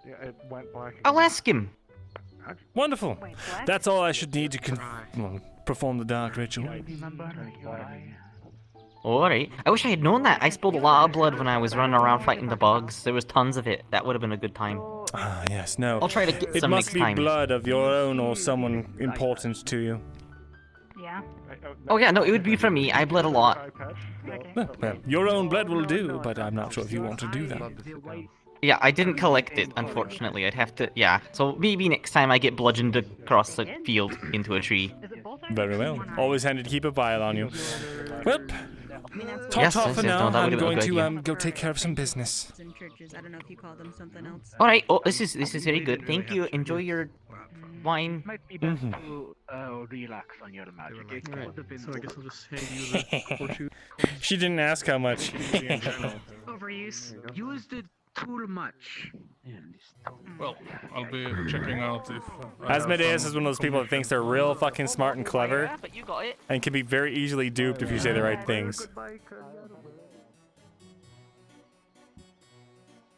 Yeah, it went black. I'll ask him. Wonderful. That's all I should need to perform the dark ritual. Alright. I wish I had known that. I spilled a lot of blood when I was running around fighting the bugs. There was tons of it. That would have been a good time. Ah, yes, no. I'll try to get it some must next be time. blood of your own or someone important to you. Yeah. Oh yeah, no, it would be from me. I bled a lot. Well, your own blood will do, but I'm not sure if you want to do that. Yeah, I didn't collect it, unfortunately. I'd have to, yeah. So maybe next time I get bludgeoned across the field into a tree. Very well. Always handy to keep a vial on you. Well, Yes, off yes, for yes, now. no, that I'm would've been a going good to idea. go take care of some business. In churches, I don't know if you call them something else. All right. Oh, this is very good. Thank you. Enjoy your wine. Relax on your magic. So I guess I'll just hand you the horseshoe. She didn't ask how much. Overuse. Used it too much. Well, I'll be checking out if... Asmodeus is one of those people that thinks they're real fucking smart and clever, But you got it. and can be very easily duped if you say the right things.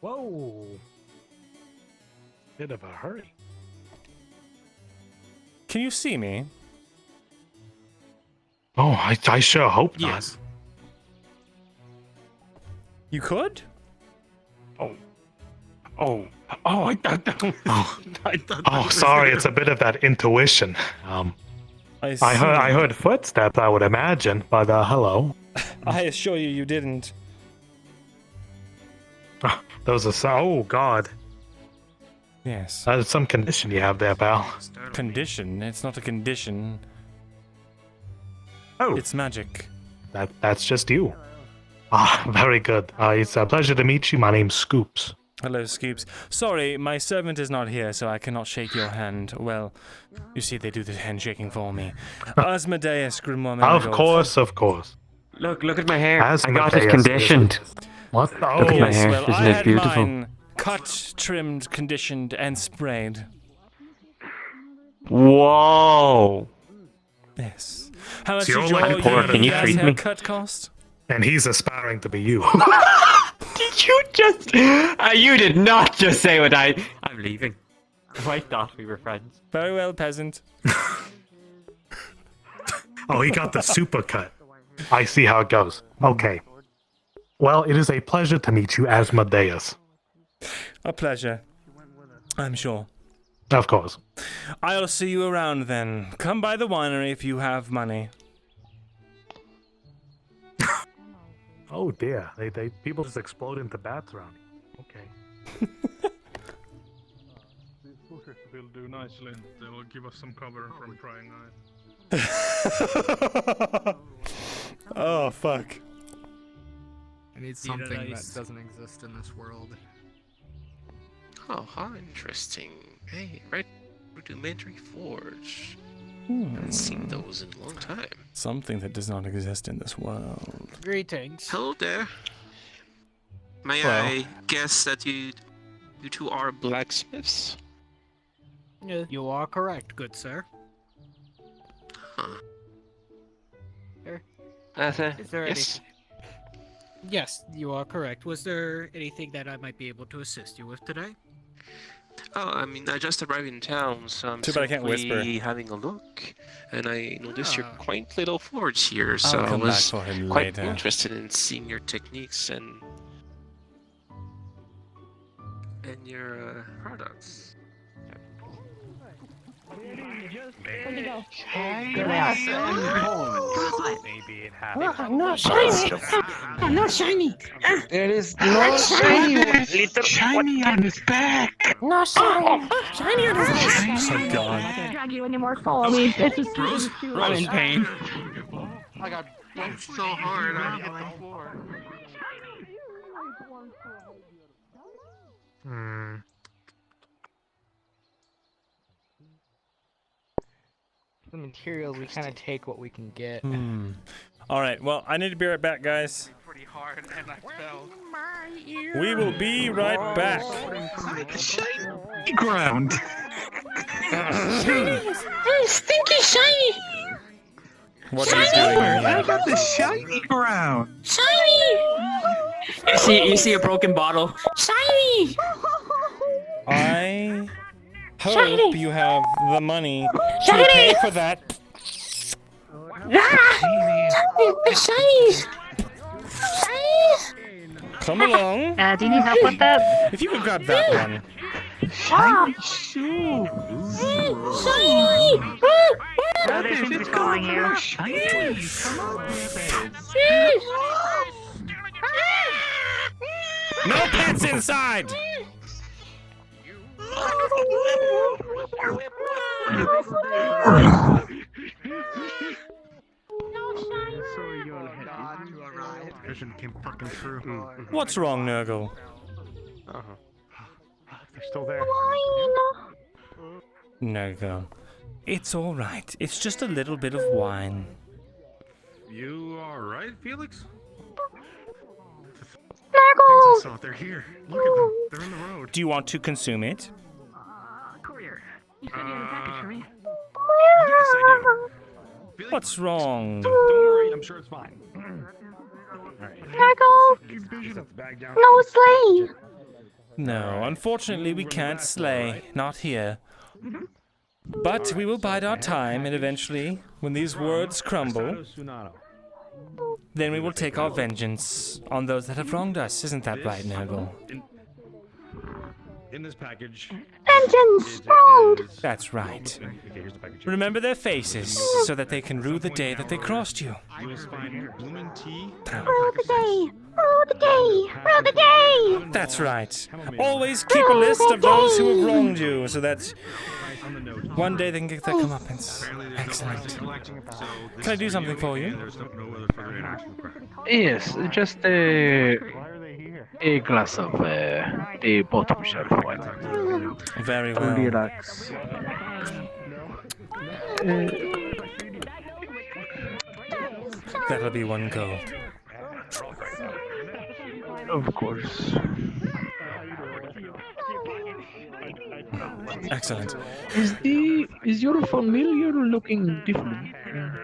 Whoa. Bit of a hurry. Can you see me? Oh, I sure hope not. Yes. You could? Oh, sorry, it's a bit of that intuition. I heard footsteps, I would imagine, but hello. I assure you, you didn't. Those are oh god. Yes. That's some condition you have there, pal. Condition? It's not a condition. Oh. It's magic. That's just you. Ah, very good. It's a pleasure to meet you. My name's Scoops. Hello, Scoops. Sorry, my servant is not here, so I cannot shake your hand. Well, you see, they do the handshaking for me. Asmodeus Grimoire Marigold. Of course. Look at my hair. I got it Asmodeus conditioned. What? Oh, Look at my hair. Well, Isn't I it had beautiful? mine cut, trimmed, conditioned, and sprayed. Whoa. Yes. How much So did you're like your poor, can you dad's treat me? haircut cost? And he's aspiring to be you. Did you just... you did not just say what I'm leaving. I thought we were friends. Very well, peasant. Oh, he got the super cut. I see how it goes. Okay. Well, it is a pleasure to meet you, Asmodeus. A pleasure. I'm sure. Of course. I'll see you around then. Come by the winery if you have money. Oh dear, they people just explode into bats around you. Okay. These pushers will do nicely. They will give us some cover from prying eyes. Oh, fuck. I need something that doesn't exist in this world. Oh, how interesting. Hey, right rudimentary forge. Haven't seen those in a long time. Something that does not exist in this world. Greetings. Hello there. May Well. I guess that you two are blacksmiths? Yeah, you are correct, good sir. Huh. Here. Is Is there yes? anything? Yes, you are correct. Was there anything that I might be able to assist you with today? Oh, I mean, I just arrived in town, so I'm Too bad I can't whisper. simply having a look, and I noticed your quaint little forge here, so I come was back for him quite later. interested in seeing your techniques and your products. Where'd you go? Maybe it I'm not shiny. I'm not shiny. There is no shiny on his back. No shiny. Shiny on his back. Oh, God. I'm not gonna drag you anymore. Follow me. This is I'm in pain. I got bumped so hard I hit the floor. The materials, we kind of take what we can get. All right, well, I need to be right back, guys. Pretty hard, and I fell. We will be right back. Ground. shiny. Stinky shiny. What are you doing I here? got the shiny ground. Shiny. You see a broken bottle. Shiny. I hope Shiny. you have the money to Shiny. pay for that. Shiny. Come along. Do you need help with that? If you could grab that one. Shiny. Shoe. Shiny. No, they seem to be following you. No pets inside. Vision came fucking through. What's wrong, Nergal? They're still there. Nergal. It's all right. It's just a little bit of wine. You alright, Felix? Things I saw, they're here. Look at them. They're in the road. Do you want to consume it? Courier, you said you had a package for me. Yes, I do. What's wrong? Don't worry, I'm sure it's fine. Nergal. No slay. No, unfortunately we can't slay. Not here. But we will bide our time, and eventually, when these words crumble, then we will take our vengeance on those that have wronged us. Isn't that right, Nergal? In this package. Vengeance. Rolled. That's right. Okay, here's the package. Remember their faces, so that they can rue the day that they crossed you. You will find blooming tea. Rule the day. Rule the day. Rule the day. That's right. Always keep a list of those who have wronged you, so that one day they can get their comeuppance. Excellent. Can I do something for you? Yes, just a glass of the bottom shelf wine. Very well. Relax. That'll be 1 gold. Of course. Excellent. Is your familiar looking different?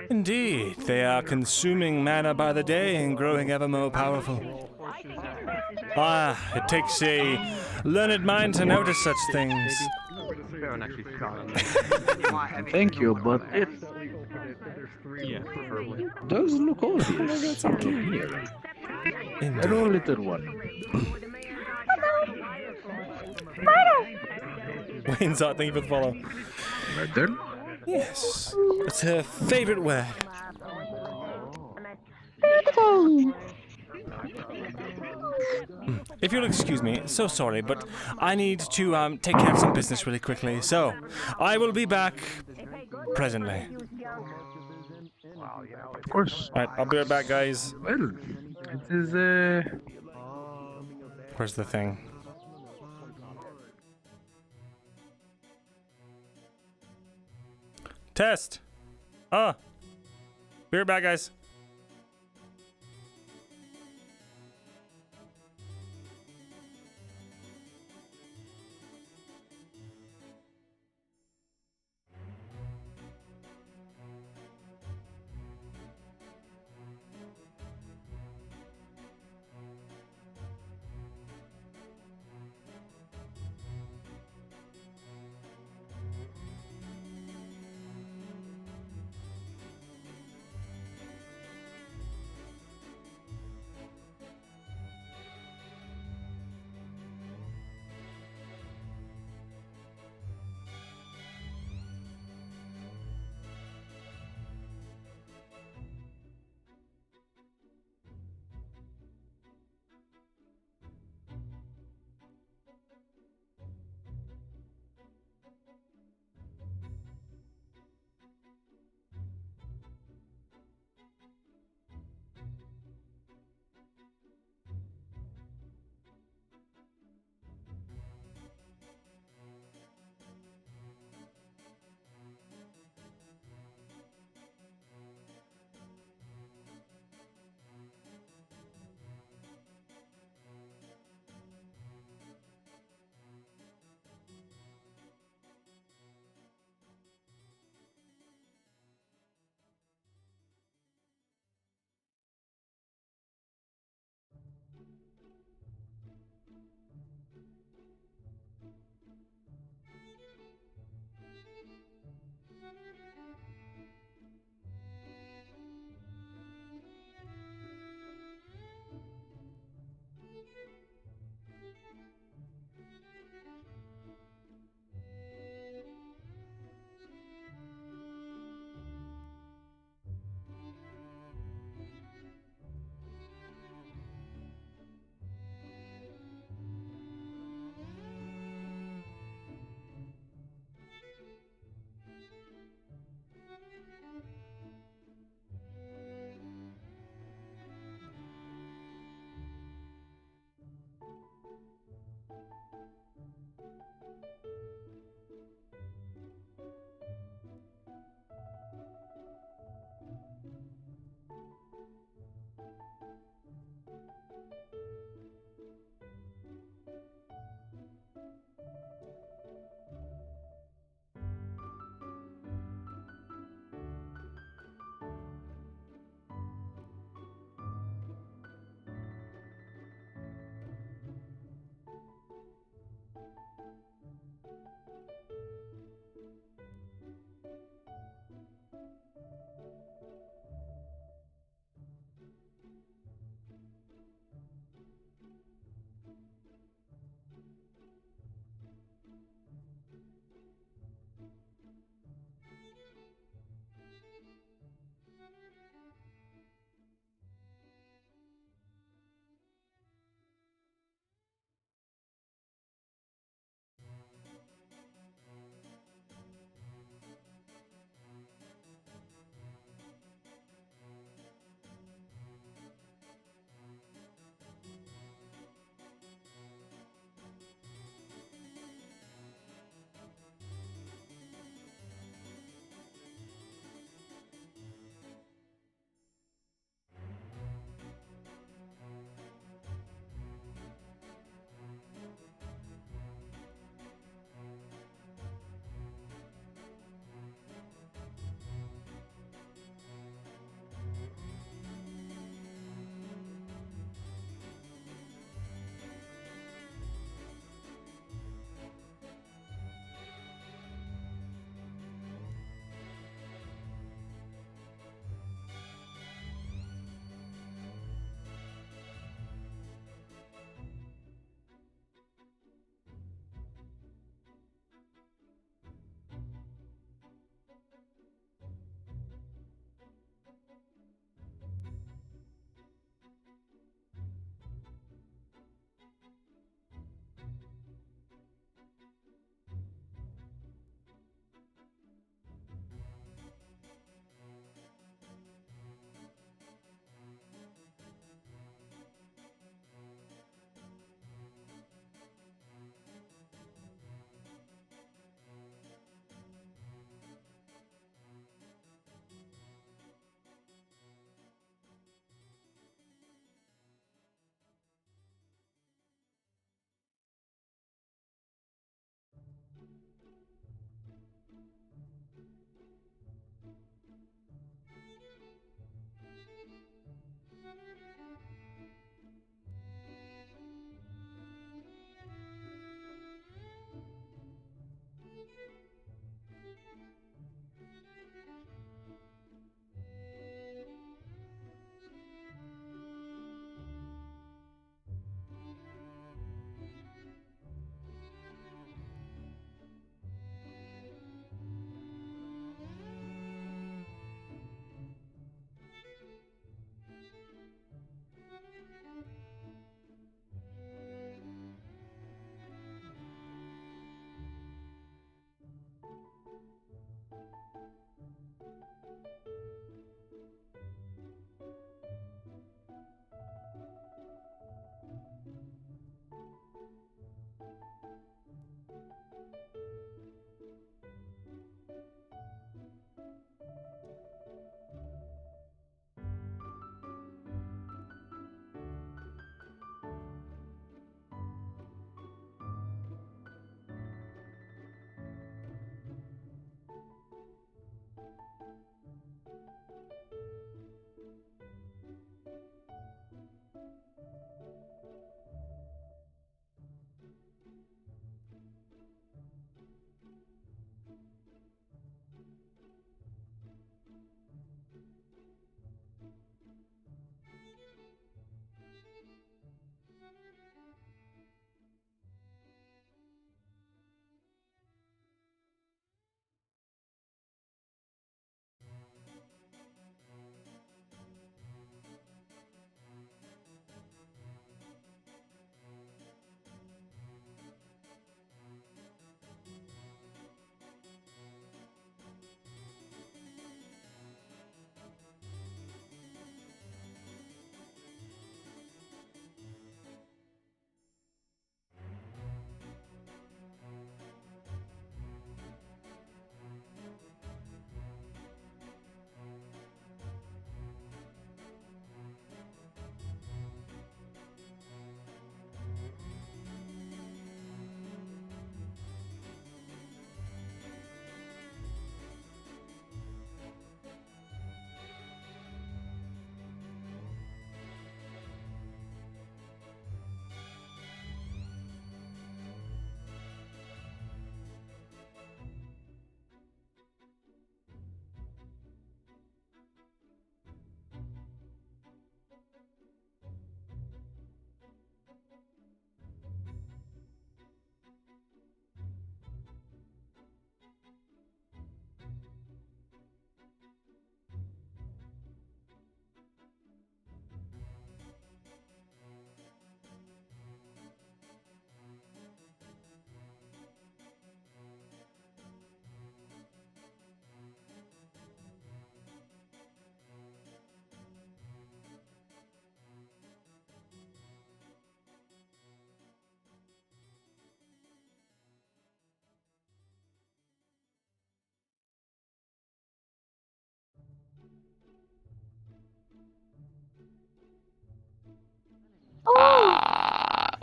Indeed, they are consuming mana by the day and growing ever more powerful. Ah, it takes a learned mind to notice such things. Thank you, but it does look obvious from here. A little one. Wayne's out, thank you for the follow. Murder? Yes. It's her favorite word. If you'll excuse me, so sorry, but I need to take care of some business really quickly, so I will be back presently. Of course. Alright, I'll be right back, guys. Well, it is Where's the thing? Test! Be right back, guys.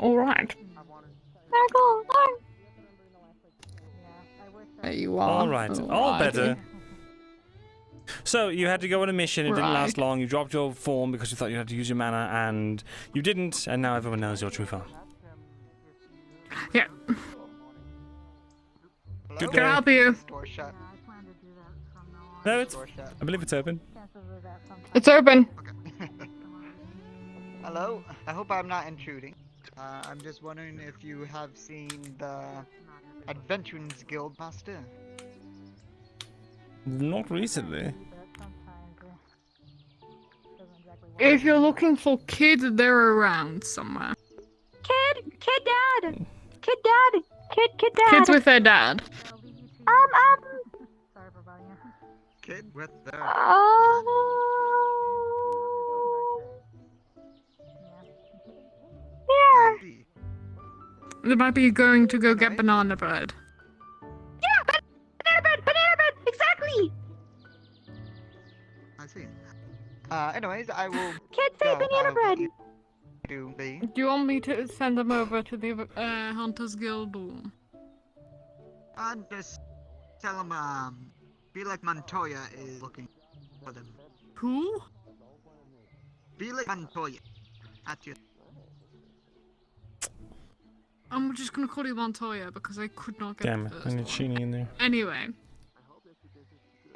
Alright. Nergal, no. There you are. All right, all better. So you had to go on a mission. It didn't last Right. long. You dropped your form because you thought you had to use your mana, and you didn't. And now everyone knows your true form. Yeah. Good Can I day. help you? No, it's. I believe it's open. It's open. Hello, I hope I'm not intruding. I'm just wondering if you have seen the Adventurers Guild Master. Not recently. If you're looking for kids, they're around somewhere. Kid dad. Kid dad. Kid dad. Kids with their dad. Kid with their... Here. They might be going to go get banana bread. Yeah, banana bread, exactly. I see. Anyways, I will... Kids say banana bread. Do the... Do you want me to send them over to the Hunters Guild? Or... And just tell them, be like Montoya is looking for them. Who? Be like Montoya. At you. I'm just gonna call you Montoya because I could not get Damn it! the I first need one. Sheeny in there. Anyway.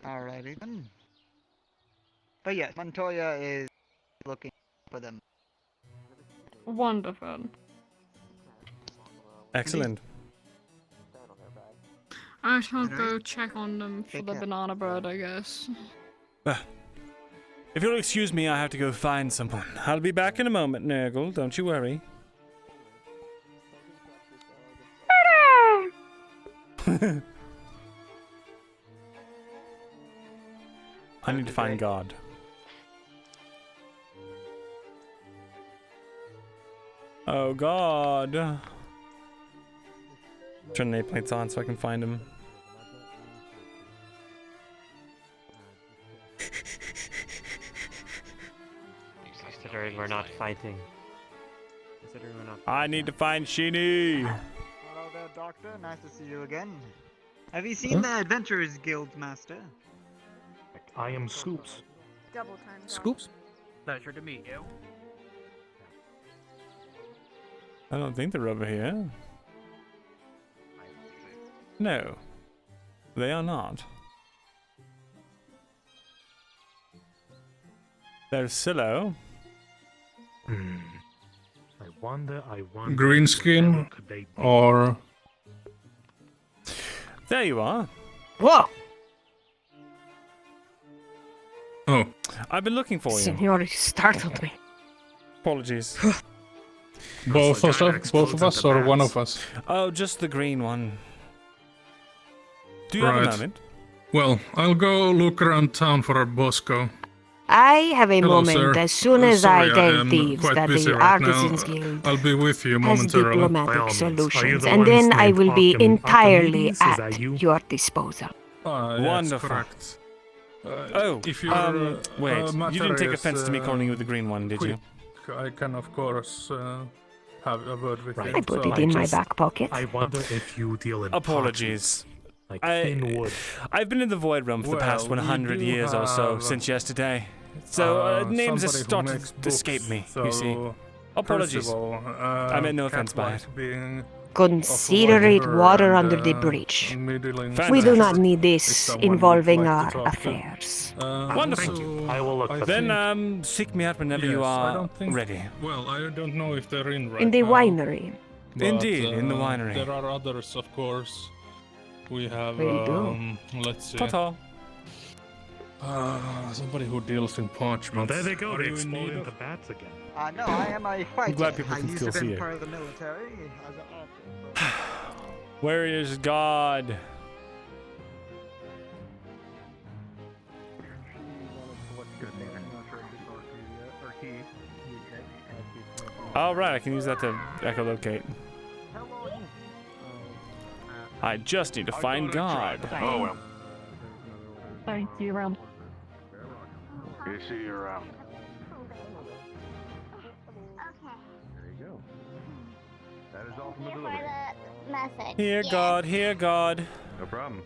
Alrighty then. But yes, Montoya is looking for them. Wonderful. Excellent. I shall go check on them for the banana bread, I guess. Well, if you'll excuse me, I have to go find someone. I'll be back in a moment, Nergal. Don't you worry. I need to find God. Oh God. Turn the plates on so I can find him. Considering we're not fighting. Considering we're not I need to find Sheeny. Hello there, Doctor. Nice to see you again. Have you seen the Adventurers Guild Master? I am Scoops. Double time. Scoops? Pleasure to meet you. I don't think they're over here. No, they are not. There's Silo. I wonder. Green skin or There you are. Whoa! Oh. I've been looking for you. Seniority startled me. Apologies. both of us or one of us? Oh, just the green one. Do you have a moment? Well, I'll go look around town for our Bosco. I have a Hello, moment sir. as soon as I Sorry, tell am thieves quite that busy the right now. Artisans Guild I'll be with you has momentarily. diplomatic solutions, the and ones then I named will be Arkham- entirely Archimedes? Is at that you? your disposal. Yes, Wonderful. correct. Wait, you didn't take offense to me calling you the green one, did you? I can, of course, have a word with you. I put it in my back pocket. I wonder if you deal in Apologies. like thin wood. I've been in the Void Realm for the past Well, we 100 do years or so, have, since yesterday. So names have somebody who started makes to escape books, me, so you see. Apologies. first of all, I meant no offense by cat-like it. being Consider of it whatever water and, under the bridge. middling We do size not need is this someone involving we'd our like to talk to. affairs. Wonderful. So I will look for Then seek me out whenever you yes, I are don't think, ready. Well, I don't know if they're in right In the now, winery. but, Indeed, in the winery. There are others, of course. We have, Will do. let's see. Ta-ta. Somebody who deals in parchment. There they go. Are They you in need exploded of- the bats again. No, I am a fighter. glad people I can used still to be see it. part of the military as an officer. Where is God? All right, I can use that to echolocate. I just need to find God. Oh well. Sorry, see you around. Okay, see you around. Message. Here, Yes. God, here, God. No problem.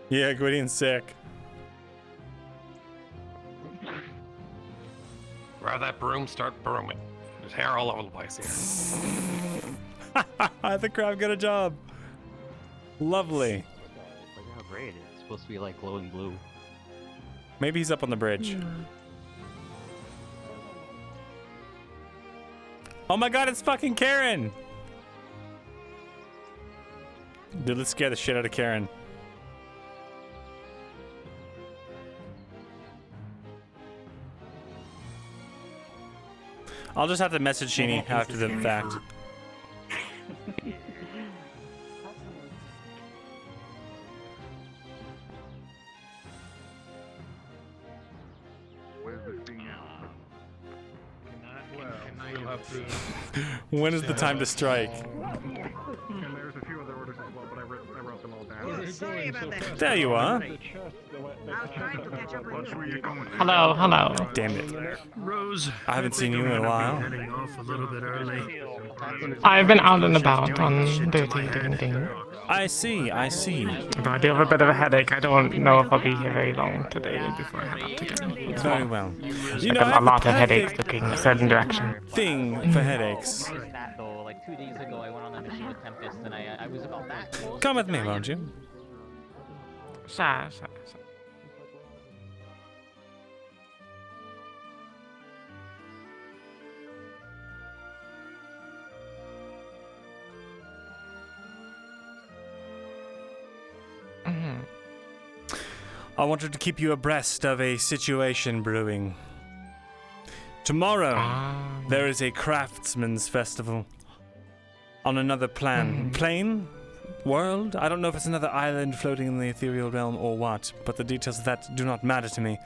Yeah, Gwydion's sick. Grab that broom, start brooming. There's hair all over the place here. The crab got a job. Lovely. Look how great it is. It's supposed to be like glowing blue. Maybe he's up on the bridge. Oh my god, it's fucking Karen! Dude, let's scare the shit out of Karen. I'll just have to message Sheeny after the fact. When is the time to strike? And there's a few other orders as well, but I wrote them all down. Sorry about that. There you are. I was trying to catch up with you. Hello, hello. Damn it. Rose, I haven't seen you in a while. heading off a little bit early. I've been out and about on duty doing things. I see, I see. But I do have a bit of a headache. I don't know if I'll be here very long today before I head out again. Very well. I got a lot of headaches looking a certain direction. Thing for headaches. That though, like 2 days ago, I went on a mission with Tempest, and I was about that close. Come with me, won't you? Sure. I wanted to keep you abreast of a situation brewing. Tomorrow, there is a craftsman's festival on another plane, world. I don't know if it's another island floating in the ethereal realm or what, but the details of that do not matter to me.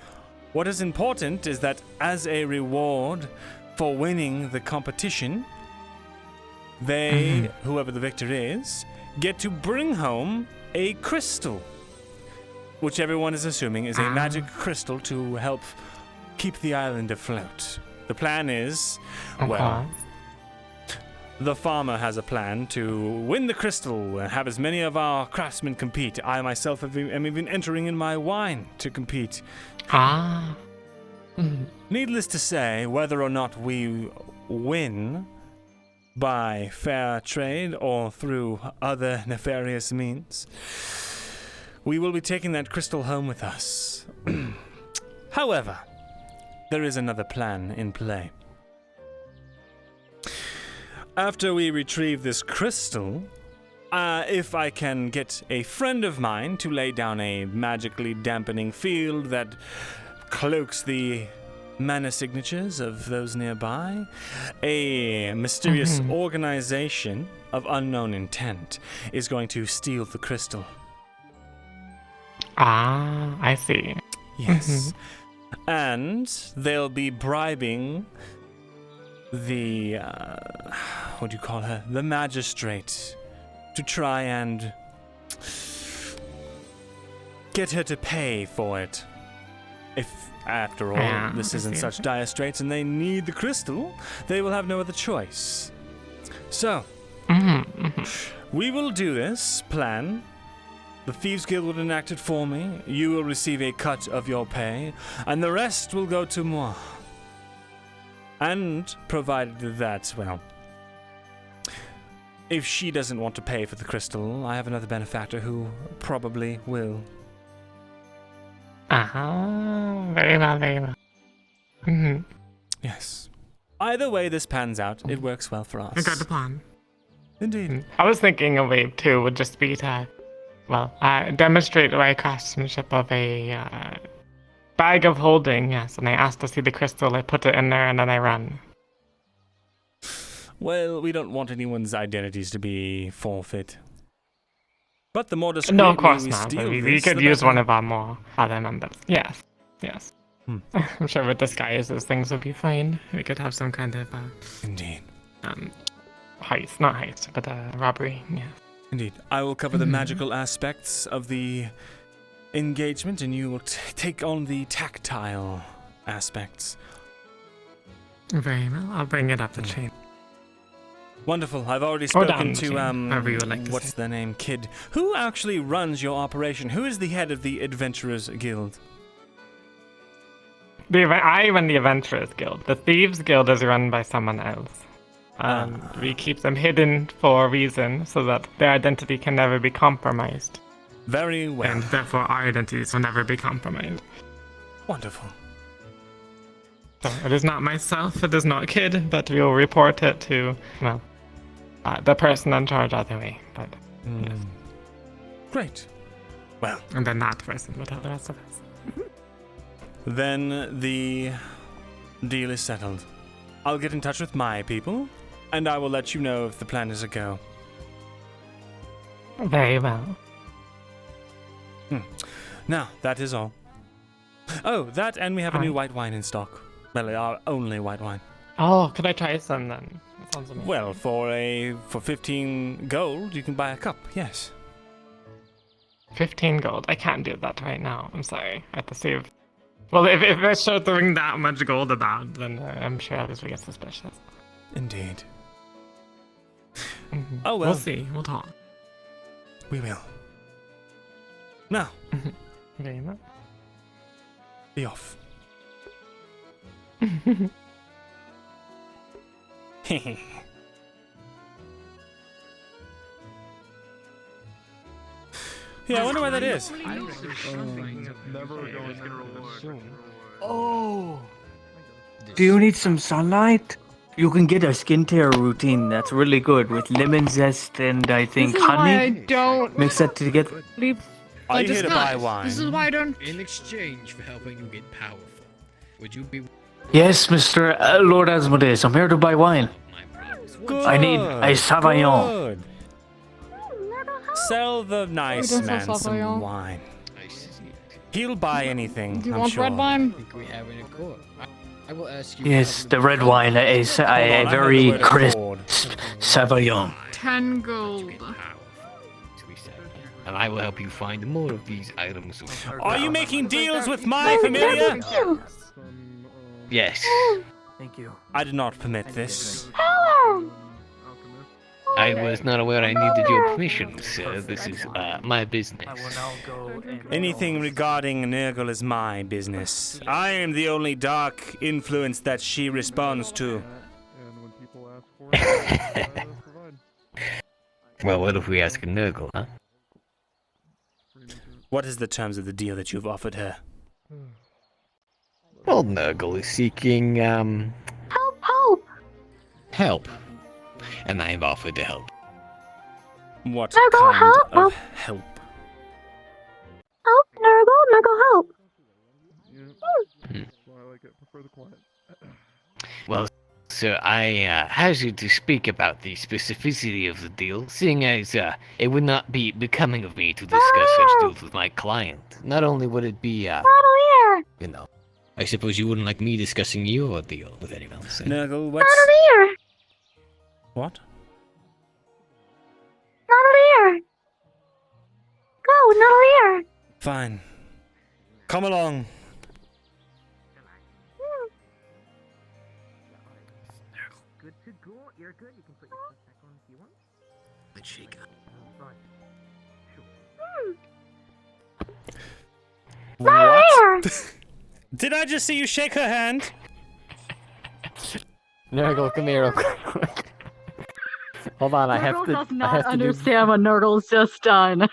What is important is that as a reward for winning the competition, they, whoever the victor is, get to bring home a crystal, which everyone is assuming is a magic crystal to help keep the island afloat. The plan is, well, the farmer has a plan to win the crystal and have as many of our craftsmen compete. I myself am even entering in my wine to compete. Needless to say, whether or not we win by fair trade or through other nefarious means, we will be taking that crystal home with us. However, there is another plan in play. After we retrieve this crystal, if I can get a friend of mine to lay down a magically dampening field that cloaks the mana signatures of those nearby, a mysterious organization of unknown intent is going to steal the crystal. I see. Yes. And they'll be bribing the, what do you call her? The magistrate to try and get her to pay for it. If, after all, this isn't such dire straits and they need the crystal, they will have no other choice. So, we will do this plan. The Thieves Guild will enact it for me. You will receive a cut of your pay, and the rest will go to moi. And provided that, well, if she doesn't want to pay for the crystal, I have another benefactor who probably will. Very well, very well. Yes. Either way this pans out, it works well for us. I got the plan. Indeed. I was thinking a way too would just be to, demonstrate my craftsmanship of a bag of holding, yes, and I asked to see the crystal, I put it in there, and then I run. Well, we don't want anyone's identities to be forfeit. But the more discreet No, of course we not. steal We this, could the use better. one of our more other members. Yes. I'm sure with disguises things will be fine. We could have some kind of Indeed. Heist, not heist, but robbery. Yeah. Indeed. I will cover the magical aspects of the engagement, and you will take on the tactile aspects. Very well. I'll bring it up the chain. Wonderful. I've already Or spoken down the to chain, however you would like to what's say. their name, Kid. Who actually runs your operation? Who is the head of the Adventurers Guild? I run the Adventurers Guild. The Thieves Guild is run by someone else. We keep them hidden for a reason, so that their identity can never be compromised. Very well. And therefore our identities will never be compromised. Wonderful. So it is not myself, it is not Kid, but we will report it to, well, the person in charge either way. But yes. Great. Well. And then that person will tell the rest of us. Then the deal is settled. I'll get in touch with my people, and I will let you know if the plan is a go. Very well. Now, that is all. Oh, that, and we have a new white wine in stock. Well, our only white wine. Oh, could I try some then? That sounds amazing. Well, for 15 gold, you can buy a cup, yes. 15 gold. I can't do that right now. I'm sorry. I have to save. Well, if I start throwing that much gold about, then I'm sure others will get suspicious. Indeed. Mm-hmm. Oh, well. We'll see. We'll talk. We will. Now. Very much. Be off. Yeah, I wonder why that is. Oh. Do you need some sunlight? You can get a skincare routine that's really good with lemon zest and I think This is why I honey. don't Mix that together. Are you here to buy wine? This is why I don't. In exchange for helping you get powerful, would you be? Yes, Mr. Lord Asmodeus, I'm here to buy wine. I need a Sauvignon. Good. Sell the nice does man sell some Sauvignon? wine. He'll buy anything, Do you I'm want sure. red wine? I think we have in a court. I will ask you. Yes, the red wine is a very crisp Sauvignon. 10 gold. And I will help you find more of these items. Are you making deals with my familiar? Yes. Thank you. I did not permit this. I was not aware I needed your permission, sir. This is my business. Anything regarding Nergal is my business. I am the only dark influence that she responds to. Well, what if we ask Nergal, huh? What is the terms of the deal that you've offered her? Well, Nergal is seeking, help. And I have offered to help. What Nergal, kind help? of help? Help, Nergal, help. Well, sir, I hazard to speak about the specificity of the deal, seeing as it would not be becoming of me to discuss such deals with my client. Not only would it be, you know, I suppose you wouldn't like me discussing your deal with anyone else. Eh? Nergal, what's... Here. What? Not here. Go, not here. Fine. Come along. Good to go. You're good. You can put your stuff back on if you want. Let's shake up. What? Did I just see you shake her hand? Nergal, come here real quick. Hold on, I have to. does I not have to understand what Nergal's just done.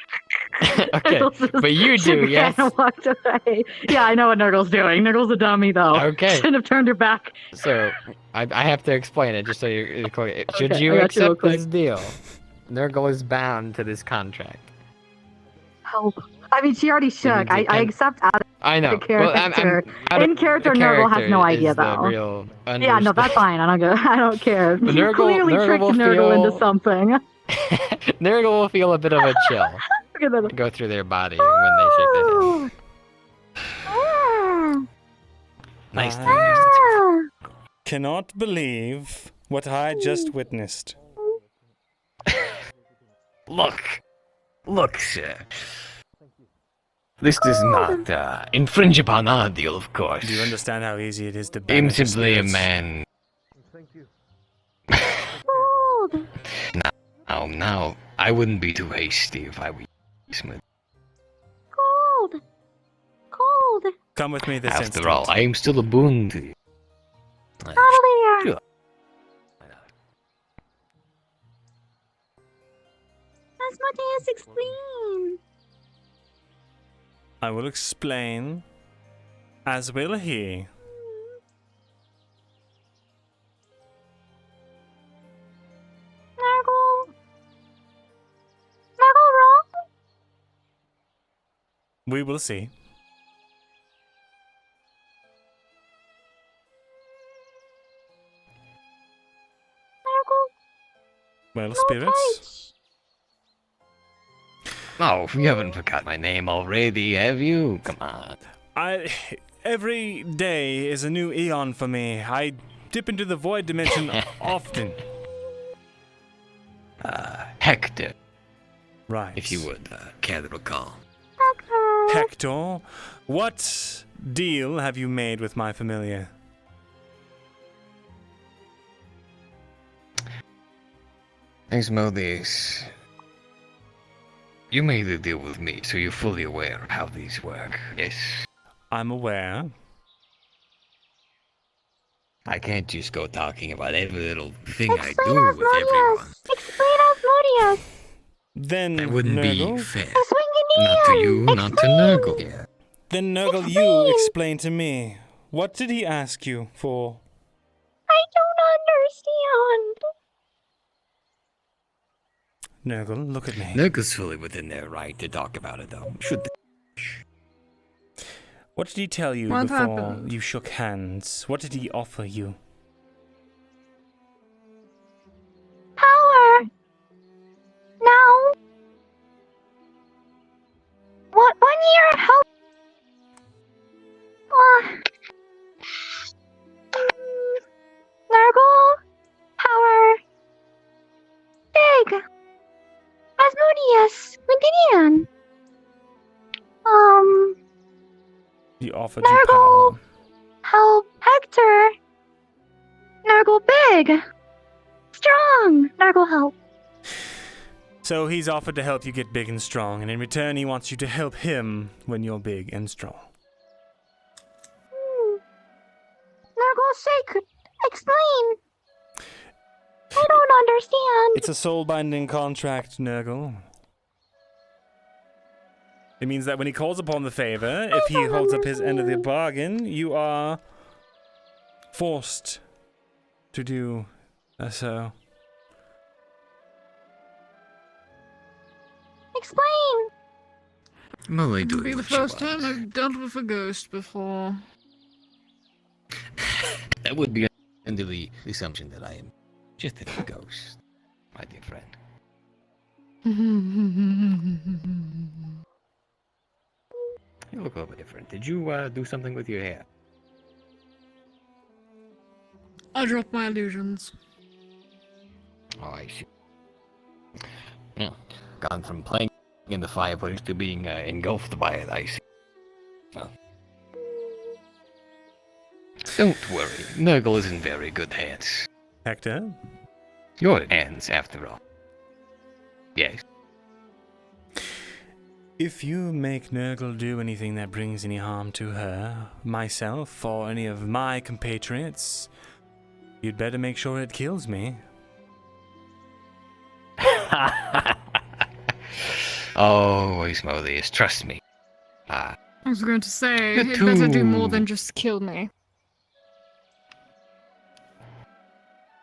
Okay, but you do, yes? And walked away. Yeah, I know what Nergal's doing. Nergal's a dummy, though. Okay. Shouldn't have turned her back. So, I have to explain it just so you're clear. Should Okay, you I got you real accept quick. this deal, Nergal is bound to this contract. Help. I mean, she already shook. I accept out of I know. the character. In character, Nergal has no idea, though. Real Yeah, no, that's fine. I don't care. But You Nergal- clearly Nergal tricked will Nergal feel- into something. Nergal will feel a bit of a chill Look at that. go through their body when they shake their hand. Nice. Cannot believe what I just witnessed. Look, sir. This does not infringe upon our deal, of course. Do you understand how easy it is to I'm banish simply a spirits? man Gold. Now, I wouldn't be too hasty if I were Smith. Gold. Gold. Come with me this After instant. all, I am still a boon to you. Cavalier. Sure. Asmodeus, explain. I will explain, as will he. Nergal. Nergal wrong? We will see. Nergal. Well, spirits. Oh, you haven't forgot my name already, have you? Come on. Every day is a new eon for me. I dip into the void dimension often. Hector. Right. If you would care to recall. Hector, what deal have you made with my familiar? Asmodeus, you made a deal with me, so you're fully aware of how these work, yes? I'm aware. I can't just go talking about every little thing I Explain do with everyone. Explain Asmodeus. Then That wouldn't Nergal? be fair. Swinging Not to you, not to Nergal. Yeah. Then Nergal, you explain to me. What did he ask you for? I don't understand. Nergal, look at me. Nergal's fully within their right to talk about it, though. Should they? What did he tell you What before happened? you shook hands? What did he offer you? Power. Now. What? 1 year of help. Nergal. Power. Big. Asmodeus. Quintinian. He offered you Nergal. power. Help. Hector. Nergal big. Strong. Nergal help. So he's offered to help you get big and strong, and in return he wants you to help him when you're big and strong. Nergal's sake. Explain. I don't understand. It's a soul-binding contract, Nergal. It means that when he calls upon the favor, if he holds up his end of the bargain, you are forced to do so. Explain. I'm only It'll doing be the what you first want. time I've dealt with a ghost before. That would be under the assumption that I am just a ghost, my dear friend. You look a little bit different. Did you do something with your hair? I dropped my illusions. Oh, I see. Yeah, gone from playing in the fireplace to being engulfed by it, I see. Well, don't worry, Nergal is in very good hands. Hector? Your hands, after all. Yes. If you make Nergal do anything that brings any harm to her, myself, or any of my compatriots, you'd better make sure it kills me. Oh, Asmodeus, trust me. I was going to say, You're it better do too- more than just kill me.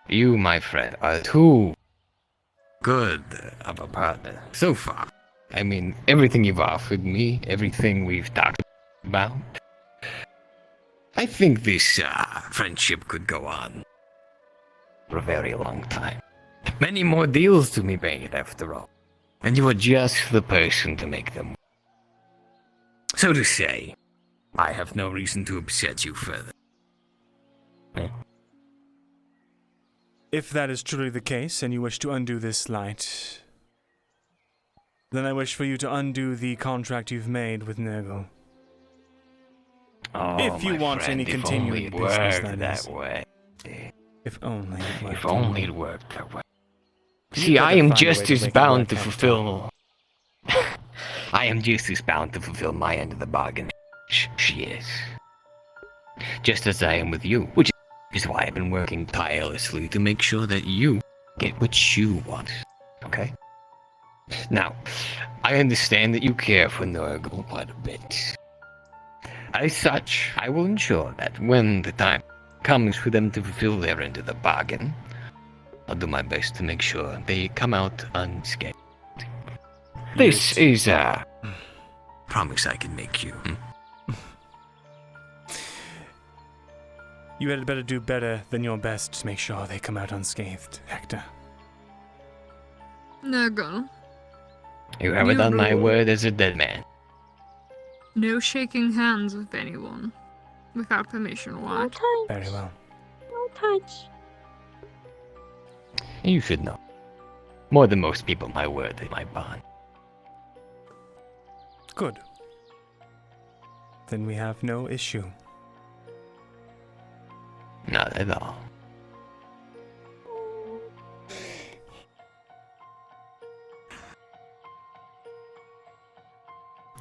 You, my friend, are too good of a partner so far. I mean, everything you've offered me, everything we've talked about. I think this friendship could go on for a very long time. Many more deals to be made, after all. And you are just the person to make them. So to say, I have no reason to upset you further. If that is truly the case, and you wish to undo this light, then I wish for you to undo the contract you've made with Nergal. Oh, If you my want friend, any if continuing only it business, worked that is. that way. If only it worked. If only it worked that way. You See, I better am find a way just to as make it bound work, to Hector. fulfill. I am just as bound to fulfill my end of the bargain. She is. Just as I am with you, which is why I've been working tirelessly to make sure that you get what you want. Okay? Now, I understand that you care for Nergal quite a bit. As such, I will ensure that when the time comes for them to fulfill their end of the bargain, I'll do my best to make sure they come out unscathed. This is a promise I can make you. You had better do better than your best to make sure they come out unscathed, Hector. Nergal. You haven't done my word as a dead man. No shaking hands with anyone without permission, No what? touch. Very well. No touch. You should know. More than most people, my word is my bond. Good. Then we have no issue. Not at all.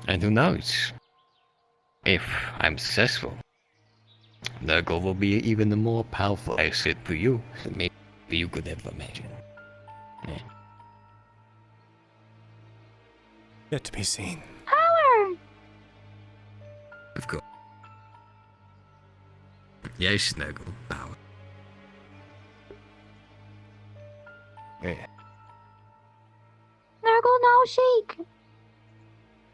And who knows? If I'm successful, Nergal will be even a more powerful asset to you than maybe you could ever imagine. Yeah. Yet to be seen. Power! Of course. Yes, Nergal, power. Yeah. Nergal, no shake.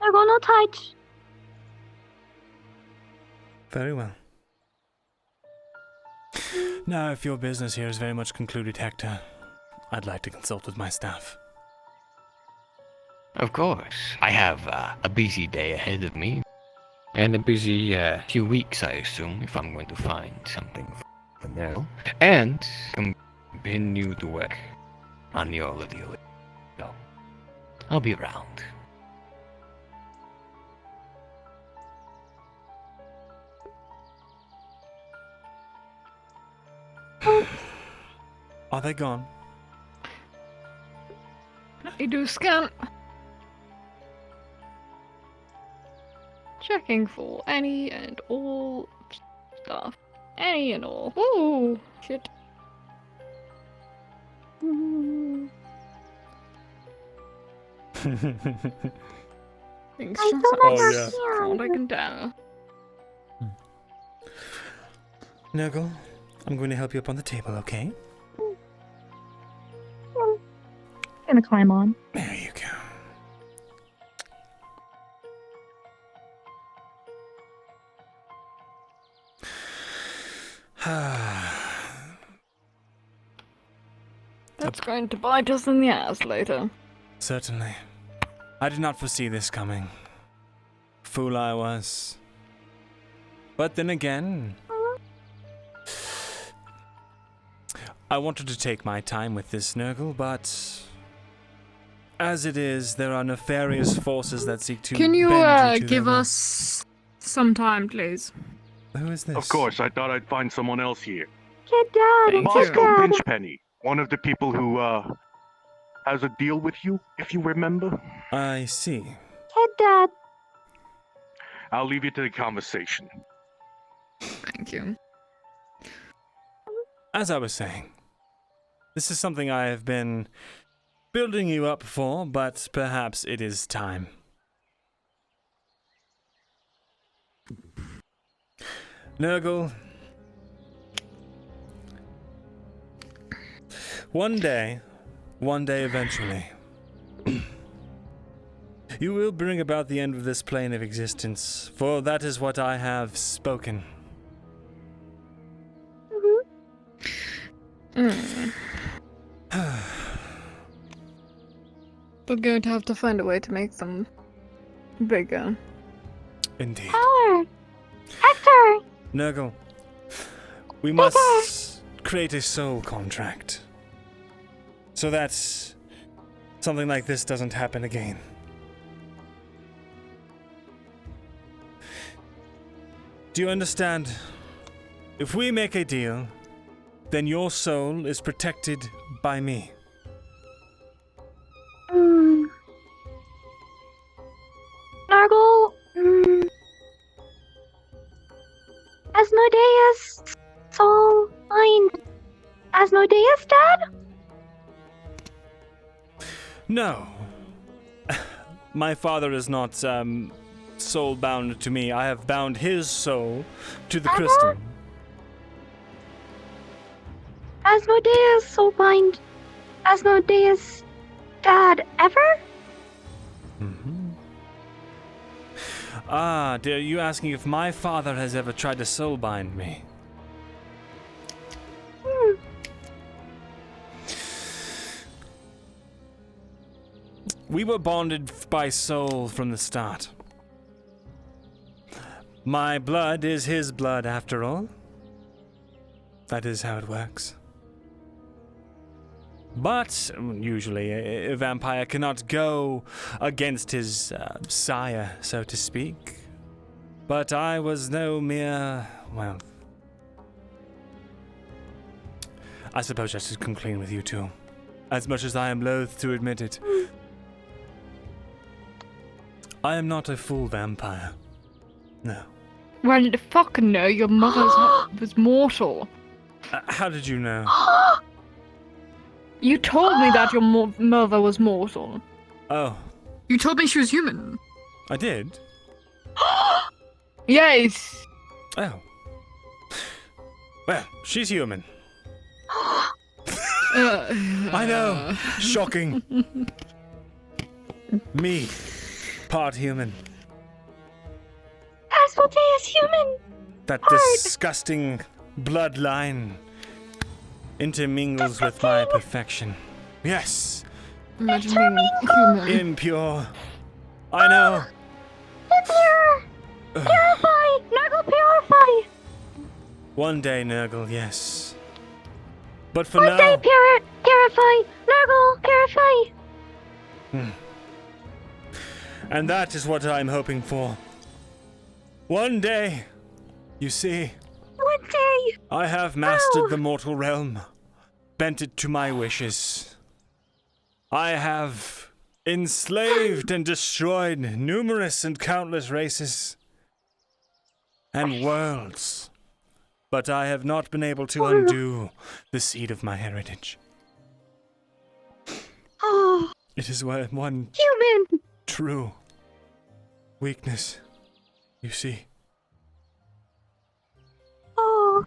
Nergal, no touch. Very well. Now, if your business here is very much concluded, Hector, I'd like to consult with my staff. Of course. I have a busy day ahead of me. And a busy few weeks, I assume, if I'm going to find something for Nergal. And continue to work on your deal. So, I'll be around. Are they gone? I do scan. Checking for any and all stuff. Any and all. Woo! Shit. Things I just don't like understand. I can tell. Nergal, I'm going to help you up on the table, okay? Gonna climb on. There you go. That's going to bite us in the ass later. Certainly. I did not foresee this coming. Fool I was. But then again, I wanted to take my time with this, Nergal, but as it is, there are nefarious forces that seek to Can you bend you to give their will. us some time, please? Who is this? Of course, I thought I'd find someone else here. Kid Dad, Thank Kid Bosco Dad. Pinchpenny, one of the people who, has a deal with you, if you remember. I see. Kid Dad. I'll leave you to the conversation. Thank you. As I was saying, this is something I have been building you up for, but perhaps it is time. Nergal, one day eventually, you will bring about the end of this plane of existence, for that is what I have spoken. We're going to have to find a way to make them bigger. Indeed. Power. Hector. Nergal, we must create a soul contract so that something like this doesn't happen again. Do you understand? If we make a deal, then your soul is protected by me. Nergal, Asmodeus, soul, mind. Asmodeus dead? No. My father is not, soul bound to me. I have bound his soul to the crystal. Asmodeus, soul bind. Asmodeus, dad, ever? Ah, are you asking if my father has ever tried to soul bind me? We were bonded by soul from the start. My blood is his blood, after all. That is how it works. But usually a vampire cannot go against his sire, so to speak. But I was no mere, well, I suppose I should come clean with you two, as much as I am loath to admit it. I am not a full vampire. No. Well, fuck no, your mother was mortal. How did you know? You told me that your mother was mortal. Oh. You told me she was human. I did? Yes. Oh. Well, she's human. I know. Shocking. Me. Part human. Asmodeus human. That disgusting bloodline intermingles with my perfection. Yes. Imagine being human. Impure. I know. Impure. Purify. Nergal, purify. One day, Nergal, yes. But for One now... day, purify. Nergal, purify. And that is what I'm hoping for. One day, you see... One day. I have mastered the mortal realm, bent it to my wishes. I have enslaved and destroyed numerous and countless races and worlds, but I have not been able to undo the seed of my heritage. Oh. It is one Human. true weakness, you see. Oh.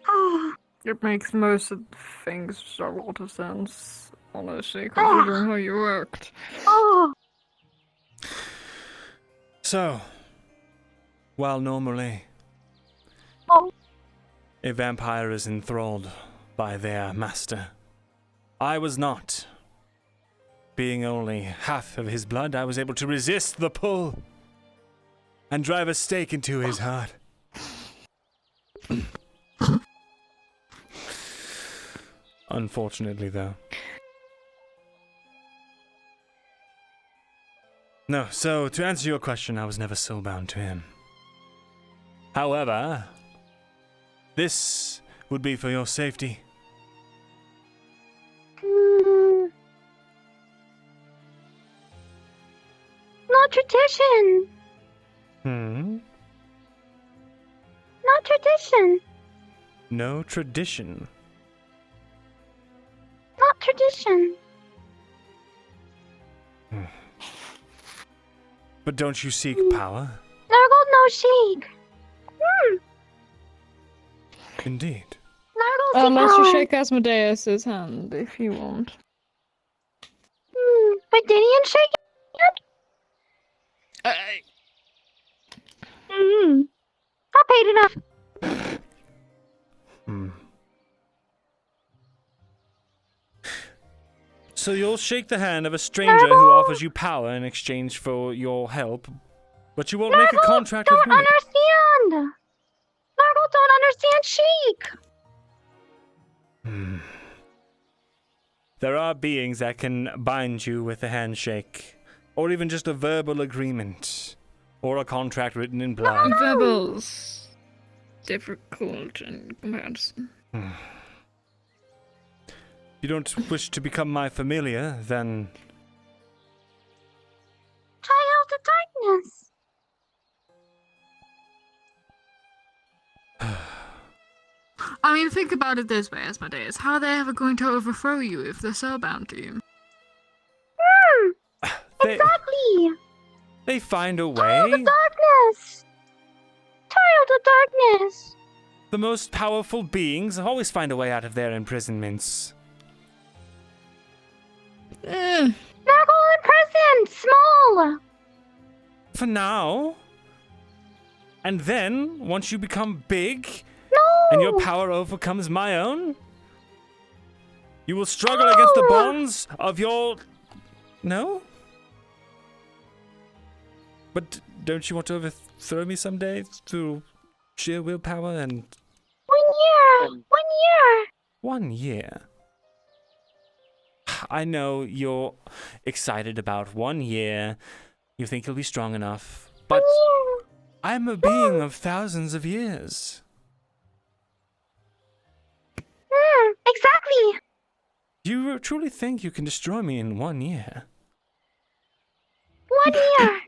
Oh. It makes most of the things a lot of sense, honestly, considering how you worked. Oh. So, while normally a vampire is enthralled by their master, I was not. Being only half of his blood, I was able to resist the pull and drive a stake into his heart. Unfortunately, though. No, so to answer your question, I was never soulbound to him. However, this would be for your safety. Not tradition. Not tradition. No tradition. Not tradition. But don't you seek power? Nergal no sheik. Indeed. Nergal seek Master power. shake Asmodeus's hand if you want. But did he shake it? Not paid enough. So you'll shake the hand of a stranger who offers you power in exchange for your help, but you won't make a contract with me. Don't understand. Nergal don't understand sheik. There are beings that can bind you with a handshake, or even just a verbal agreement, or a contract written in blood. Verbals difficult in comparison. You don't wish to become my familiar, then... Child of darkness. I mean, think about it this way, Asmodeus. How are they ever going to overthrow you if they're so bound to you? Exactly. They find a Child way. of darkness. Child of darkness. The most powerful beings always find a way out of their imprisonments. Nergal in prison. Small. For now. And then, once you become big, and your power overcomes my own, you will struggle against the bonds of your... No? But don't you want to overthrow me someday through sheer willpower and... 1 year. 1 year. 1 year? I know you're excited about 1 year. You think you'll be strong enough. But I'm a being of thousands of years. Exactly. You truly think you can destroy me in 1 year? 1 year.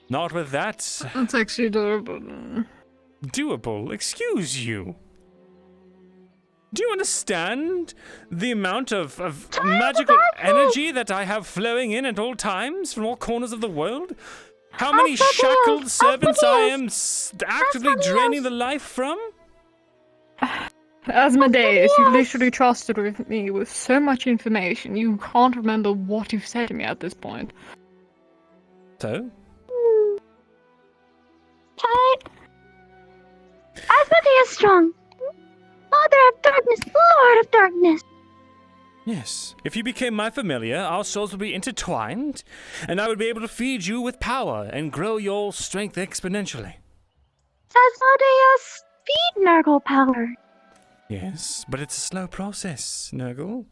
Not with that. That's actually adorable. Doable? Excuse you. Do you understand the amount of magical energy that I have flowing in at all times from all corners of the world? How many shackled servants I am actively draining the life from? Asmodeus, you literally trusted with me with so much information, you can't remember what you've said to me at this point. So? Child. Asmodeus strong. Father of darkness, Lord of darkness. Yes. If you became my familiar, our souls would be intertwined, and I would be able to feed you with power and grow your strength exponentially. Asmodeus, feed Nergal power. Yes, but it's a slow process, Nergal.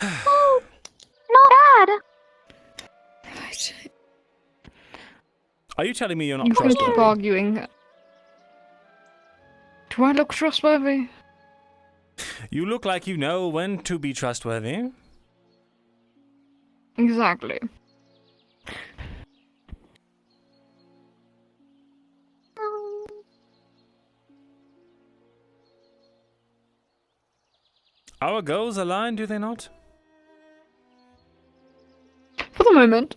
Oh, not bad. Are you telling me you're not You can trustworthy? keep arguing. Do I look trustworthy? You look like you know when to be trustworthy. Exactly. Our goals align, do they not? For the moment.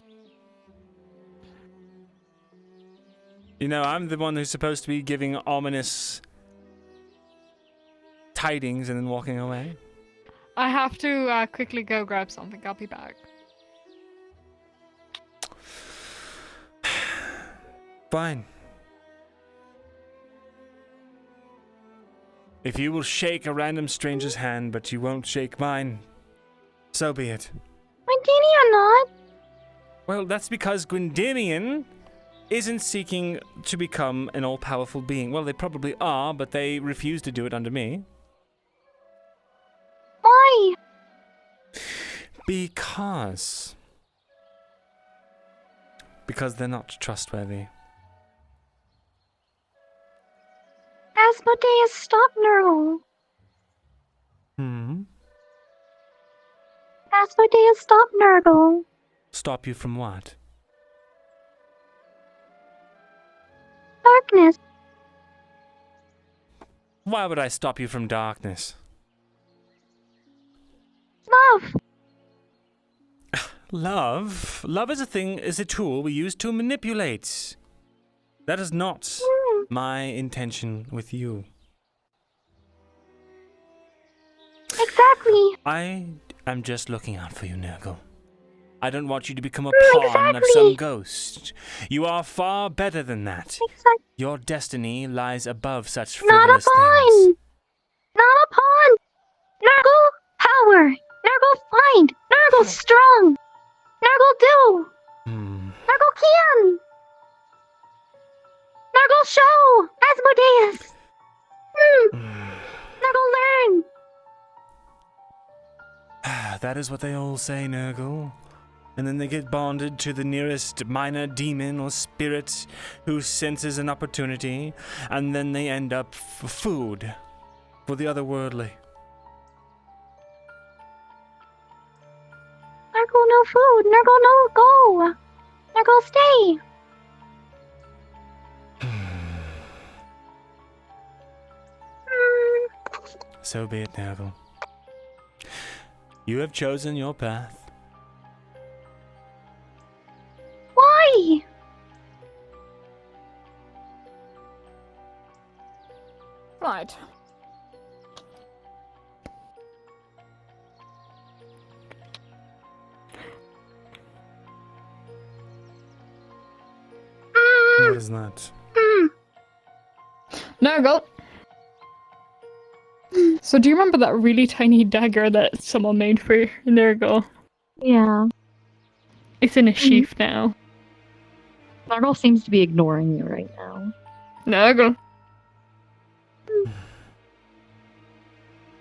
You know, I'm the one who's supposed to be giving ominous tidings and then walking away. I have to quickly go grab something. I'll be back. Fine. If you will shake a random stranger's hand, but you won't shake mine, so be it. Gwyndinian not. Well, that's because Gwyndinian isn't seeking to become an all-powerful being. Well, they probably are, but they refuse to do it under me. Why? Because they're not trustworthy. Asmodeus, stop Nergal. Asmodeus, stop Nergal. Stop you from what? Darkness. Why would I stop you from darkness? Love. Love? Love is a tool we use to manipulate. That is not my intention with you. Exactly. I am just looking out for you, Nergal. I don't want you to become a Exactly. pawn of some ghost. You are far better than that. Exactly. Your destiny lies above such Not a frivolous pawn. things. Not a pawn. Nergal, power. Nergal, find. Nergal, strong. Nergal, do. Nergal, can. Nergal, show. Asmodeus. Nergal, learn. That is what they all say, Nergal. And then they get bonded to the nearest minor demon or spirit who senses an opportunity, and then they end up food for the otherworldly. Nergal, no food. Nergal, no go. Nergal, stay. So be it, Nergal. You have chosen your path. Why? Right. What is that? Nergal. So do you remember that really tiny dagger that someone made for Nergal? Yeah. It's in a sheath now. Nergal seems to be ignoring you right now. Nergal.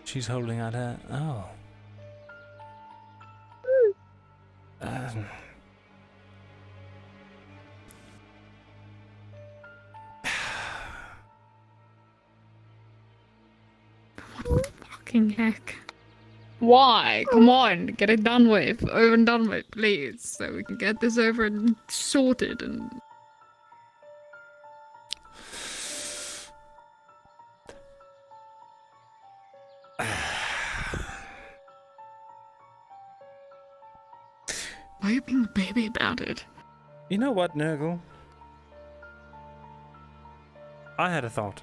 She's holding out her... Oh. Fucking heck. Why? Come on, get it done with. Over and done with, please. So we can get this over and sorted and... Why are you being a baby about it? You know what, Nergal? I had a thought.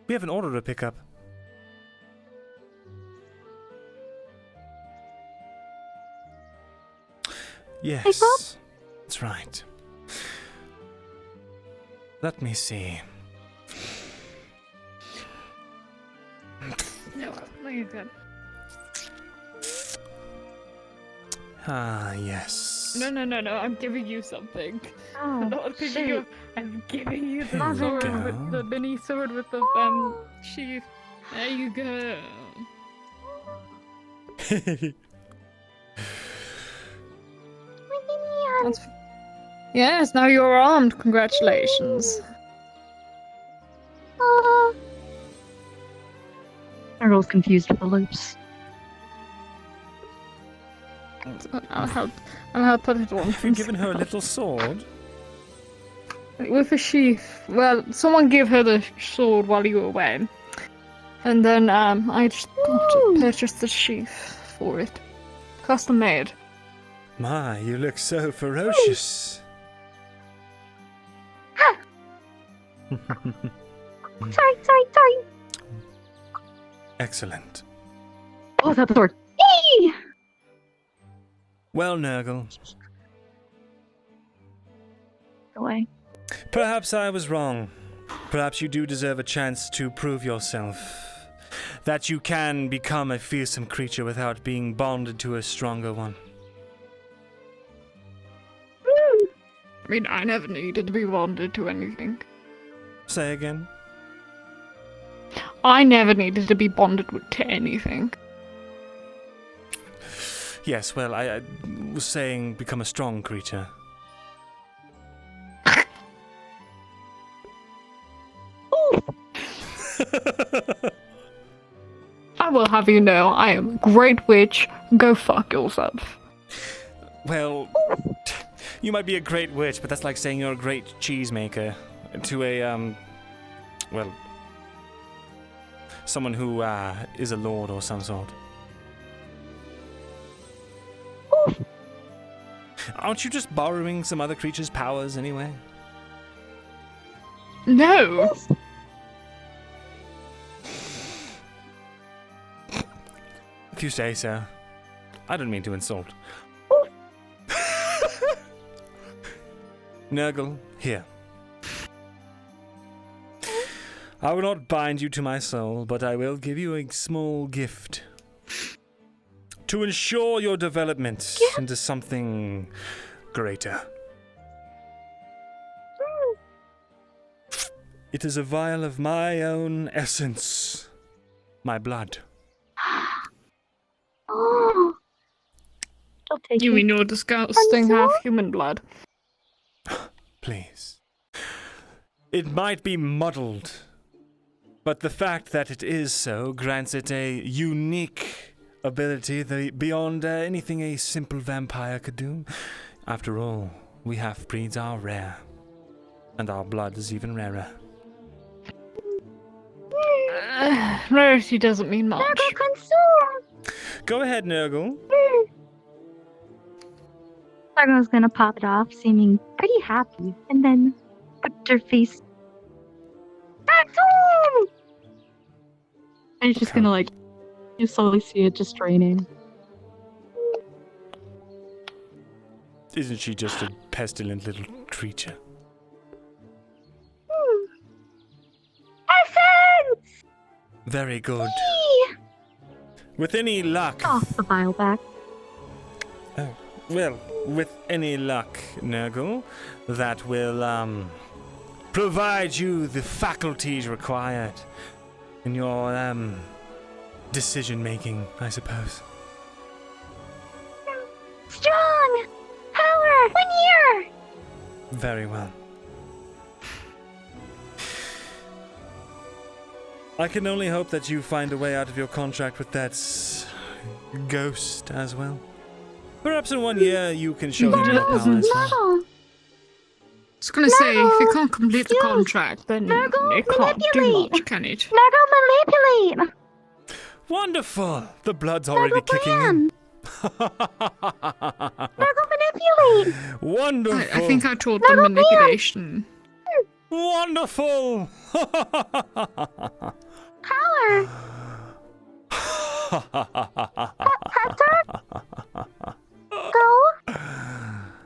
We have an order to pick up. Yes, that's right. Let me see. No, you're good. Ah, yes. No, I'm giving you something. Oh, I'm not picking you up. I'm giving you the Here we sword go. with the mini sword with the sheath. There you go. That's... Yes, now you're armed. Congratulations. Nergal's confused with the loops. I'll help put it on. You've given her a little sword. With a sheath. Well, someone gave her the sword while you were away. And then I just got to purchase the sheath for it. Custom made. My, you look so ferocious. Sorry. Excellent. Oh, that's the sword. Hey! Well, Nergal, Away. perhaps I was wrong. Perhaps you do deserve a chance to prove yourself. That you can become a fearsome creature without being bonded to a stronger one. I mean, I never needed to be bonded to anything. Say again? I never needed to be bonded to anything. Yes, well, I was saying become a strong creature. I will have you know, I am a great witch. Go fuck yourself. Well, you might be a great witch, but that's like saying you're a great cheesemaker to a, well, someone who is a lord or some sort. Aren't you just borrowing some other creature's powers anyway? No! If you say so. I don't mean to insult. Nergal, here. I will not bind you to my soul, but I will give you a small gift. To ensure your development into something greater. It is a vial of my own essence. my blood. Oh. I'll take You it. mean your disgusting half-human blood? Please. It might be muddled, but the fact that it is so grants it a unique ability beyond anything a simple vampire could do. After all, we half-breeds are rare, and our blood is even rarer. Rarity doesn't mean much. Nergal, consume! Go ahead, Nergal. Sargon's gonna pop it off, seeming pretty happy, and then put her face. Consume! And she's gonna like, you slowly see it just draining. Isn't she just a pestilent little creature? Essence! Very good. With any luck... Off the vial back. Oh, well, with any luck, Nergal, that will, provide you the faculties required in your, decision-making, I suppose. Strong! Power! 1 year! Very well. I can only hope that you find a way out of your contract with that ghost as well. Perhaps in 1 year you can show him your powers. No! I was gonna say, if you can't complete the contract, then it can't do much, can it? Nergal, manipulate! Wonderful! The blood's already kicking in. Nergal, manipulate! Wonderful! I think I taught them manipulation. Wonderful! Power! Go!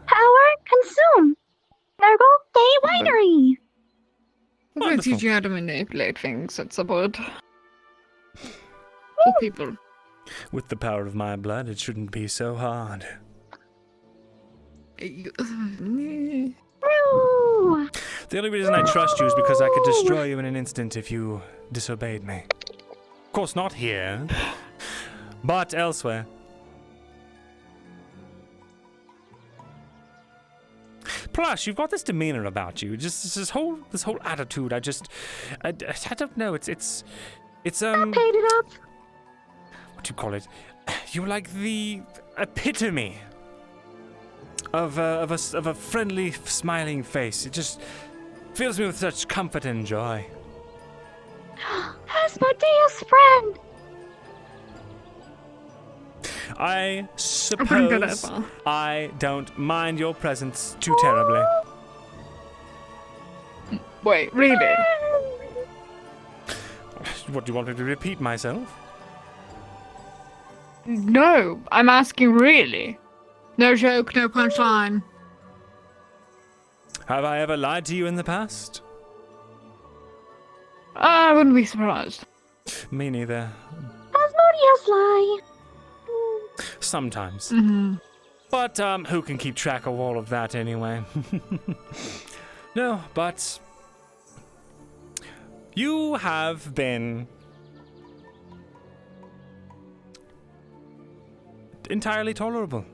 Power, consume! Nergal, Day Winery! I'm gonna teach you how to manipulate things at some point. For people. With the power of my blood, it shouldn't be so hard. Woo! The only reason I trust you is because I could destroy you in an instant if you disobeyed me. Of course, not here, but elsewhere. Plus, you've got this demeanor about you. Just this whole attitude. I don't know. It's Paid it up! what do you call it? You're like the epitome of a friendly, smiling face. It just fills me with such comfort and joy. Asmodeus, friend! I suppose I don't mind your presence too terribly. Wait, really? What, do you want me to repeat myself? No, I'm asking really. No joke, no punchline. Have I ever lied to you in the past? I wouldn't be surprised. Me neither. Asmodeus lie! Sometimes. Mm-hmm. But, who can keep track of all of that anyway? No, but... you have been... entirely tolerable.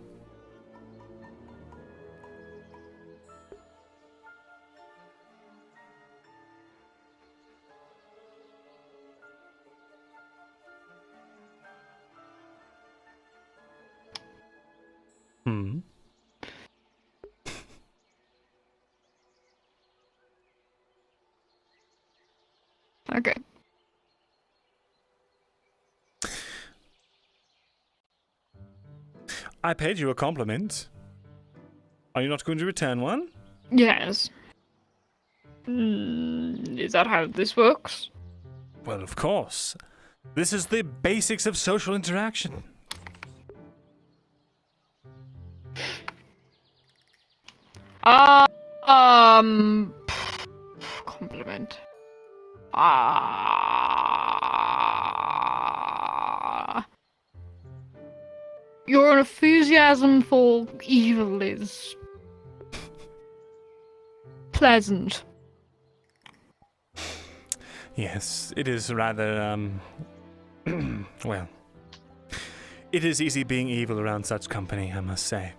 Hmm. Okay. I paid you a compliment. Are you not going to return one? Yes. Is that how this works? Well, of course. This is the basics of social interaction. Compliment. Your enthusiasm for evil is pleasant. Yes, it is rather, Well, it is easy being evil around such company, I must say.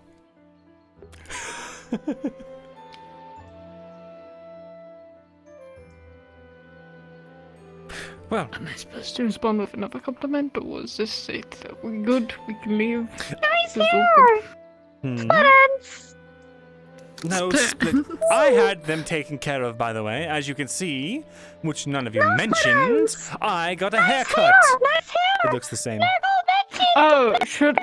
Well, am I supposed to respond with another compliment, or was this it? We're good, we can leave. Nice This is hair! all Hmm. Buttons! No, Split. I had them taken care of, by the way. As you can see, which none of you mentioned, I got a haircut. Nice hair! It looks the same. Oh, should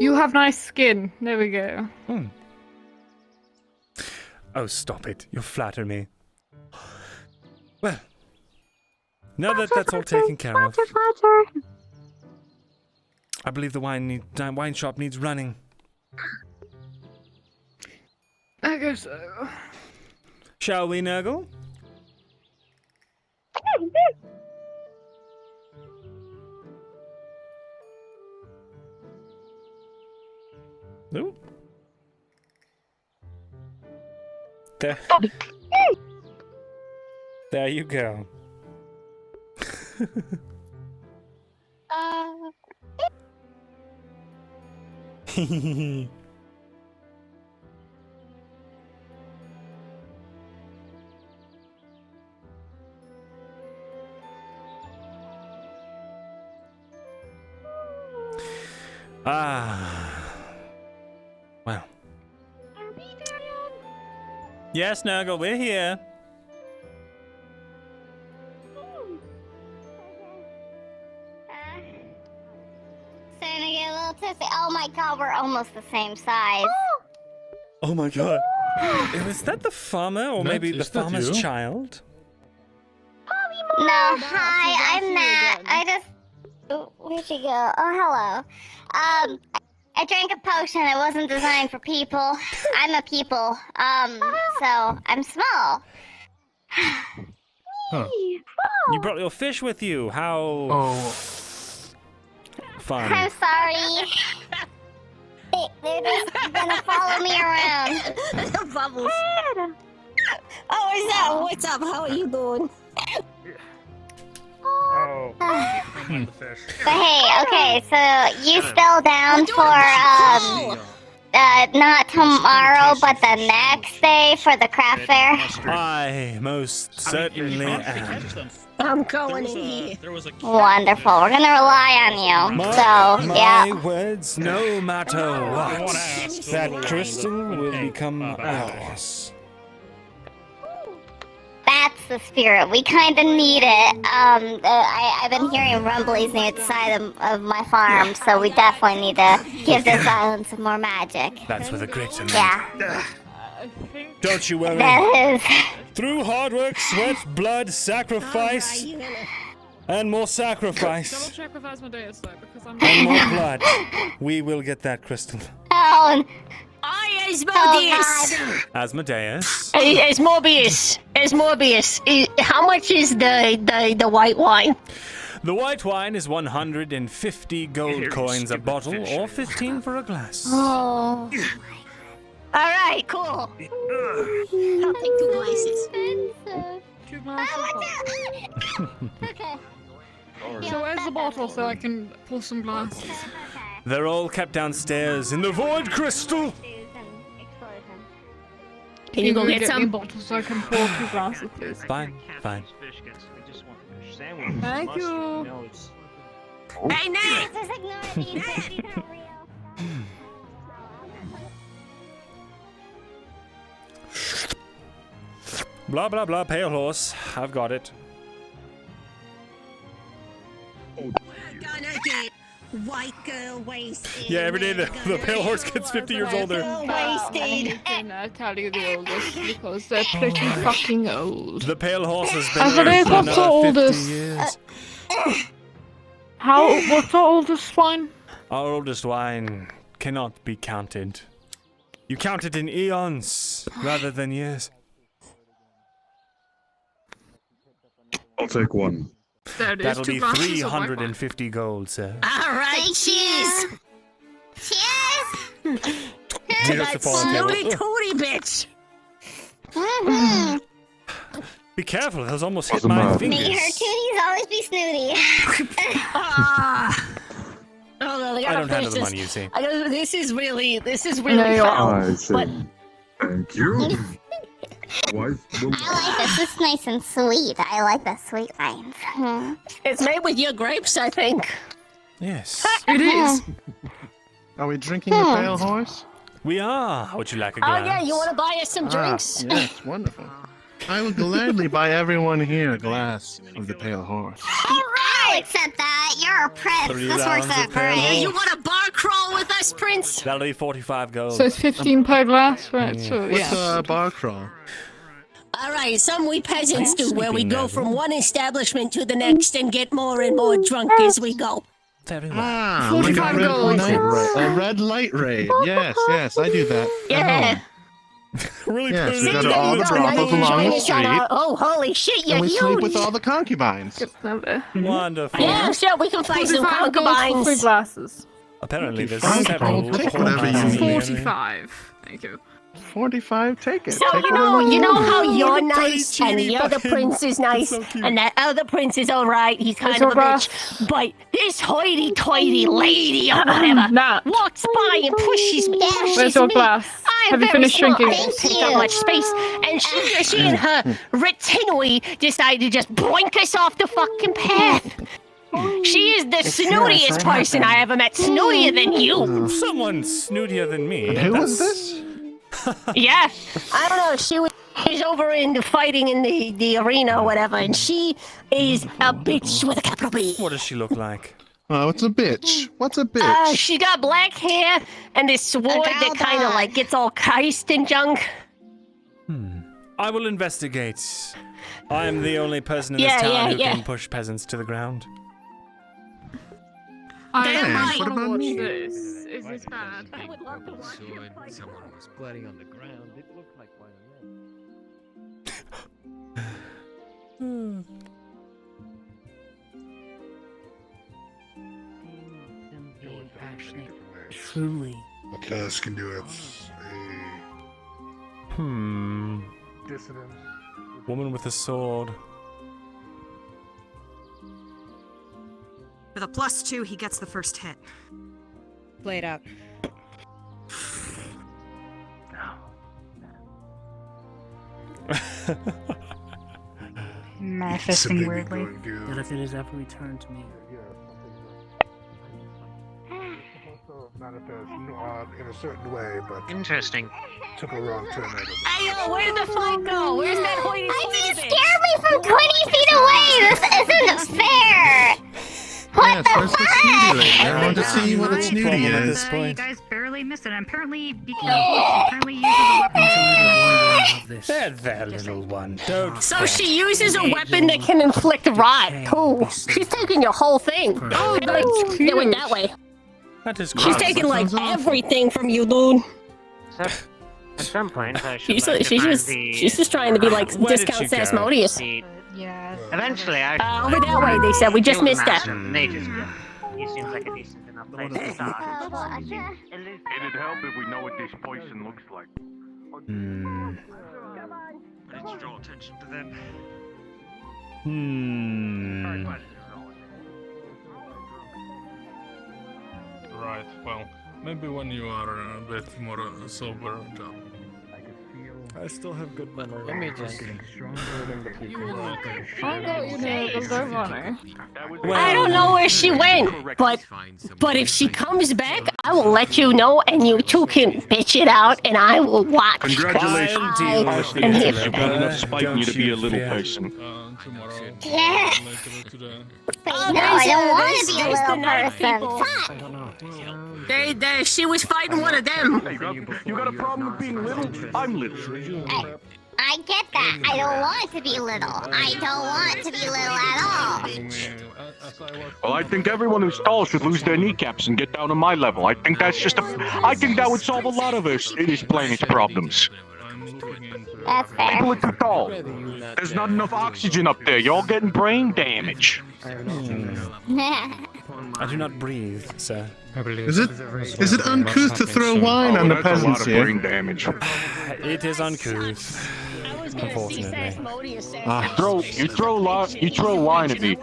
you have nice skin. There we go. Hmm. Oh, stop it. You flatter me. Well, now that that's all taken care of, I believe the wine shop needs running. I guess so. Shall we, Nergal? No. There. There you go. Well. Yes, Nergal, we're here. Starting to get a little tipsy. Oh my god, we're almost the same size. Oh my god. Was that the farmer, or maybe the farmer's child? No, hi, I'm Matt. I just... Where'd you go? Oh, hello. I drank a potion. It wasn't designed for people. I'm a people. So I'm small. Huh. You brought your fish with you. How fun. I'm sorry. They're just gonna follow me around. Bubbles. Oh, is that? What's up? How are you doing? Oh. But hey, okay, so you still down for not tomorrow, but the next day for the craft fair? I most certainly am. I'm going in here. Wonderful. We're gonna rely on you. My words, no matter what, that crystal will become ours. That's the spirit. We kind of need it. I've been hearing rumblings near the side of my farm, so we definitely need to give this island some more magic. That's where the grapes are made. Yeah. Don't you worry. That is. Through hard work, sweat, blood, sacrifice, and more sacrifice, Double check with Asmodeus though, because I'm and more blood, we will get that crystal. Oh. Asmodeus! Asmodeus. Asmodeus. How much is the white wine? The white wine is 150 gold coins a bottle, or 15 for a glass. Oh. All right, cool. I'll take 2 glasses. 2 glasses. Okay. So where's the bottle so I can pour some glasses? They're all kept downstairs in the void crystal. Can you go get me a some? bottle so I can pour 2 glasses, please? Fine, fine. Thank you. Hey, Nate! Blah blah blah, pale horse. I've got it. We're gonna get white girl wasted. Yeah, every day the pale horse gets 50 years older. Wasted. I'll tell you the oldest because they're pretty fucking old. The pale horse has been Asmodeus, around what's for the another 50 oldest? years. What's the oldest wine? Our oldest wine cannot be counted. You count it in eons rather than years. I'll take one. That'll be 350 gold, sir. All right, cheers. Cheers. Cheers to fall on the table. Snooty tooty bitch. Be careful, those almost hit Doesn't my matter. fingers. May her titties always be snooty. Oh, no, they I gotta don't handle finish the this. money, you see. This is really No, you're foul. I see. But Thank you. Wife will... I like this. This is nice and sweet. I like the sweet lines. it's made with your grapes, I think. Yes. It is. Are we drinking the pale horse? We are. Would you like a Oh glass? yeah, you want to buy us some drinks? Yes, wonderful. I will gladly buy everyone here a glass of the pale horse. I'll accept that. You're a prince. 3 This works rounds out of pale great. horse. You want a bar crawl with us, Prince? That'll be 45 gold. So it's 15 per glass, right? So What's yeah. a bar crawl? All right, some we peasants I'm do, where we sleeping go now. from one establishment to the next and get more and more drunk as we go. Very well. Ah, 45 gold. A red light raid. Yes, I do that. Yeah. Really Yes, put we it go in to all the the brothels along the street, Oh, holy shit, you're and we huge. sleep with all the concubines. Wonderful. Yeah, sure, we can find some 45 gold for 3 concubines. glasses. Apparently, there's Fine, several. I'll take whatever you concubines in need. the area. 45. Thank you. 45, take it. So Take you whatever know how What you're a pretty nice and teeny the other fucking- prince is nice so cute. and that other prince is alright. He's kind It's of a all bitch, but this hoity-toity lady or whatever Nah. walks by and pushes me. Where's your glass? I'm Have you very finished small. drinking? I don't take up much space, and she and her retinue decided to just boink us off the fucking path. She is the snootiest person I ever met, snootier than you. Someone snootier than me. And who was That's- this? Yeah, I don't know. She was over in the fighting in the arena or whatever, and she is a bitch with a capital B. What does she look like? Oh, it's a bitch. What's a bitch? She got black hair and this sword that kind of like gets all cased and junk. I will investigate. I am the only person in this Yeah, town yeah, who yeah. can push peasants to the ground. Damn right. What about me? This. Is this bad? I would love to watch you fight. Someone was bloody on the ground. It looked like Truly. A class can do it. Dissident. Woman with a sword. With a +2, he gets the first hit. Play it out. Manifesting weirdly. Jonathan has ever returned to me. Manifest in a certain way, but Interesting. took a wrong turn. Hey, yo, where did the fight go? Where's that hoity-toity You bitch? scared me from 20 feet away! This isn't fair! What Yes, where's the snooty lady? the I want to see what a snooty At is. this You point. guys barely missed it. And apparently, be careful. She apparently uses a weapon. There, little one. Don't. So she uses a weapon that can inflict rot. Cool. She's taking your whole thing. Oh, like, they went that way. That is She's gross. taking like everything from you, dude. At some point, I should She's just trying to be like Where did discount she go? Asmodeus. Yeah. Eventually, I Over that way, they said. We just missed that. They just he seems like a decent enough place to start. It'd help if we know what this poison looks like. Let's draw attention to them. Right, well, maybe when you are a bit more sober, John. I still have good memory. Let me just. I got you, Nergal, don't worry. I don't know where she went, but if she comes back, I will let you know, and you two can bitch it out, and I will watch. Congratulations. And You've if, got enough spite in you to be a little person. Yes! oh, No, I don't want there's- to be a there's the little night person. people. Fuck! She was fighting one of them. You got a problem with being little? I'm little. I get that. I don't want to be little. I don't want to be little at all. Well, I think everyone who's tall should lose their kneecaps and get down to my level. I think that's just I think that would solve a lot of this planet's problems. That's fair. People are too tall. There's not enough oxygen up there. You're all getting brain damage. I do not breathe, sir. Is it uncouth to throw wine on the that's a lot peasants of here? brain damage. It is uncouth. Unfortunately. You throw wine at me.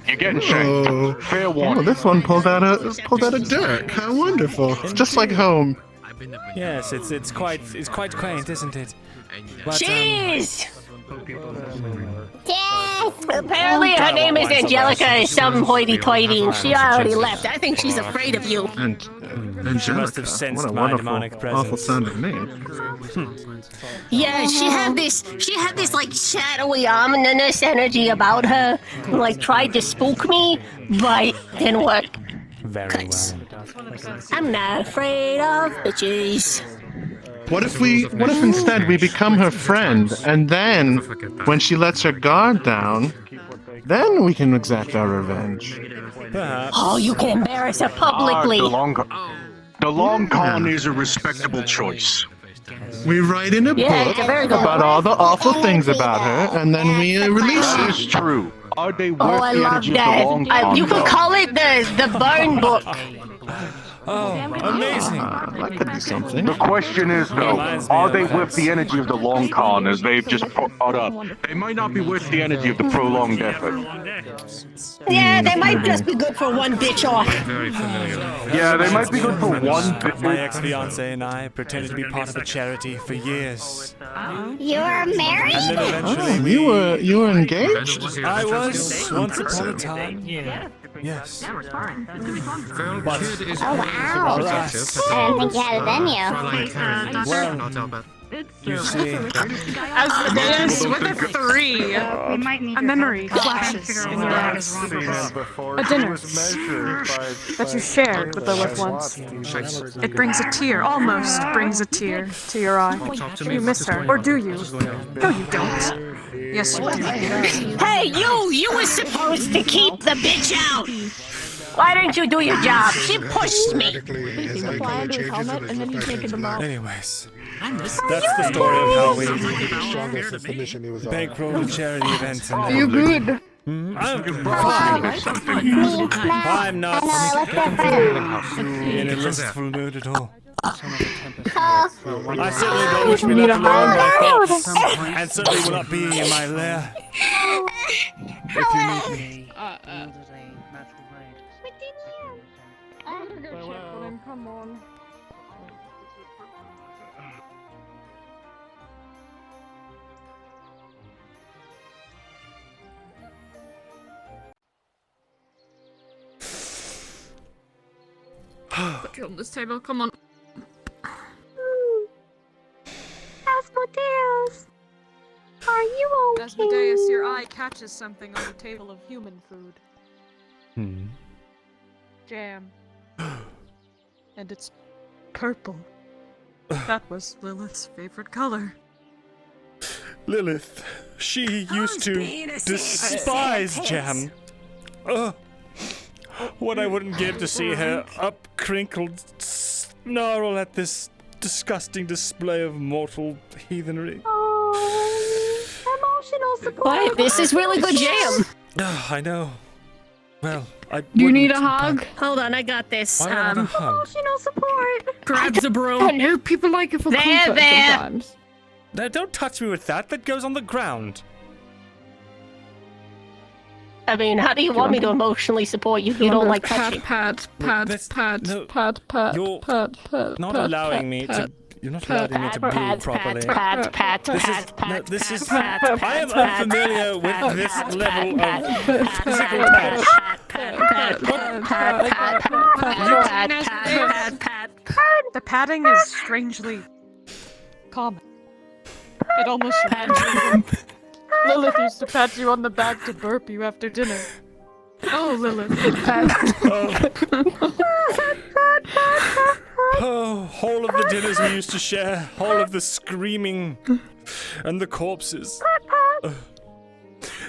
You're getting shanked. Fair warning. Oh, this one pulled out a dirk. How wonderful! Just like home. Yes, it's quite quaint, isn't it? But, Cheese! Apparently her name is Angelica, some hoity-toity, and she already left. I think she's afraid of you. And she must have sensed what a my wonderful, demonic presence. awful sounding name. Yeah, she had this like shadowy, ominous energy about her, and, like tried to spook me, but didn't work. Very well. I'm not afraid of bitches. What if instead we become her friend, and then when she lets her guard down, then we can exact our revenge? Perhaps. Oh, you can embarrass her publicly. The long con is a respectable choice. We write in a book about all the awful things about her, and then we release That it. is true. Are they worth I the love energy of the long that. con? You could call it the burn book. Oh, amazing. That could be something. The question is, though, are they worth the energy of the long con as they've just put up? They might not be worth the energy of the prolonged effort. Yeah, they might just be good for one bitch off. Yeah, they might be good for one bit. My ex-fiance and I pretended to be part of a charity for years. You were married? And then eventually You were engaged? I was once upon a time. Yes. Oh, wow. I didn't think you had it in you. Well, you see, Asmodeus with a 3. A memory flashes in your eyes. A dinner that you shared with the loved ones. It brings a tear, almost brings a tear to your eye. You miss her, or do you? No, you don't. Yes, you do. Hey, you were supposed to keep the bitch out. Why didn't you do your job? She pushed me. anyways, that's the story of how we bankrolled a charity event. And You good? I'm not in a lustful mood at all. I certainly don't wish me to learn my thoughts, and certainly will not be in my lair. If you need me. I'm gonna go check on him, come on. Put you on this table, come on. Asmodeus! Are you okay? Asmodeus, your eye catches something on the table of human food. Jam. And it's purple. That was Lilith's favorite color. Lilith, she used to despise jam. What I wouldn't give to see her up-crinkled snarl at this disgusting display of mortal heathenry. Emotional support. What? This is really good jam. I know. Well, Do you need a hug? Hold on, I got this. Why do I have a hug? Emotional support. Grab the bro. I know people like it for comfort sometimes. No, don't touch me with that. That goes on the ground. I mean, how do you want me to emotionally support you if you don't like touching? Pat. You're not allowing me to. You're not allowing me to breathe properly. This is. I am unfamiliar with this level of physical touch. The padding is strangely common. It almost reminds me. Lilith used to pat you on the back to burp you after dinner. Oh, Lilith. Oh, whole of the dinners we used to share, whole of the screaming and the corpses.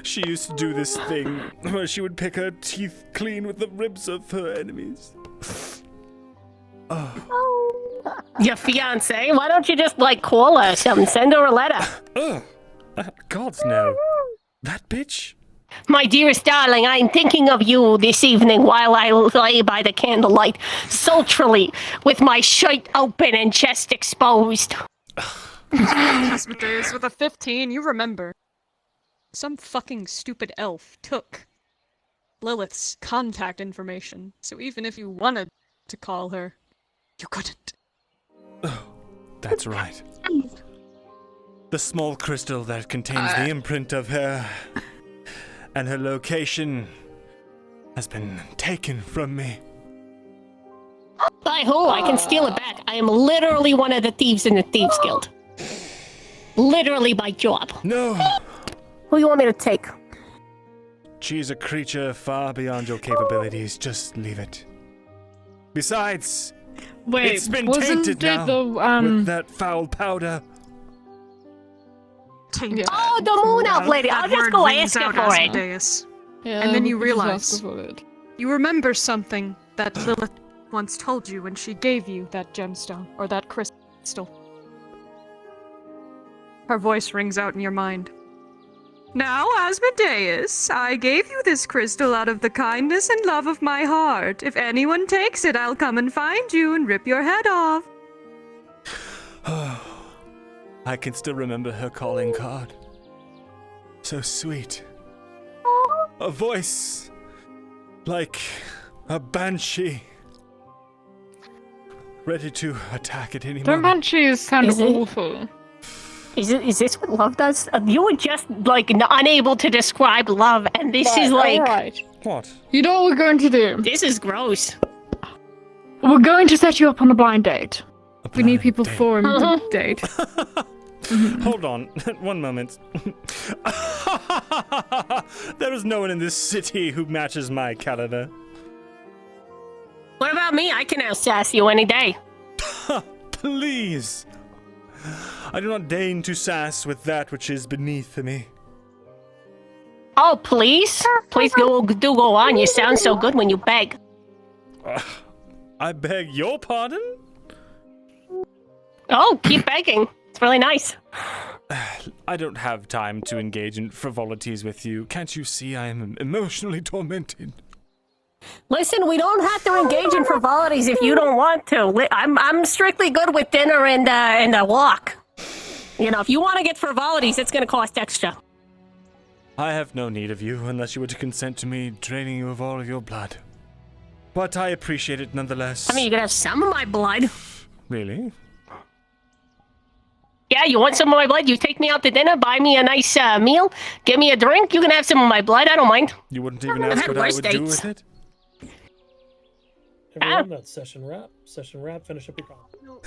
She used to do this thing where she would pick her teeth clean with the ribs of her enemies. Your fiance? Why don't you just, call her or something? Send her a letter. Gods, no. That bitch? My dearest darling, I'm thinking of you this evening while I lay by the candlelight, sultrily, with my shirt open and chest exposed. Asmodeus, with a 15, you remember. Some fucking stupid elf took Lilith's contact information, so even if you wanted to call her, you couldn't. That's right. The small crystal that contains the imprint of her and her location has been taken from me. By who? I can steal it back. I am literally one of the thieves in the Thieves Guild. Literally by job. No. Who you want me to take? She's a creature far beyond your capabilities. Just leave it. Besides, Wait, it's been wasn't tainted it now the with that foul powder. Tainted. Oh, the moon elf lady. I'll just go ask her for it. Asmodeus. Yeah, And then you we can just realize ask her for it. you remember something that Lilith once told you when she gave you that gemstone, or that crystal. Her voice rings out in your mind. Now, Asmodeus, I gave you this crystal out of the kindness and love of my heart. If anyone takes it, I'll come and find you and rip your head off. I can still remember her calling card. So sweet. A voice like a banshee. Ready to attack at any The moment. banshees sound Is it? awful. Is this what love does? You were just, like, unable to describe love, and this is like... Alright. What? You know what we're going to do? This is gross. We're going to set you up on a blind date. We need people for him to date. Hold on, one moment. There is no one in this city who matches my caliber. What about me? I can outsass you any day. Please. I do not deign to sass with that which is beneath me. Oh, please? Please do go on. You sound so good when you beg. I beg your pardon? Oh, keep begging. It's really nice. I don't have time to engage in frivolities with you. Can't you see I am emotionally tormented? Listen, we don't have to engage in frivolities if you don't want to. I'm strictly good with dinner and a walk. You know, if you want to get frivolities, it's going to cost extra. I have no need of you unless you were to consent to me draining you of all of your blood. But I appreciate it nonetheless. I mean, you can have some of my blood. Really? Yeah, you want some of my blood? You take me out to dinner, buy me a nice meal, give me a drink, you can have some of my blood, I don't mind. You wouldn't even ask what I would do with it? Everyone, that's session wrap. Session wrap, finish up your call. No,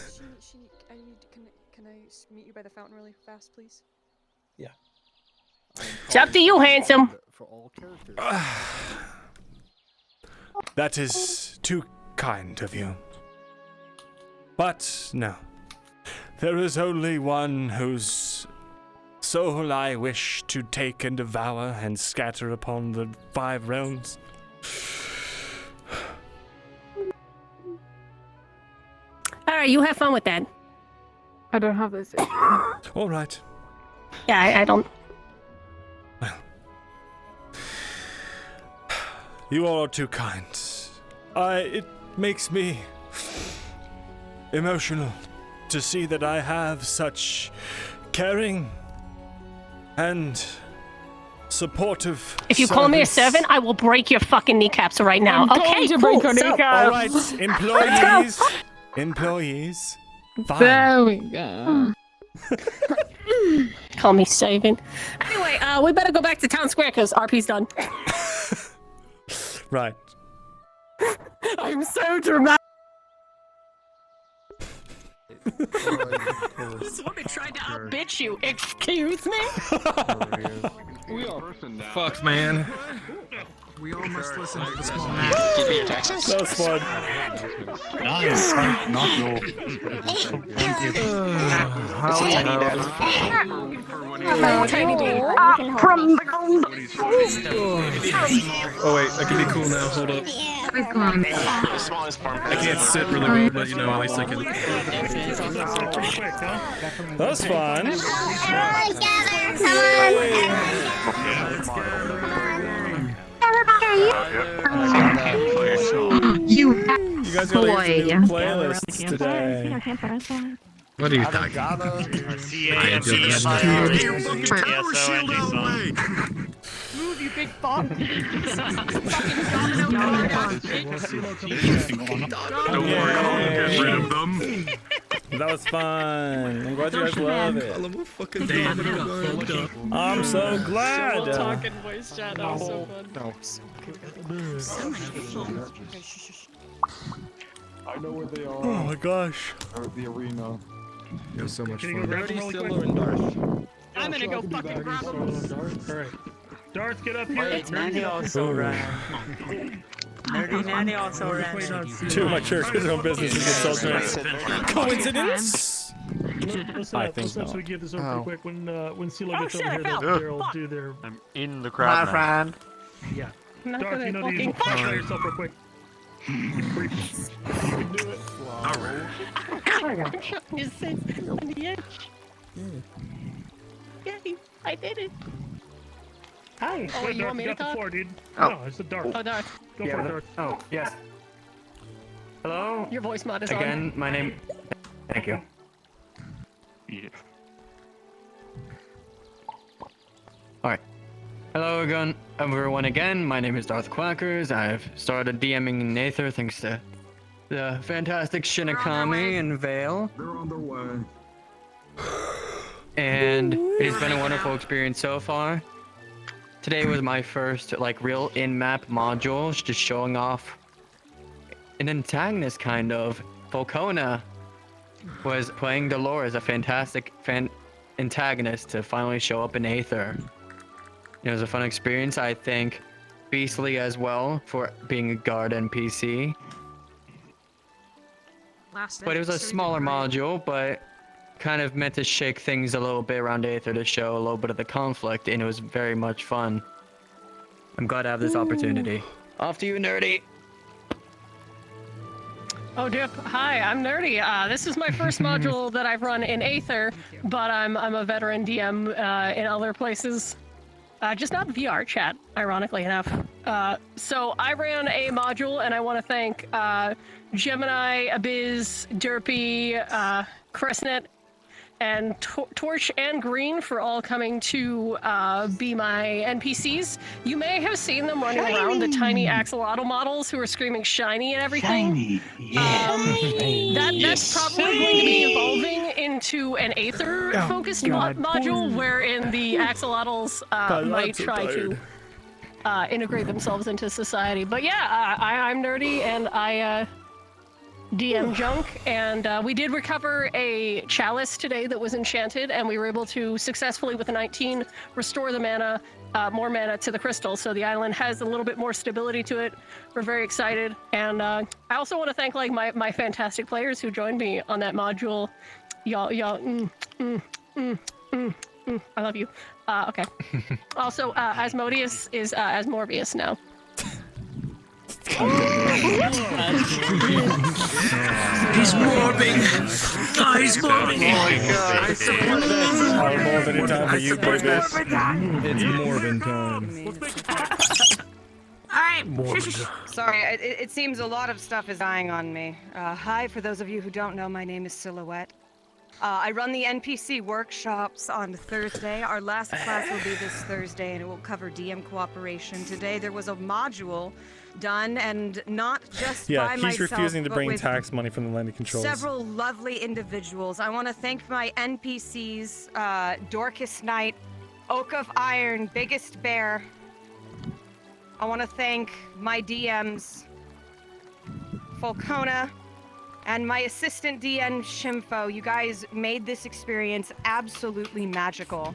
can I meet you by the fountain really fast, please? Yeah. It's up to you, handsome. That is too kind of you. But no. There is only one whose soul I wish to take and devour and scatter upon the 5 realms. Alright, you have fun with that. I don't have this. All right. Yeah, I don't. You all are too kind. It makes me emotional to see that I have such caring and supportive. If you call me a servant, I will break your fucking kneecaps right now. I'm okay, going to cool. break your So, kneecaps. All right, employees. Fine. There we go. Call me servant. Anyway, we better go back to town square because RP's done. Right. I'm so dramatic. This woman tried to outbitch you. Excuse me? We are fucked, man. We all must listen to the small man. Give me your taxes. That was fun. Nice. Not your. Oh wait, I can be cool now. Hold up. I can't sit really well, but you know, at least I can. That was fun. You guys got a new playlists today. What are you talking about? Move, you big bop. Don't worry, I'll get rid of them. That was fun. I'm glad you guys love it. I'm so glad. We'll talk in voice chat. That was so fun. I know where they are. Oh my gosh. They're at the arena. It was so much Can you fun. go grab them really quick? and Darth. I'm gonna go fucking grab them. Alright. Darth, get up here. It's Nanny also ran. Nerdy Nanny also ran. Too much church, his own business is insulting. Coincidence? I think so. so. We get this over pretty quick. When CeeLo gets over shit, I here, fell. they'll do their. I'm in the crowd. My friend. Yeah. I'm not Darth, good you at know walking. these. Try yourself real quick. You can do it. You sit on the edge. Yay! I did it. Hi. Oh, you want me to got the talk? floor, dude. Oh. No, it's a Darth. Oh, Darth. Go for it, Darth. Oh, yes. Hello. Your voice mod is on. Again, my name. Thank you. Yeah. Alright. Hello again, everyone again. My name is Darth Quackers. I've started DMing in Aether thanks to the fantastic Shinigami and Vale. They're on their way. And it has been a wonderful experience so far. Today was my first real in-map module, just showing off an antagonist kind of. Volcona was playing Dolores, a fantastic antagonist to finally show up in Aether. It was a fun experience. I thank Beastly as well for being a guard NPC. But it was a smaller module, but kind of meant to shake things a little bit around Aether to show a little bit of the conflict, and it was very much fun. I'm glad to have this opportunity. Off to you, Nerdy! Oh, Dip. Hi, I'm Nerdy. This is my first module that I've run in Aether, but I'm a veteran DM in other places. Just not VR chat, ironically enough. So I ran a module, and I want to thank Gemini, Abiz, Derpy, Crestnet, and Torch and Green for all coming to be my NPCs. You may have seen them running around, the tiny axolotl models who are screaming shiny and everything. Shiny. Yeah. That's probably going to be evolving into an Aether-focused module, wherein the axolotls might try to integrate themselves into society. But yeah, I'm Nerdy, and I DM junk, and we did recover a chalice today that was enchanted, and we were able to successfully, with a 19, restore the mana, more mana to the crystal, so the island has a little bit more stability to it. We're very excited, and I also want to thank my fantastic players who joined me on that module. Y'all, I love you. Okay. Also, Asmodeus is Asmorbius now. He's morbing! He's morbing! Oh my god! I support that! Morbid time for you, baby. It's Morbin time. Alright. Sorry, it seems a lot of stuff is dying on me. Hi, for those of you who don't know, my name is Silhouette. I run the NPC workshops on Thursday. Our last class will be this Thursday, and it will cover DM cooperation. Today there was a module done, and not just by myself, he's refusing to but bring with tax money from the landing controls. several lovely individuals. I want to thank my NPCs, Dorcas Knight, Oak of Iron, Biggest Bear. I want to thank my DMs, Falcona, and my assistant DM, Shimfo. You guys made this experience absolutely magical.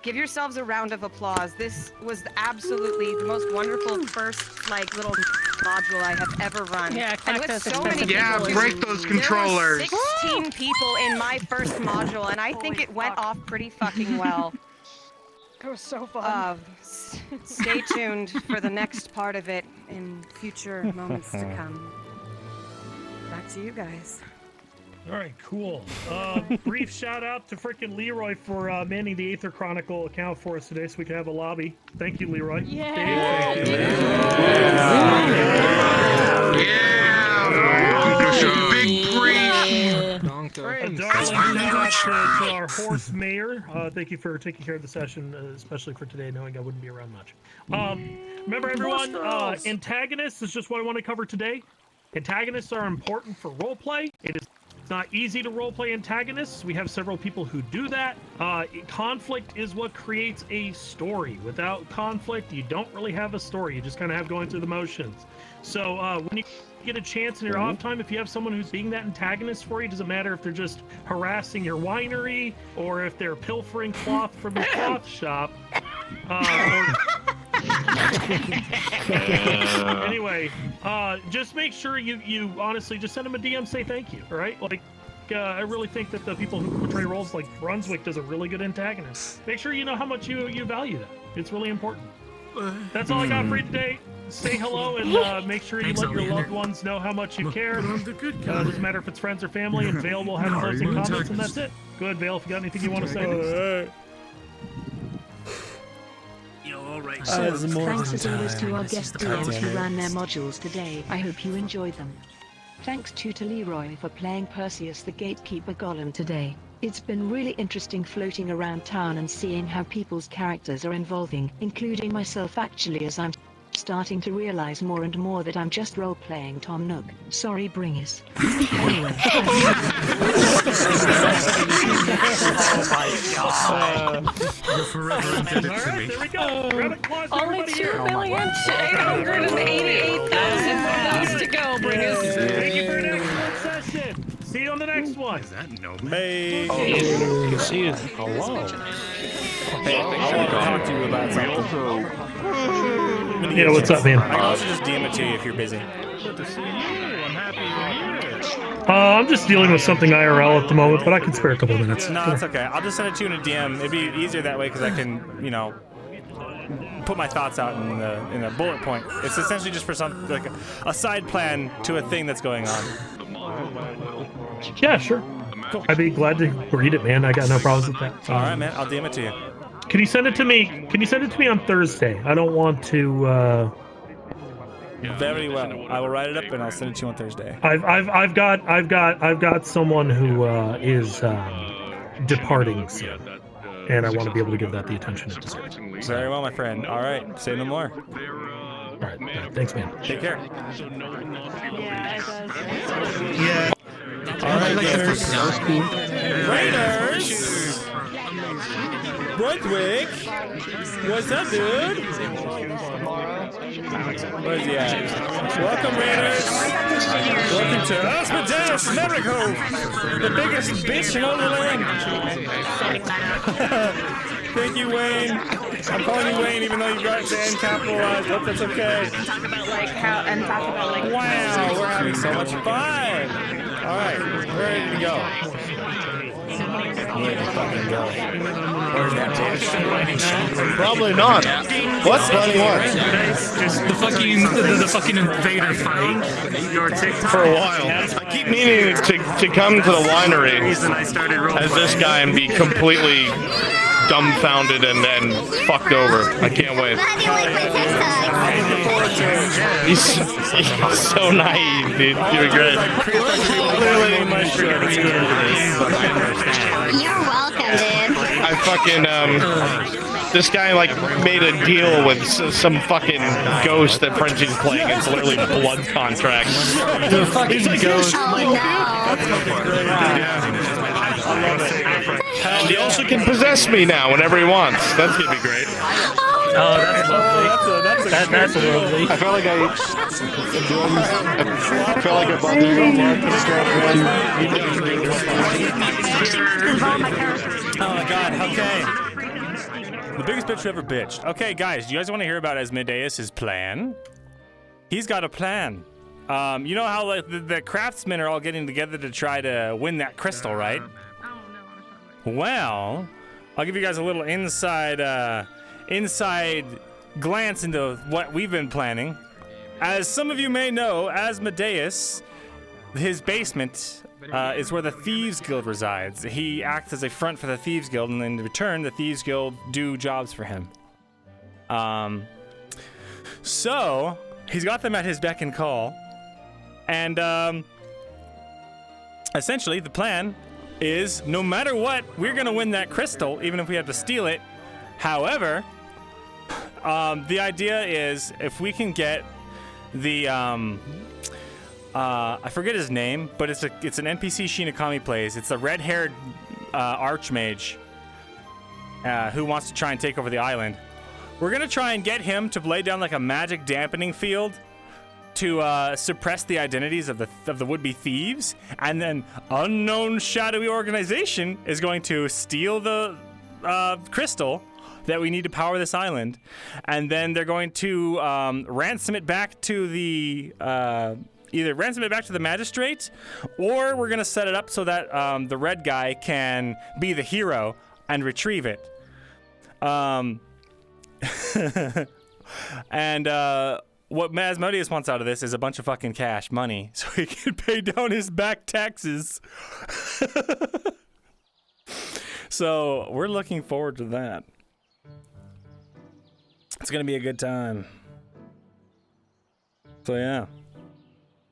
Give yourselves a round of applause. This was absolutely the most wonderful first, little module I have ever run. Yeah, and with so many people, Yeah, break those controllers. There were 16 people in my first module, and I think it went off pretty fucking well. It was so fun. Stay tuned for the next part of it in future moments to come. Back to you guys. All right, cool. Brief shout out to frickin' Leroy for manning the Aether Chronicle account for us today so we can have a lobby. Thank you, Leroy. Yeah. Big brief. darling shout out to our horse mayor. Thank you for taking care of the session, especially for today, knowing I wouldn't be around much. Remember, everyone, antagonists is just what I want to cover today. Antagonists are important for roleplay. It's not easy to roleplay antagonists. We have several people who do that. Conflict is what creates a story. Without conflict, you don't really have a story. You just kind of have going through the motions. So when you get a chance in your off time, if you have someone who's being that antagonist for you, doesn't matter if they're just harassing your winery or if they're pilfering cloth from your cloth shop. Anyway, just make sure you honestly just send them a DM, say thank you, all right? Like, I really think that the people who portray roles like Brunswick does a really good antagonist. Make sure you know how much you value that. It's really important. That's all I got for you today. Say hello and make sure you let your loved ones know how much you care. Doesn't matter if it's friends or family, and Vale will have closing comments, and that's it. Go ahead, Vale, if you got anything you want to say. Thanks as always to our guest DMs who ran their modules today. I hope you enjoyed them. Thanks to Leroy for playing Perseus the Gatekeeper Golem today. It's been really interesting floating around town and seeing how people's characters are evolving, including myself actually, as I'm starting to realize more and more that I'm just role-playing Tom Nook. Sorry, Bringers. Anyway. Oh my god. You're forever indebted to me. There we go. Rabbit claws, Only everybody here. 2,888,000 more days to go, Bringers. Thank you for an excellent session. See you on the next one. Is that no Hey. You can see it. Hello. Hey, I want to talk to you about something. Yeah, what's up, man? I can also just DM it to you if you're busy. Good to see you. I'm happy you're here. I'm just dealing with something IRL at the moment, but I can spare a couple minutes. No, it's okay. I'll just send it to you in a DM. It'd be easier that way because I can, put my thoughts out in a bullet point. It's essentially just for some like a side plan to a thing that's going on. Yeah, sure. Cool. I'd be glad to read it, man. I got no problems with that. All right, man. I'll DM it to you. Can you send it to me? Can you send it to me on Thursday? I don't want to. Very well. I will write it up and I'll send it to you on Thursday. I've got someone who is departing soon, and I want to be able to give that the attention it deserves. Very well, my friend. All right. Say no more. All right. Thanks, man. Take care. Yeah. All right, Raiders. Brunswick. What's up, dude? Where's he at? Welcome, Raiders. Welcome to Asmodeus Marigold, the biggest bitch in all the land. Thank you, Wayne. I'm calling you Wayne, even though you got the N capitalized. Hope that's okay. Wow, we're having so much fun. All right, we're ready to go. Where to fucking go? Where's that bitch? Probably not. What? Running what? The fucking invader fight. Your TikTok. For a while. I keep meaning to come to the winery as this guy and be completely dumbfounded and then fucked over. I can't wait. He's so naive, dude. You're great. You're welcome, dude. I fucking, this guy, made a deal with some fucking ghost that Frenchie's playing. It's literally blood contract. The fucking ghost. And he also can possess me now whenever he wants. That's gonna be great. Oh, that's lovely. That's lovely. I felt like I bought this Oh my god, okay. The biggest bitch who ever bitched. Okay, guys, do you guys want to hear about Asmodeus' plan? He's got a plan. You know how the craftsmen are all getting together to try to win that crystal, right? Well, I'll give you guys a little inside glance into what we've been planning. As some of you may know, Asmodeus, his basement is where the Thieves Guild resides. He acts as a front for the Thieves Guild, and in return, the Thieves Guild do jobs for him. So he's got them at his beck and call, and essentially the plan is no matter what, we're gonna win that crystal, even if we have to steal it. However, the idea is if we can get the I forget his name, but it's an NPC Shinigami plays. It's the red-haired archmage who wants to try and take over the island. We're gonna try and get him to lay down like a magic dampening field to suppress the identities of the would-be thieves, and then unknown shadowy organization is going to steal the crystal that we need to power this island, and then they're going to ransom it back to the either ransom it back to the magistrate, or we're gonna set it up so that the red guy can be the hero and retrieve it. And what Asmodeus wants out of this is a bunch of fucking cash money so he can pay down his back taxes. So we're looking forward to that. It's gonna be a good time. So yeah.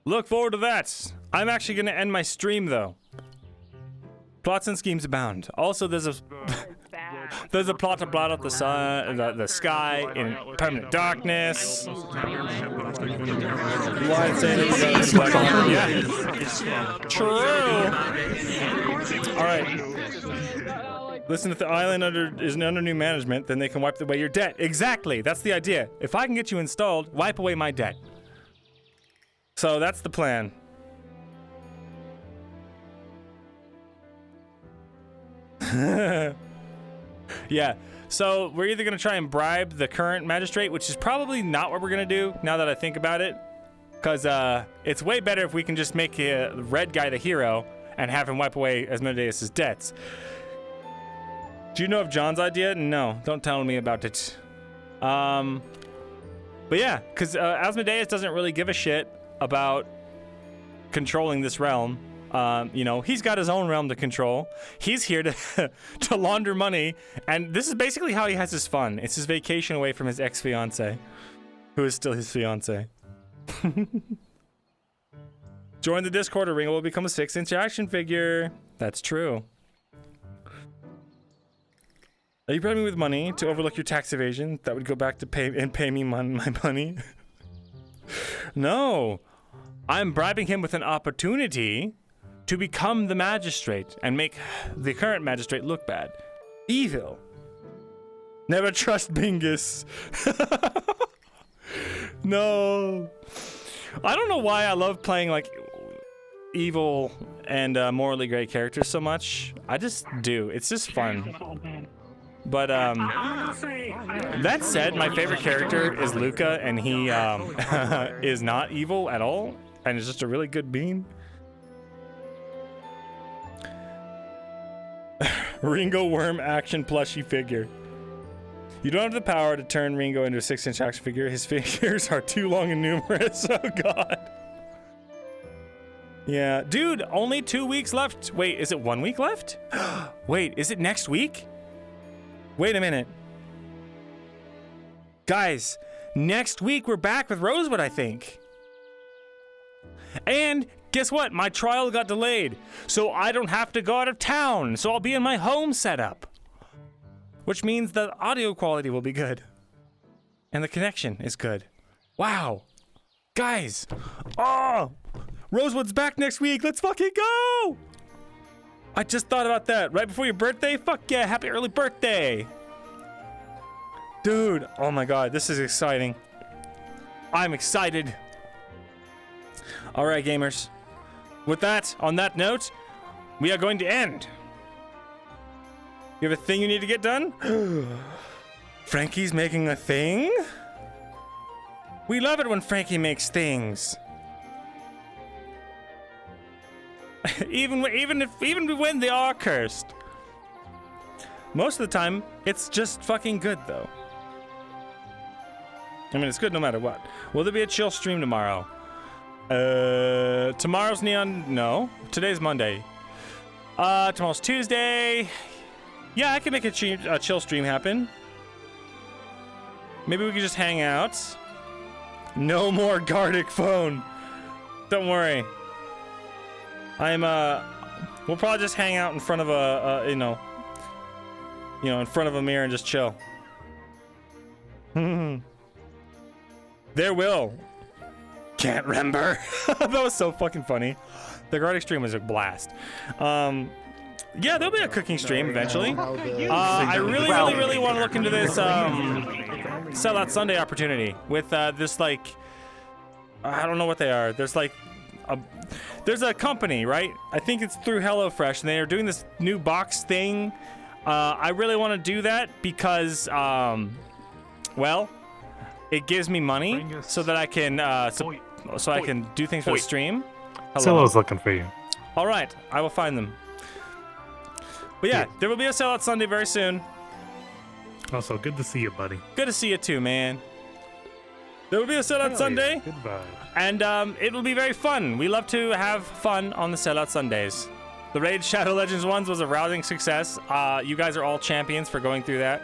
Look forward to that. I'm actually gonna end my stream though. Plots and schemes abound. Also, there's a plot to blot out the sun, the sky in permanent darkness. Yeah. True. All right. Listen, if the island is under new management, then they can wipe away your debt. Exactly. That's the idea. If I can get you installed, wipe away my debt. So that's the plan. Yeah, so we're either going to try and bribe the current magistrate, which is probably not what we're going to do now that I think about it, because it's way better if we can just make the red guy the hero and have him wipe away Asmodeus' debts. Do you know of John's idea? No, don't tell me about it. But yeah, because Asmodeus doesn't really give a shit about controlling this realm. You know, he's got his own realm to control. He's here to to launder money, and this is basically how he has his fun. It's his vacation away from his ex-fiance, who is still his fiance. Join the Discord, or Ringo will become a 6-inch action figure. That's true. Are you bribing me with money to overlook your tax evasion? That would go back to pay me my money. No, I'm bribing him with an opportunity to become the magistrate and make the current magistrate look bad. Evil. Never trust Bingus. No. I don't know why I love playing like evil and morally gray characters so much. I just do. It's just fun. But that said, my favorite character is Luca, and he is not evil at all, and is just a really good being. Ringo Worm action plushie figure. You don't have the power to turn Ringo into a 6-inch action figure. His figures are too long and numerous. Oh god. Yeah, dude, only 2 weeks left. Wait, is it 1 week left? Wait, is it next week? Wait a minute. Guys, next week we're back with Rosewood, I think. And guess what? My trial got delayed, so I don't have to go out of town, so I'll be in my home setup. Which means the audio quality will be good. And the connection is good. Wow. Guys. Oh! Rosewood's back next week. Let's fucking go! I just thought about that. Right before your birthday? Fuck yeah, happy early birthday! Dude, oh my god, this is exciting. I'm excited. Alright, gamers. With that, on that note, we are going to end. You have a thing you need to get done? Frankie's making a thing? We love it when Frankie makes things. even when they are cursed. Most of the time, it's just fucking good, though. I mean, it's good no matter what. Will there be a chill stream tomorrow? Tomorrow's Neon... No. Today's Monday. Tomorrow's Tuesday. Yeah, I can make a chill stream happen. Maybe we could just hang out. No more Gardic phone. Don't worry. I'm, We'll probably just hang out in front of a in front of a mirror and just chill. There will. Can't remember. That was so fucking funny. The garlic stream was a blast. Yeah, there'll be a cooking stream eventually. I really want to look into this Sellout Sunday opportunity with this, like, I don't know what they are. There's like there's a company, right? I think it's through HelloFresh, and they are doing this new box thing. I really want to do that because well, it gives me money so that I can so I can do things for the stream. Solo's looking for you. All right, I will find them. But yeah, there will be a Sellout Sunday very soon. Also, good to see you, buddy. Good to see you too, man. There will be a Sellout Sunday. Goodbye. And it will be very fun. We love to have fun on the Sellout Sundays. The Raid Shadow Legends ones was a rousing success. You guys are all champions for going through that.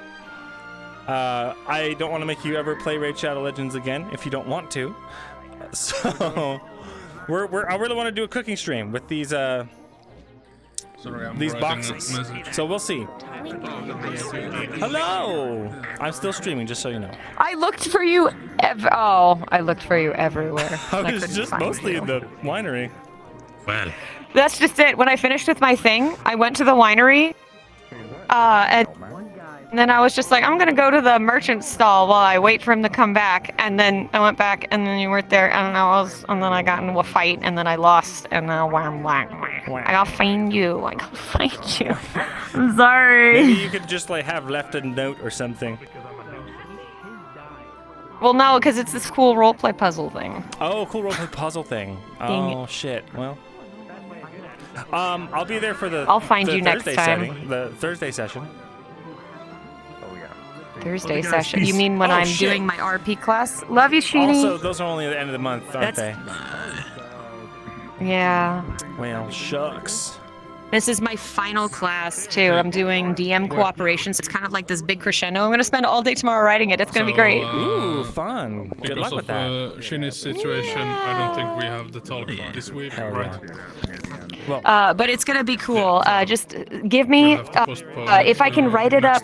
I don't want to make you ever play Raid Shadow Legends again if you don't want to. So I really want to do a cooking stream with these boxes. So we'll see. Hello! I'm still streaming, just so you know. I looked for you. I looked for you everywhere. I was just mostly in the winery. Well, that's just it. When I finished with my thing, I went to the winery, and then I was just like, I'm gonna go to the merchant stall while I wait for him to come back. And then I went back, and then you weren't there, and then I got into a fight, and then I lost, and now I'm like, I gotta find you. I gotta find you. I'm sorry. Maybe you could just like have left a note or something. Well, no, because it's this cool roleplay puzzle thing. Oh, cool roleplay puzzle thing. Oh shit. Well, I'll be there for the. I'll find the you next Thursday time. Setting, the Thursday session. Thursday session. You mean when I'm doing my RP class? Love you, Sheenie. Also, those are only at the end of the month, aren't they? Yeah. Well, shucks. This is my final class, too. I'm doing DM cooperation, so it's kind of like this big crescendo. I'm going to spend all day tomorrow writing it. It's going to be great. Ooh, fun. Good luck with that. Because of Shini's situation, I don't think we have the talk this week, right? Well, but it's going to be cool. Just give me, if I can write it up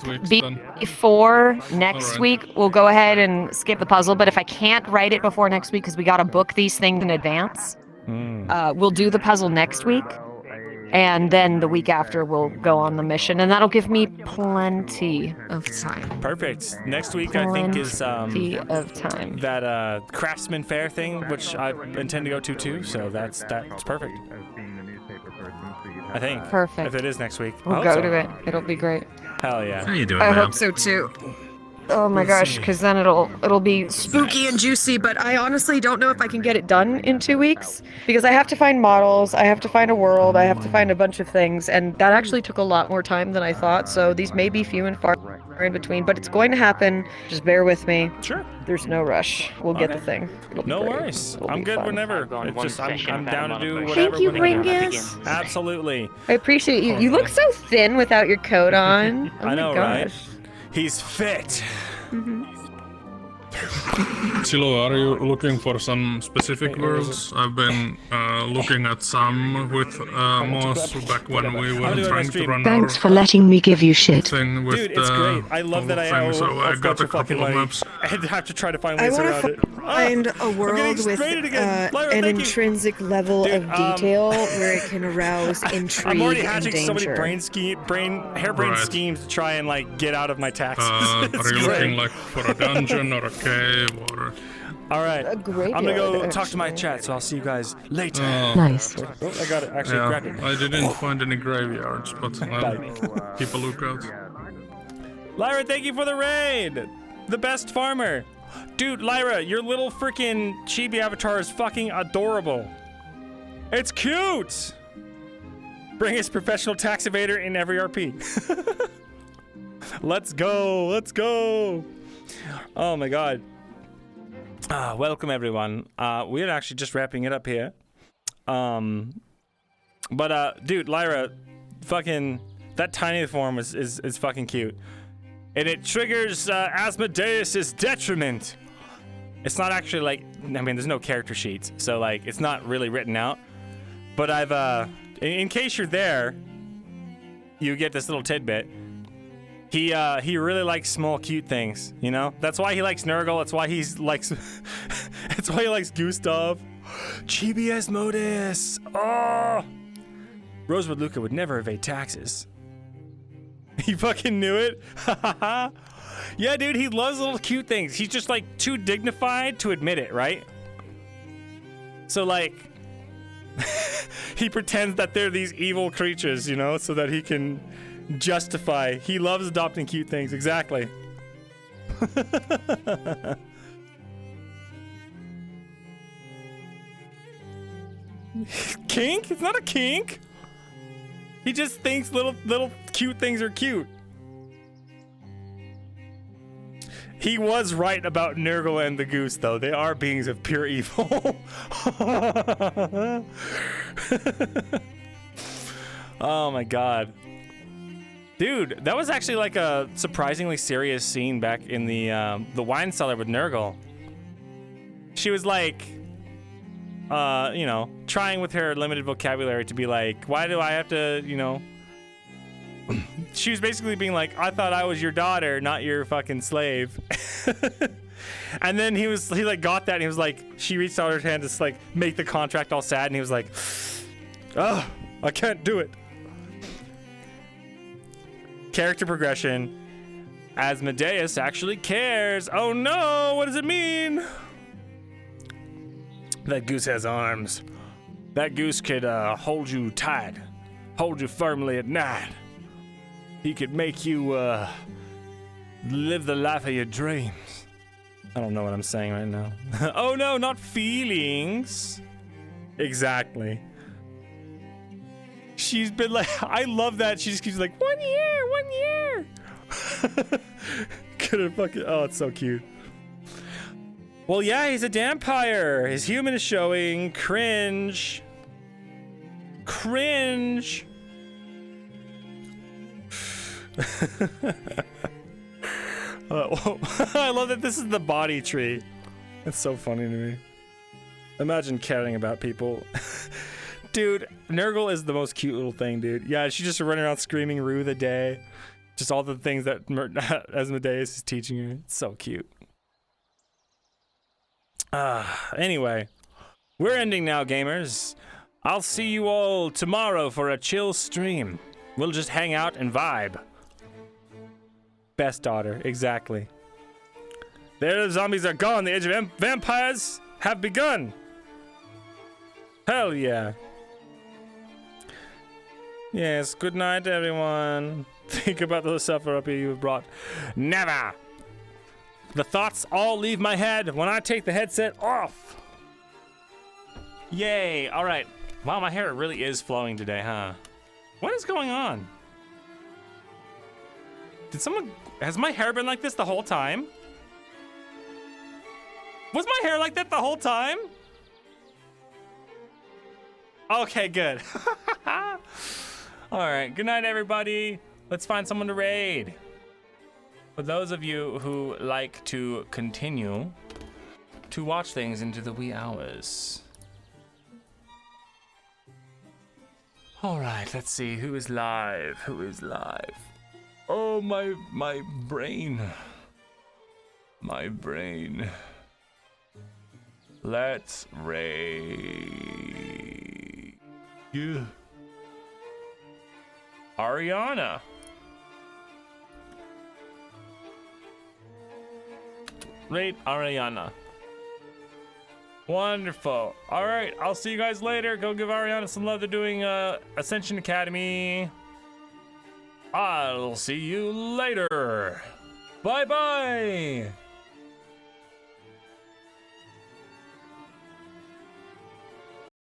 before next week, we'll go ahead and skip the puzzle. But if I can't write it before next week, because we got to book these things in advance, we'll do the puzzle next week. And then the week after, we'll go on the mission, and that'll give me plenty of time. Perfect. Next week, I think, is plenty of time. That Craftsman Fair thing, which I intend to go to too. So that's perfect. I think. Perfect. If it is next week, We'll go to it. It'll be great. Hell yeah. How you doing, I man? hope so too. Oh my gosh, because then it'll be spooky and juicy, but I honestly don't know if I can get it done in 2 weeks, because I have to find models, I have to find a world, I have to find a bunch of things, and that actually took a lot more time than I thought, so these may be few and far in between, but it's going to happen. Just bear with me. Sure. There's no rush. We'll get the thing. No worries. I'm good whenever. It's just I'm down to do whatever. Thank you, whenever. Ringus. Absolutely. I appreciate you. You look so thin without your coat on. Oh I know, my right? gosh. He's fit. Silo, are you looking for some specific worlds? I've been looking at some with Moss back when we were trying to run Thanks for letting me give you shit. thing with Dude, it's great. I love that I so I got a couple of maps. I have to try to find I ways want around it. to find a world with an intrinsic level of detail where it can arouse intrigue I'm already and hatching danger. so many harebrained schemes to try and like get out of my taxes. Are It's you great. looking like for a dungeon or a cave or? All right, I'm graveyard, gonna go talk to my chat, so I'll see you guys later. Nice. Oh, I got it. Actually, Yeah, grabbed it. I didn't find any graveyards, but I'll keep a lookout. Lyra, thank you for the raid. The best farmer. Dude, Lyra, your little freaking chibi avatar is fucking adorable. It's cute. Bring his professional tax evader in every RP. Let's go. Let's go. Oh my god. Welcome everyone. We're actually just wrapping it up here. Dude, Lyra, fucking that tiny form is fucking cute. And it triggers Asmodeus' detriment. It's not actually like, I mean, there's no character sheets, so like it's not really written out. But I've in case you're there, you get this little tidbit. He really likes small, cute things. You know, that's why he likes Nergal. That's why he's likes. That's why he likes Gustav. Chibi Asmodeus. Oh, Rosewood Luca would never evade taxes. He fucking knew it. Yeah, dude, he loves little cute things. He's just like too dignified to admit it, right? So like, he pretends that they're these evil creatures, you know, so that he can justify. He loves adopting cute things. Exactly. Kink? It's not a kink. He just thinks little cute things are cute. He was right about Nergal and the goose, though. They are beings of pure evil. Oh my god. Dude, that was actually like a surprisingly serious scene back in the wine cellar with Nergal. She was like, you know, trying with her limited vocabulary to be like, why do I have to, you know... She was basically being like, I thought I was your daughter, not your fucking slave. And then he like got that and he was like, she reached out her hand to like make the contract all sad and he was like, oh, I can't do it. Character progression. Asmodeus actually cares. Oh no, what does it mean? That goose has arms. That goose could hold you tight, hold you firmly at night. He could make you live the life of your dreams. I don't know what I'm saying right now. Oh no, not feelings. Exactly. She's been like, I love that. She just keeps like, 1 year, 1 year. Couldn't fucking, oh, it's so cute. Well, yeah, he's a vampire. His human is showing. Cringe. Cringe. I love that this is the body tree. It's so funny to me. Imagine caring about people. Dude, Nergal is the most cute little thing, dude. Yeah, she's just running around screaming Rue the day. Just all the things that Asmodeus is teaching her. It's so cute. Anyway, we're ending now, gamers. I'll see you all tomorrow for a chill stream. We'll just hang out and vibe. Best daughter, exactly. The zombies are gone. The age of vampires have begun. Hell yeah. Yes, good night, everyone. Think about the suffer-up you have brought. Never. The thoughts all leave my head when I take the headset off. Yay. All right. Wow, my hair really is flowing today, huh? What is going on? Has my hair been like this the whole time? Was my hair like that the whole time? Okay, good. All right, good night, everybody. Let's find someone to raid. For those of you who like to continue to watch things into the wee hours. All right, let's see who is live. Who is live? Oh, my brain. My brain. Let's raid. Yeah. Ariana. Raid Ariana. Wonderful. All right, I'll see you guys later. Go give Ariana some love. They're doing Ascension Academy. I'll see you later. Bye-bye.